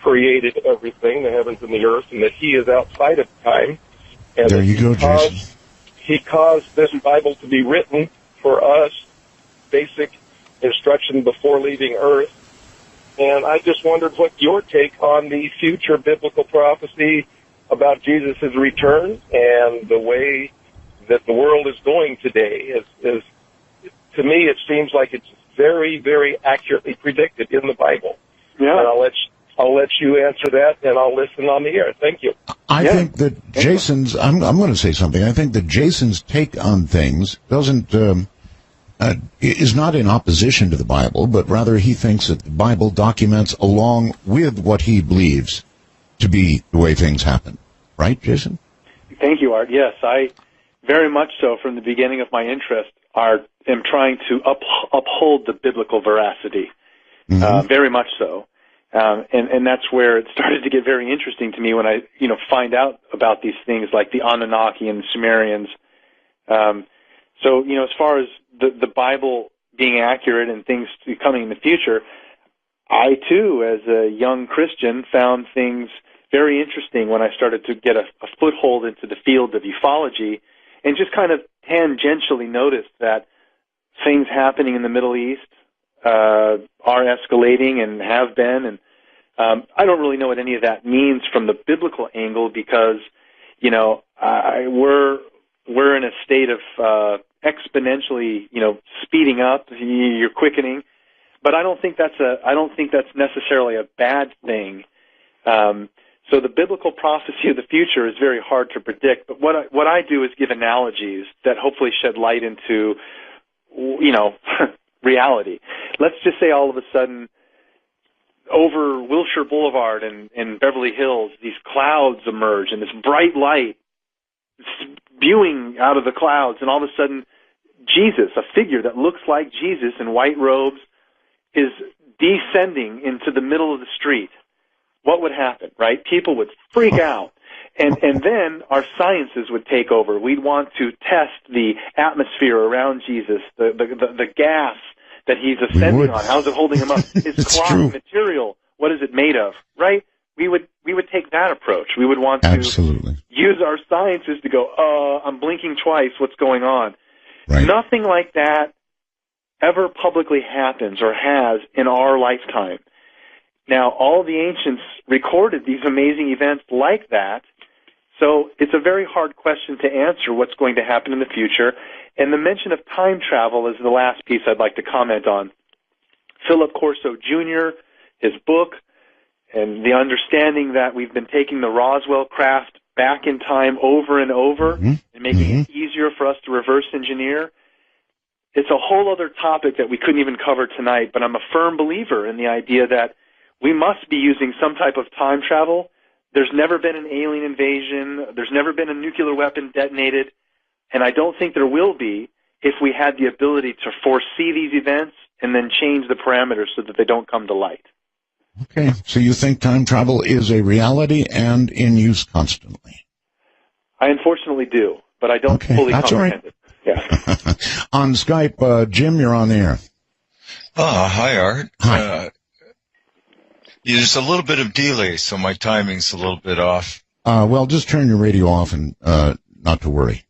created everything, the heavens and the earth, and that He is outside of time. And there you go, Jason. He caused this Bible to be written for us, basic instruction before leaving Earth. And I just wondered what your take on the future biblical prophecy about Jesus' return and the way that the world is going today is to me, it seems like it's very, very accurately predicted in the Bible. Yeah. And I'll let you answer that, and I'll listen on the air. Thank you. I think that Jason's, I'm going to say something. I think that Jason's take on things is not in opposition to the Bible, but rather he thinks that the Bible documents along with what he believes to be the way things happen. Right, Jason? Thank you, Art. Yes, I very much so, from the beginning of my interest, am trying to uphold the biblical veracity. Very much so. And that's where it started to get very interesting to me when I, find out about these things like the Anunnaki and the Sumerians. So, as far as the Bible being accurate and things coming in the future, I, too, as a young Christian, found things very interesting when I started to get a foothold into the field of ufology and just kind of tangentially noticed that things happening in the Middle East are escalating and have been. And I don't really know what any of that means from the biblical angle because, we're in a state of exponentially, speeding up. You're quickening, but I don't think that's necessarily a bad thing. So the biblical prophecy of the future is very hard to predict. But what I do is give analogies that hopefully shed light into, reality. Let's just say all of a sudden, over Wilshire Boulevard in Beverly Hills, these clouds emerge and this bright light spewing out of the clouds, and all of a sudden, Jesus, a figure that looks like Jesus in white robes, is descending into the middle of the street. What would happen, right? People would freak out. And then our sciences would take over. We'd want to test the atmosphere around Jesus, the gas that he's ascending on. How's it holding him up? His cloth material, what is it made of, right? we would take that approach. We would want to Absolutely. use our sciences to go, I'm blinking twice, what's going on? Right. Nothing like that ever publicly happens or has in our lifetime. Now, all the ancients recorded these amazing events like that, so it's a very hard question to answer what's going to happen in the future. And the mention of time travel is the last piece I'd like to comment on. Philip Corso Jr., his book, and the understanding that we've been taking the Roswell craft back in time over and over and making it easier for us to reverse engineer. It's a whole other topic that we couldn't even cover tonight, but I'm a firm believer in the idea that we must be using some type of time travel. There's never been an alien invasion. There's never been a nuclear weapon detonated. And I don't think there will be if we had the ability to foresee these events and then change the parameters so that they don't come to light. Okay, so you think time travel is a reality and in use constantly? I unfortunately do, but I don't fully comprehend it. Yeah. On Skype, Jim, you're on the air. Hi, Art. Hi. There's a little bit of delay, so my timing's a little bit off. Well, just turn your radio off and not to worry.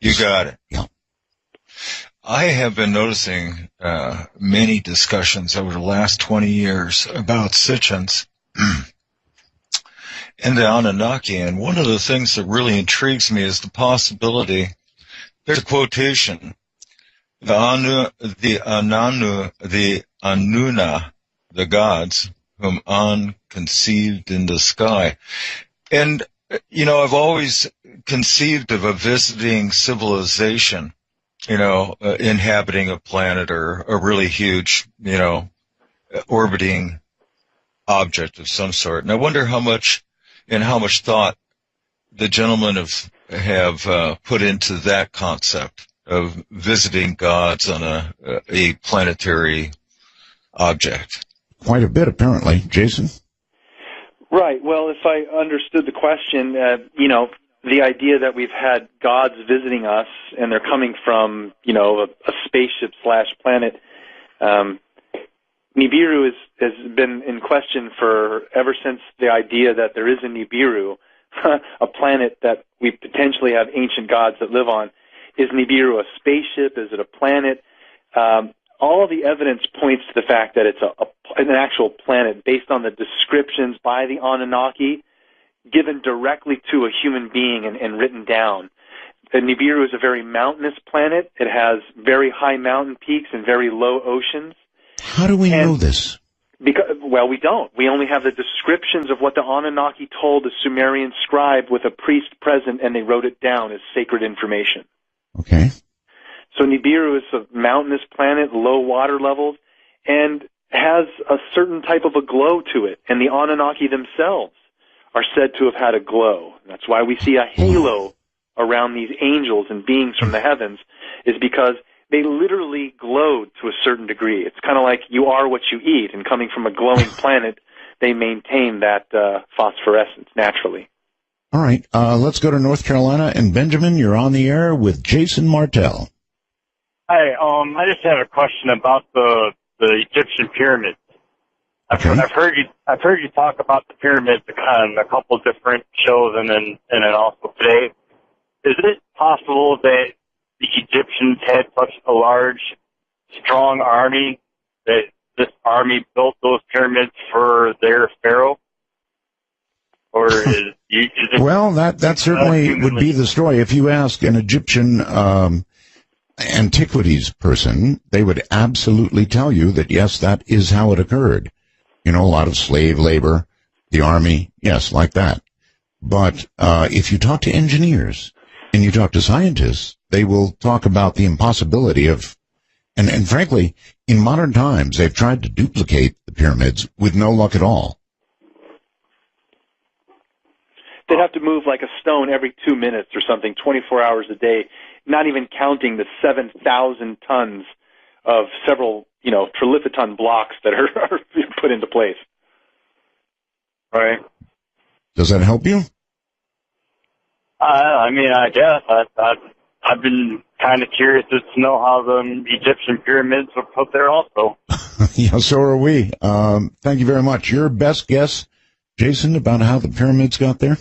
You got it. Yeah. I have been noticing many discussions over the last 20 years about Sitchins and the Anunnaki, and one of the things that really intrigues me is the possibility. There's a quotation: the Anuna, the gods, whom An conceived in the sky. And, I've always conceived of a visiting civilization, inhabiting a planet or a really huge, orbiting object of some sort. And I wonder how much thought the gentlemen have put into that concept of visiting gods on a planetary object. Quite a bit, apparently. Jason? Right. Well, if I understood the question, the idea that we've had gods visiting us and they're coming from, a spaceship / planet. Nibiru has been in question for ever since the idea that there is a Nibiru, a planet that we potentially have ancient gods that live on. Is Nibiru a spaceship? Is it a planet? All of the evidence points to the fact that it's an actual planet based on the descriptions by the Anunnaki given directly to a human being and written down. The Nibiru is a very mountainous planet. It has very high mountain peaks and very low oceans. How do we know this? Well, we don't. We only have the descriptions of what the Anunnaki told the Sumerian scribe with a priest present, and they wrote it down as sacred information. Okay. So Nibiru is a mountainous planet, low water levels, and has a certain type of a glow to it. And the Anunnaki themselves are said to have had a glow. That's why we see a halo around these angels and beings from the heavens, is because they literally glowed to a certain degree. It's kind of like you are what you eat, and coming from a glowing planet, they maintain that phosphorescence naturally. All right, let's go to North Carolina, and Benjamin, you're on the air with Jason Martell. Hi, I just have a question about the Egyptian pyramids. I've heard you talk about the pyramids on a couple different shows, and then also today. Is it possible that the Egyptians had such a large, strong army that this army built those pyramids for their pharaoh? Or is it well, that certainly would be the story. If you ask an Egyptian antiquities person, they would absolutely tell you that, yes, that is how it occurred. A lot of slave labor, the army, yes, like that. But if you talk to engineers and you talk to scientists, they will talk about the impossibility of, and frankly, in modern times, they've tried to duplicate the pyramids with no luck at all. They'd have to move like a stone every 2 minutes or something, 24 hours a day, not even counting the 7,000 tons of several, trilithiton blocks that are put into place. Right. Does that help you? I guess. I've been kind of curious to know how the Egyptian pyramids were put there also. Yeah, so are we. Thank you very much. Your best guess Jason, about how the pyramids got there?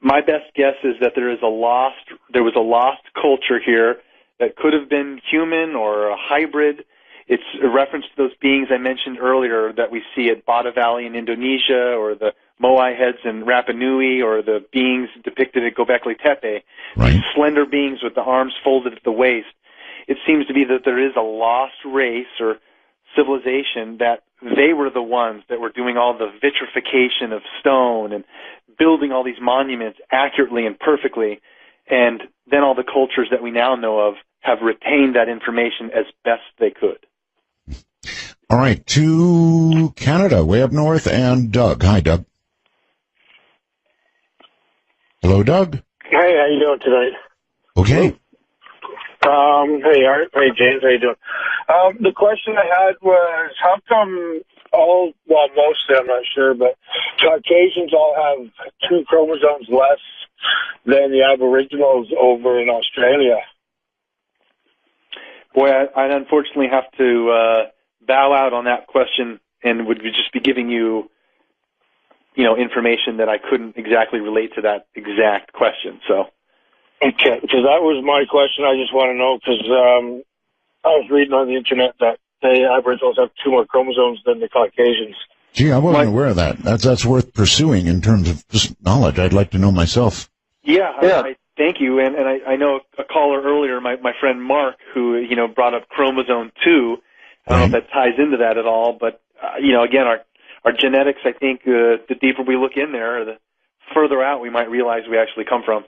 My best guess is that there was a lost culture here that could have been human or a hybrid. It's a reference to those beings I mentioned earlier that we see at Bata Valley in Indonesia, or the Moai heads in Rapa Nui, or the beings depicted at Göbekli Tepe. Right. These slender beings with the arms folded at the waist. It seems to be that there is a lost race or civilization that they were the ones that were doing all the vitrification of stone and building all these monuments accurately and perfectly. And then all the cultures that we now know of have retained that information as best they could. All right, to Canada, way up north, and Doug. Hi, Doug. Hello, Doug. Hey, how you doing tonight? Okay. Hey, Art. Hey, James. How you doing? The question I had was, how come mostly, I'm not sure, but Caucasians all have 2 chromosomes less than the Aboriginals over in Australia? Boy, I'd unfortunately have to bow out on that question, and would just be giving you, information that I couldn't exactly relate to that exact question. So, okay, because that was my question. I just want to know because I was reading on the internet that the Aboriginals have 2 more chromosomes than the Caucasians. Gee, I wasn't aware of that. That's worth pursuing in terms of just knowledge. I'd like to know myself. Yeah. I thank you. And I know a caller earlier, my friend Mark, who, brought up chromosome 2. I don't know if that ties into that at all, but, again, our genetics, I think, the deeper we look in there, the further out we might realize we actually come from.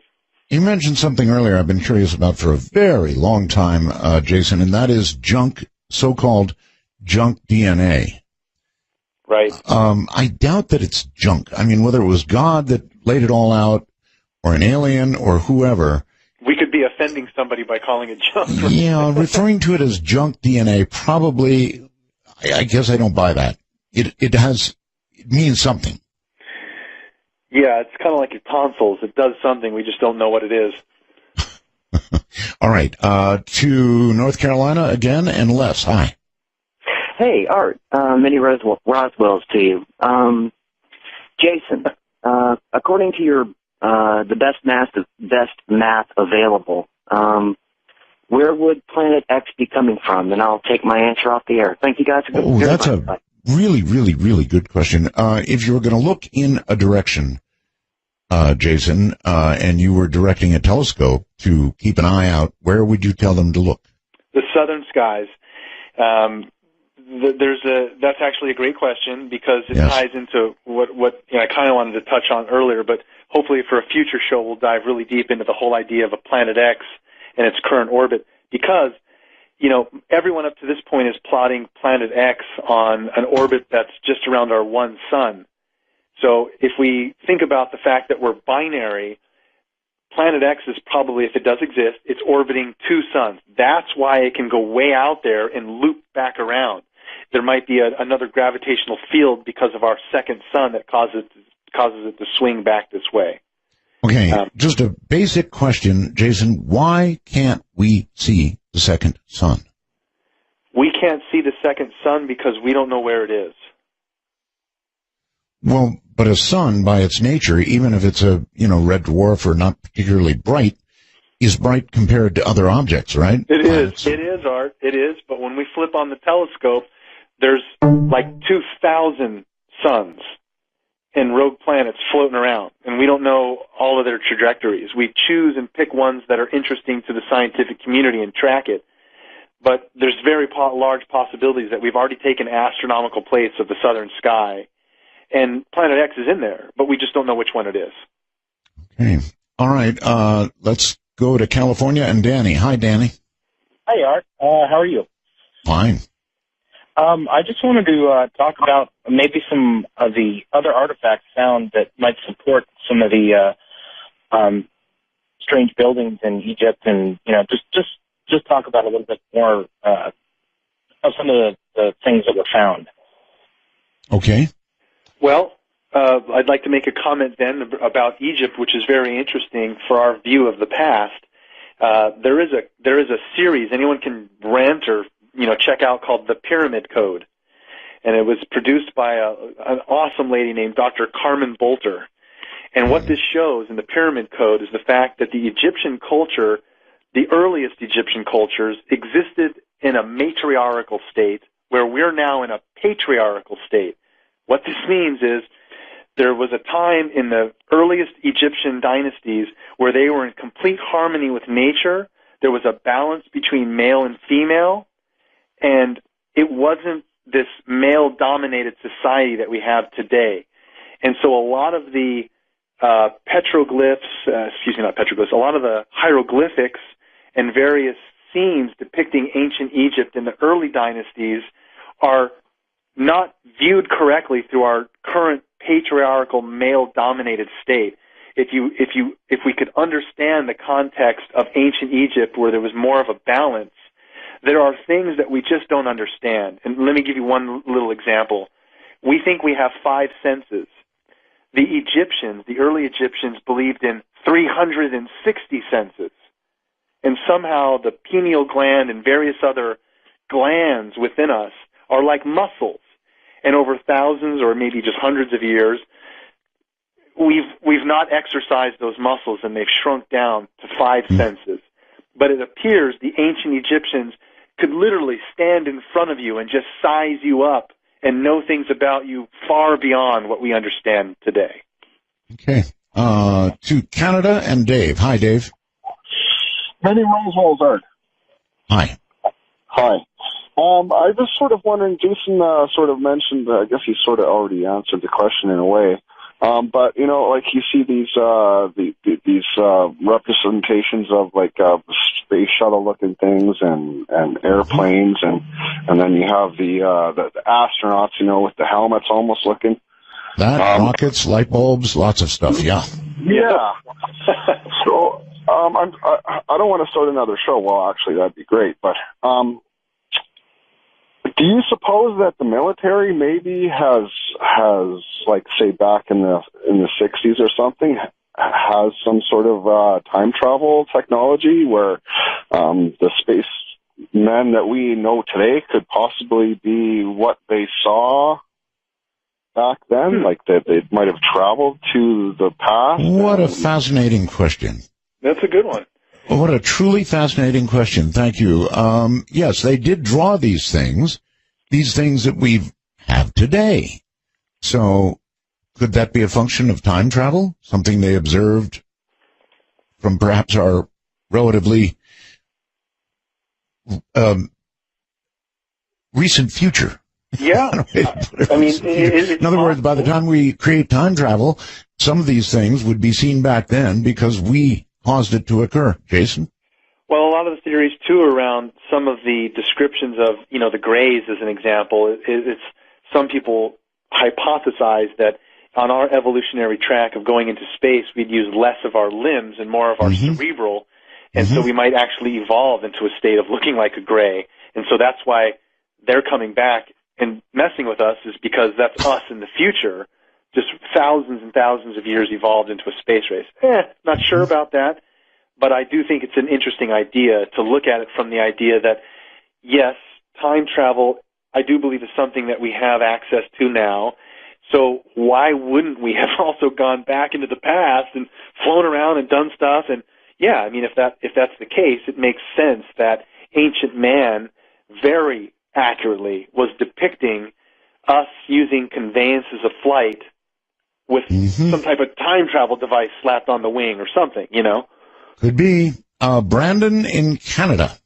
You mentioned something earlier I've been curious about for a very long time, Jason, and that is so-called junk DNA. Right. I doubt that it's junk. I mean, whether it was God that laid it all out, or an alien, or whoever. We could be offending somebody by calling it junk. Yeah, referring to it as junk DNA, probably, I guess I don't buy that. It means something. Yeah, it's kind of like your tonsils. It does something. We just don't know what it is. All right. To North Carolina again, and Les. Hi. Hey, Art. Many Roswells to you. Jason, according to your the best math available, where would Planet X be coming from? And I'll take my answer off the air. Thank you guys. That's a really, really, really good question. If you were going to look in a direction, Jason, and you were directing a telescope to keep an eye out, where would you tell them to look? The southern skies. That's actually a great question because it ties into what I kind of wanted to touch on earlier, but hopefully for a future show we'll dive really deep into the whole idea of a Planet X and its current orbit because, everyone up to this point is plotting Planet X on an orbit that's just around our one sun. So if we think about the fact that we're binary, Planet X is probably, if it does exist, it's orbiting 2 suns. That's why it can go way out there and loop back around. There might be another gravitational field because of our second sun that causes it to swing back this way. Okay, just a basic question, Jason. Why can't we see the second sun? We can't see the second sun because we don't know where it is. Well, but a sun, by its nature, even if it's a red dwarf or not particularly bright, is bright compared to other objects, right? It is. It is, Art. It is. But when we flip on the telescope, there's like 2,000 suns and rogue planets floating around, and we don't know all of their trajectories. We choose and pick ones that are interesting to the scientific community and track it. But there's very large possibilities that we've already taken astronomical plates of the southern sky, and Planet X is in there, but we just don't know which one it is. Okay. All right. Let's go to California and Danny. Hi, Danny. Hi, Art. How are you? Fine. I just wanted to talk about maybe some of the other artifacts found that might support some of the strange buildings in Egypt, and just talk about a little bit more of some of the things that were found. Okay. Well, I'd like to make a comment then about Egypt, which is very interesting for our view of the past. There is a series anyone can rent or check out called the Pyramid Code, and it was produced by an awesome lady named Dr. Carmen Bolter. And what this shows in the Pyramid Code is the fact that the Egyptian culture, the earliest Egyptian cultures, existed in a matriarchal state, where we're now in a patriarchal state. What this means is there was a time in the earliest Egyptian dynasties where they were in complete harmony with nature. There was a balance between male and female, and it wasn't this male-dominated society that we have today. And so a lot of the a lot of the hieroglyphics and various scenes depicting ancient Egypt in the early dynasties are not viewed correctly through our current patriarchal male-dominated state. If we could understand the context of ancient Egypt where there was more of a balance, there are things that we just don't understand. And let me give you one little example. We think we have 5 senses. The Egyptians, the early Egyptians, believed in 360 senses. And somehow the pineal gland and various other glands within us are like muscles. And over thousands or maybe just hundreds of years, we've not exercised those muscles, and they've shrunk down to 5 senses. But it appears the ancient Egyptians could literally stand in front of you and just size you up and know things about you far beyond what we understand today. Okay. To Canada and Dave. Hi, Dave. Many Roswell's Art. Hi. Hi. I was sort of wondering, Jason sort of mentioned, I guess he sort of already answered the question in a way, but, you know, like you see these representations of, like, space shuttle-looking things and airplanes, and then you have the astronauts, you know, with the helmets almost looking. Rockets, light bulbs, lots of stuff, yeah. Yeah. So, I don't want to start another show. Well, actually, that'd be great, but, do you suppose that the military maybe has like, say, back in the 60s or something, has some sort of time travel technology where the space men that we know today could possibly be what they saw back then, like that they might have traveled to the past? What a fascinating question. That's a good one. What a truly fascinating question. Thank you. Yes, they did draw these things that we have today. So could that be a function of time travel? Something they observed from perhaps our relatively recent future? Yeah. I mean, in other words, by the time we create time travel, some of these things would be seen back then because we caused it to occur. Jason? Well, a lot of the theories, too, around some of the descriptions of, you know, the grays as an example, it's some people hypothesize that on our evolutionary track of going into space, we'd use less of our limbs and more of our cerebral, and so we might actually evolve into a state of looking like a gray. And so that's why they're coming back and messing with us, is because that's us in the future, just thousands and thousands of years evolved into a space race. Not sure about that. But I do think it's an interesting idea to look at it from the idea that, yes, time travel, I do believe, is something that we have access to now. So why wouldn't we have also gone back into the past and flown around and done stuff? And yeah, I mean, if that's the case, it makes sense that ancient man very accurately was depicting us using conveyances of flight with some type of time travel device slapped on the wing or something, you know? Could be. Brandon in Canada.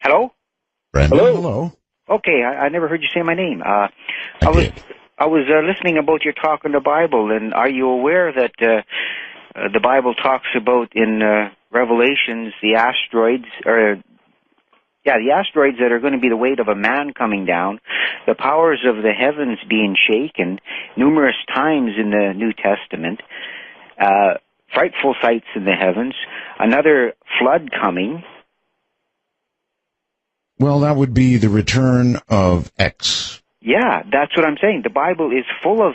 Hello? Brandon, hello. Okay, I never heard you say my name. I was listening about your talk on the Bible, and are you aware that the Bible talks about in Revelations the asteroids, the asteroids that are going to be the weight of a man coming down, the powers of the heavens being shaken numerous times in the New Testament, frightful sights in the heavens, another flood coming. Well, that would be the return of X. Yeah, that's what I'm saying. The Bible is full of,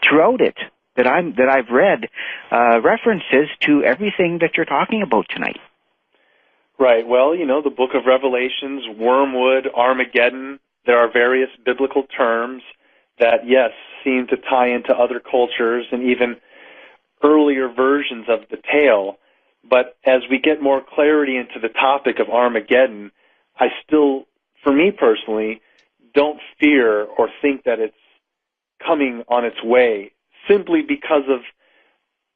throughout it, that I've read, references to everything that you're talking about tonight. Right. Well, you know, the book of Revelations, Wormwood, Armageddon, there are various biblical terms that, yes, seem to tie into other cultures and even earlier versions of the tale. But as we get more clarity into the topic of Armageddon, I still, for me personally, don't fear or think that it's coming on its way, simply because of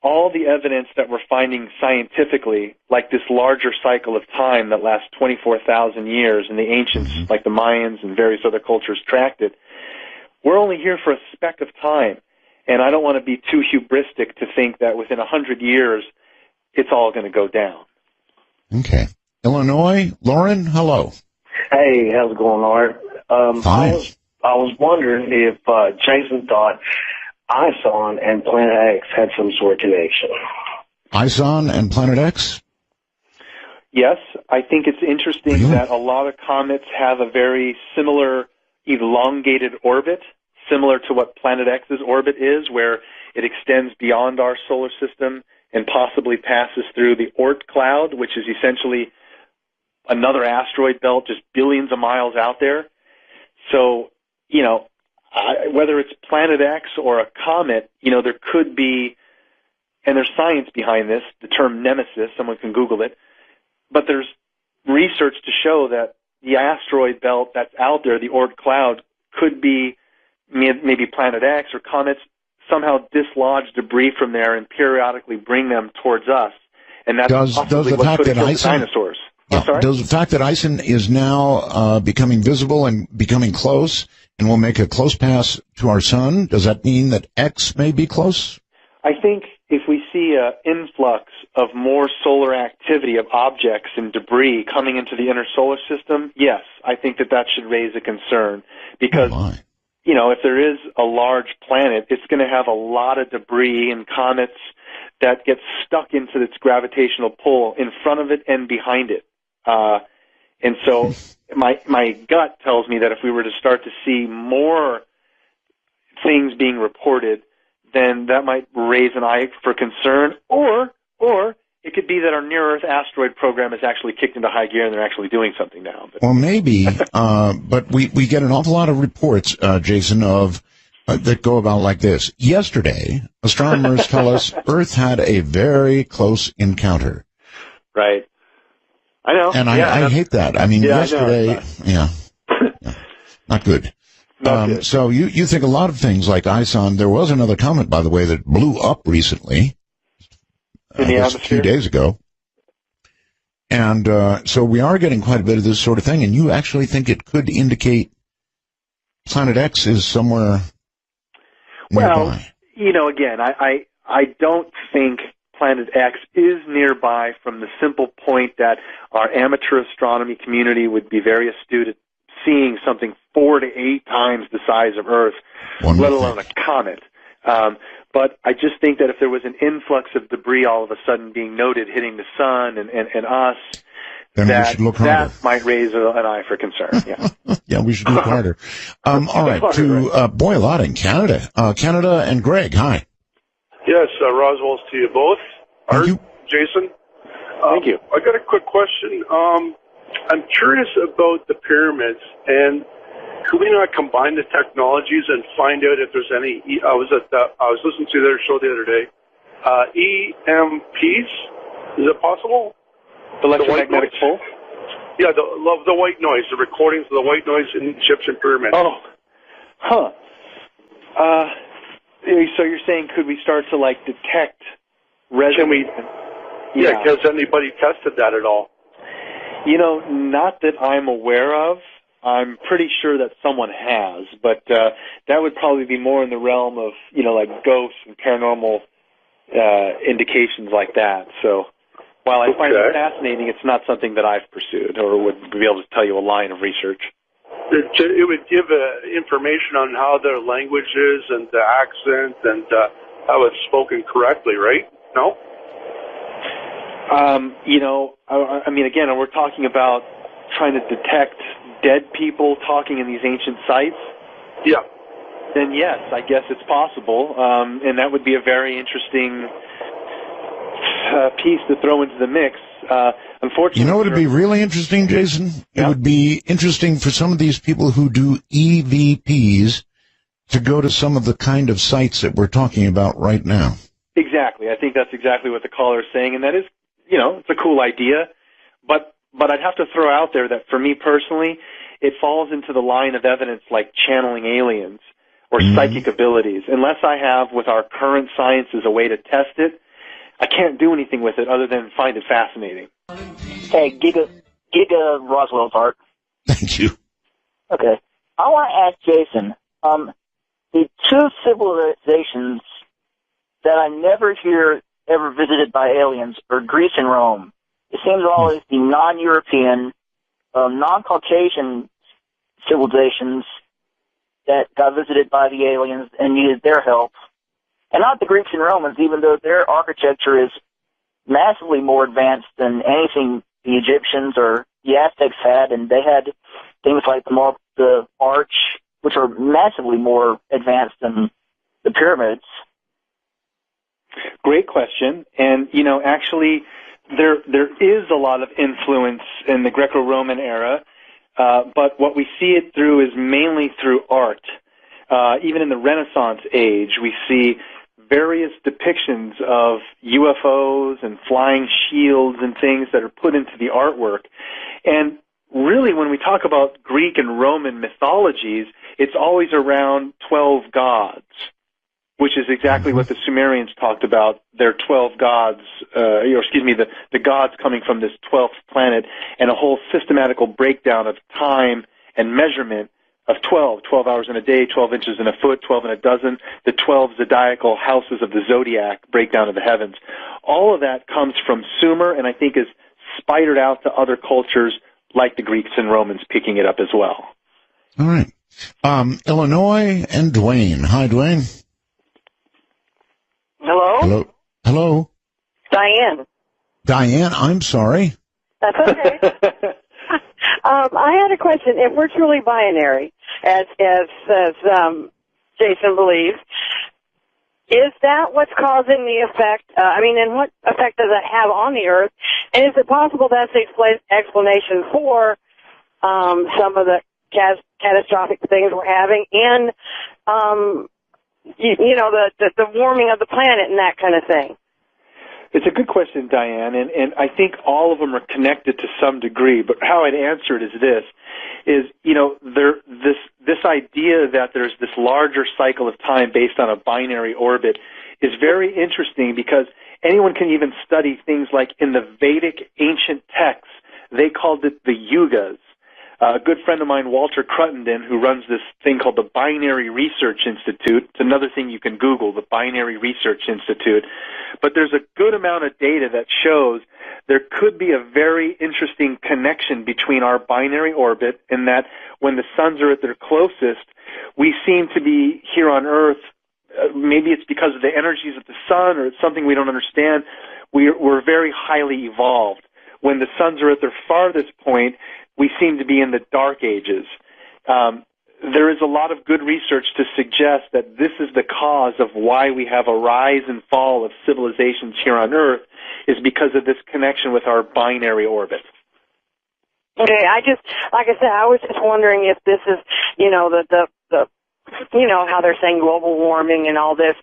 all the evidence that we're finding scientifically, like this larger cycle of time that lasts 24,000 years, and the ancients, like the Mayans and various other cultures, tracked it. We're only here for a speck of time, and I don't want to be too hubristic to think that within 100 years it's all going to go down. Okay. Illinois, Lauren, hello. Hey, how's it going, Art? Fine. I was wondering if Jason thought ISON and Planet X had some sort of connection. ISON and Planet X? Yes, I think it's interesting that a lot of comets have a very similar elongated orbit, similar to what Planet X's orbit is, where it extends beyond our solar system and possibly passes through the Oort cloud, which is essentially another asteroid belt just billions of miles out there. So, whether it's Planet X or a comet, there could be, and there's science behind this, the term nemesis, someone can Google it, but there's research to show that the asteroid belt that's out there, the Oort cloud, could be maybe Planet X, or comets somehow dislodge debris from there and periodically bring them towards us. And that's possibly what could have killed the dinosaurs. Does the fact that ISON is now becoming visible and becoming close, and will make a close pass to our sun, does that mean that X may be close? I think if we see an influx of more solar activity of objects and debris coming into the inner solar system, yes, I think that should raise a concern. Because, if there is a large planet, it's going to have a lot of debris and comets that get stuck into its gravitational pull in front of it and behind it. And so my gut tells me that if we were to start to see more things being reported, then that might raise an eye for concern, or it could be that our near-Earth asteroid program is actually kicked into high gear and they're actually doing something now. Well, maybe, but we get an awful lot of reports, Jason, of that go about like this. Yesterday, astronomers tell us Earth had a very close encounter. Right. I know. And I hate that. I mean, yesterday, not good. So you think a lot of things like ISON. There was another comet, by the way, that blew up recently, a few days ago. And so we are getting quite a bit of this sort of thing, and you actually think it could indicate Planet X is somewhere nearby. Well, again, I don't think Planet X is nearby, from the simple point that our amateur astronomy community would be very astute at seeing something 4 to 8 times the size of Earth, let alone a comet. But I just think that if there was an influx of debris all of a sudden being noted hitting the sun and us, then we should look harder. That might raise an eye for concern. Yeah, yeah, we should look harder. All right, a lot in Canada. Canada and Greg, hi. Yes, Roswell's to you both. Thank you. Jason. Thank you. I got a quick question. I'm curious about the pyramids, and could we not combine the technologies and find out if there's any? I was listening to their show the other day. EMPs, is it possible? Electromagnetic pulse. Yeah, the white noise, the recordings of the white noise in the Egyptian pyramids. Oh, huh. So you're saying, could we start to detect resonance? Has anybody tested that at all? Not that I'm aware of. I'm pretty sure that someone has, but that would probably be more in the realm of, ghosts and paranormal indications like that. So while I find it fascinating, it's not something that I've pursued or would be able to tell you a line of research. It would give information on how their language is and the accent and how it's spoken correctly, right? No? I mean, again, we're talking about trying to detect dead people talking in these ancient sites. Yeah. Then yes, I guess it's possible, and that would be a very interesting piece to throw into the mix. Unfortunately, You know what would be really interesting, Jason? It would be interesting for some of these people who do EVPs to go to some of the kind of sites that we're talking about right now. Exactly. I think that's exactly what the caller is saying, and that is, it's a cool idea. But I'd have to throw out there that for me personally, it falls into the line of evidence like channeling aliens or psychic abilities. Unless I have, with our current science, as a way to test it, I can't do anything with it other than find it fascinating. Hey, Giga Roswell's Art. Thank you. Okay. I want to ask Jason, the two civilizations that I never hear ever visited by aliens are Greece and Rome. It seems always the non-European, non-Caucasian civilizations that got visited by the aliens and needed their help. And not the Greeks and Romans, even though their architecture is massively more advanced than anything the Egyptians or the Aztecs had, and they had things like the arch, which are massively more advanced than the pyramids. Great question. And, actually, there is a lot of influence in the Greco-Roman era, but what we see it through is mainly through art. Even in the Renaissance age, we see various depictions of UFOs and flying shields and things that are put into the artwork. And really, when we talk about Greek and Roman mythologies, it's always around 12 gods, which is exactly what the Sumerians talked about, their 12 gods, the gods coming from this 12th planet, and a whole systematical breakdown of time and measurement of 12 hours in a day, 12 inches in a foot, 12 in a dozen, the 12 zodiacal houses of the zodiac, breakdown of the heavens. All of that comes from Sumer, and I think is spidered out to other cultures like the Greeks and Romans picking it up as well. All right. Illinois and Dwayne. Hi, Dwayne. Hello? Hello? Diane, I'm sorry. that's okay. I had a question. If we're truly binary, as Jason believes, is that what's causing the effect? And what effect does that have on the Earth? And is it possible that's the explanation for some of the catastrophic things we're having and the warming of the planet and that kind of thing? It's a good question, Diane, and I think all of them are connected to some degree, but how I'd answer it is this idea that there's this larger cycle of time based on a binary orbit is very interesting because anyone can even study things like in the Vedic ancient texts, they called it the yugas. A good friend of mine, Walter Cruttenden, who runs this thing called the Binary Research Institute. It's another thing you can Google, the Binary Research Institute. But there's a good amount of data that shows there could be a very interesting connection between our binary orbit in that when the suns are at their closest, we seem to be here on Earth. Maybe it's because of the energies of the sun or it's something we don't understand. We're very highly evolved. When the suns are at their farthest point, we seem to be in the dark ages. There is a lot of good research to suggest that this is the cause of why we have a rise and fall of civilizations here on Earth is because of this connection with our binary orbit. Okay, like I said, I was just wondering if this is, how they're saying global warming and all this.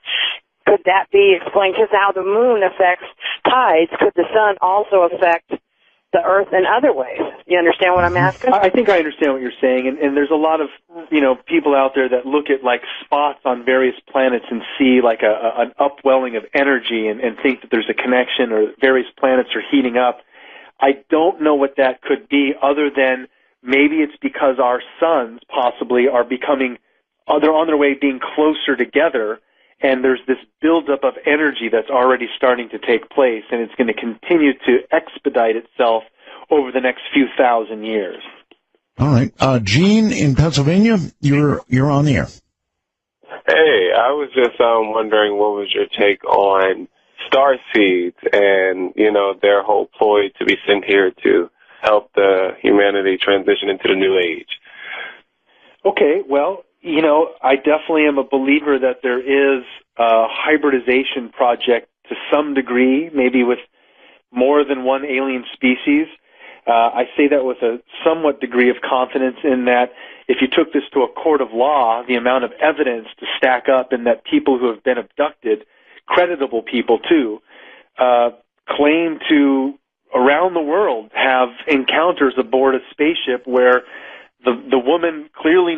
Could that be explained? Just how the moon affects tides. Could the sun also affect the Earth in other ways? You understand what I'm asking? I think I understand what you're saying, and there's a lot of people out there that look at like spots on various planets and see like an upwelling of energy and think that there's a connection or various planets are heating up. I don't know what that could be other than maybe it's because our suns possibly are they're on their way being closer together, and there's this buildup of energy that's already starting to take place, and it's going to continue to expedite itself over the next few thousand years. All right. Gene in Pennsylvania, you're on the air. Hey, I was just wondering what was your take on star seeds and, their whole ploy to be sent here to help the humanity transition into the new age. Okay, well, I definitely am a believer that there is a hybridization project to some degree, maybe with more than one alien species. I say that with a somewhat degree of confidence in that if you took this to a court of law, the amount of evidence to stack up in that people who have been abducted, creditable people too, claim to, around the world, have encounters aboard a spaceship where the woman clearly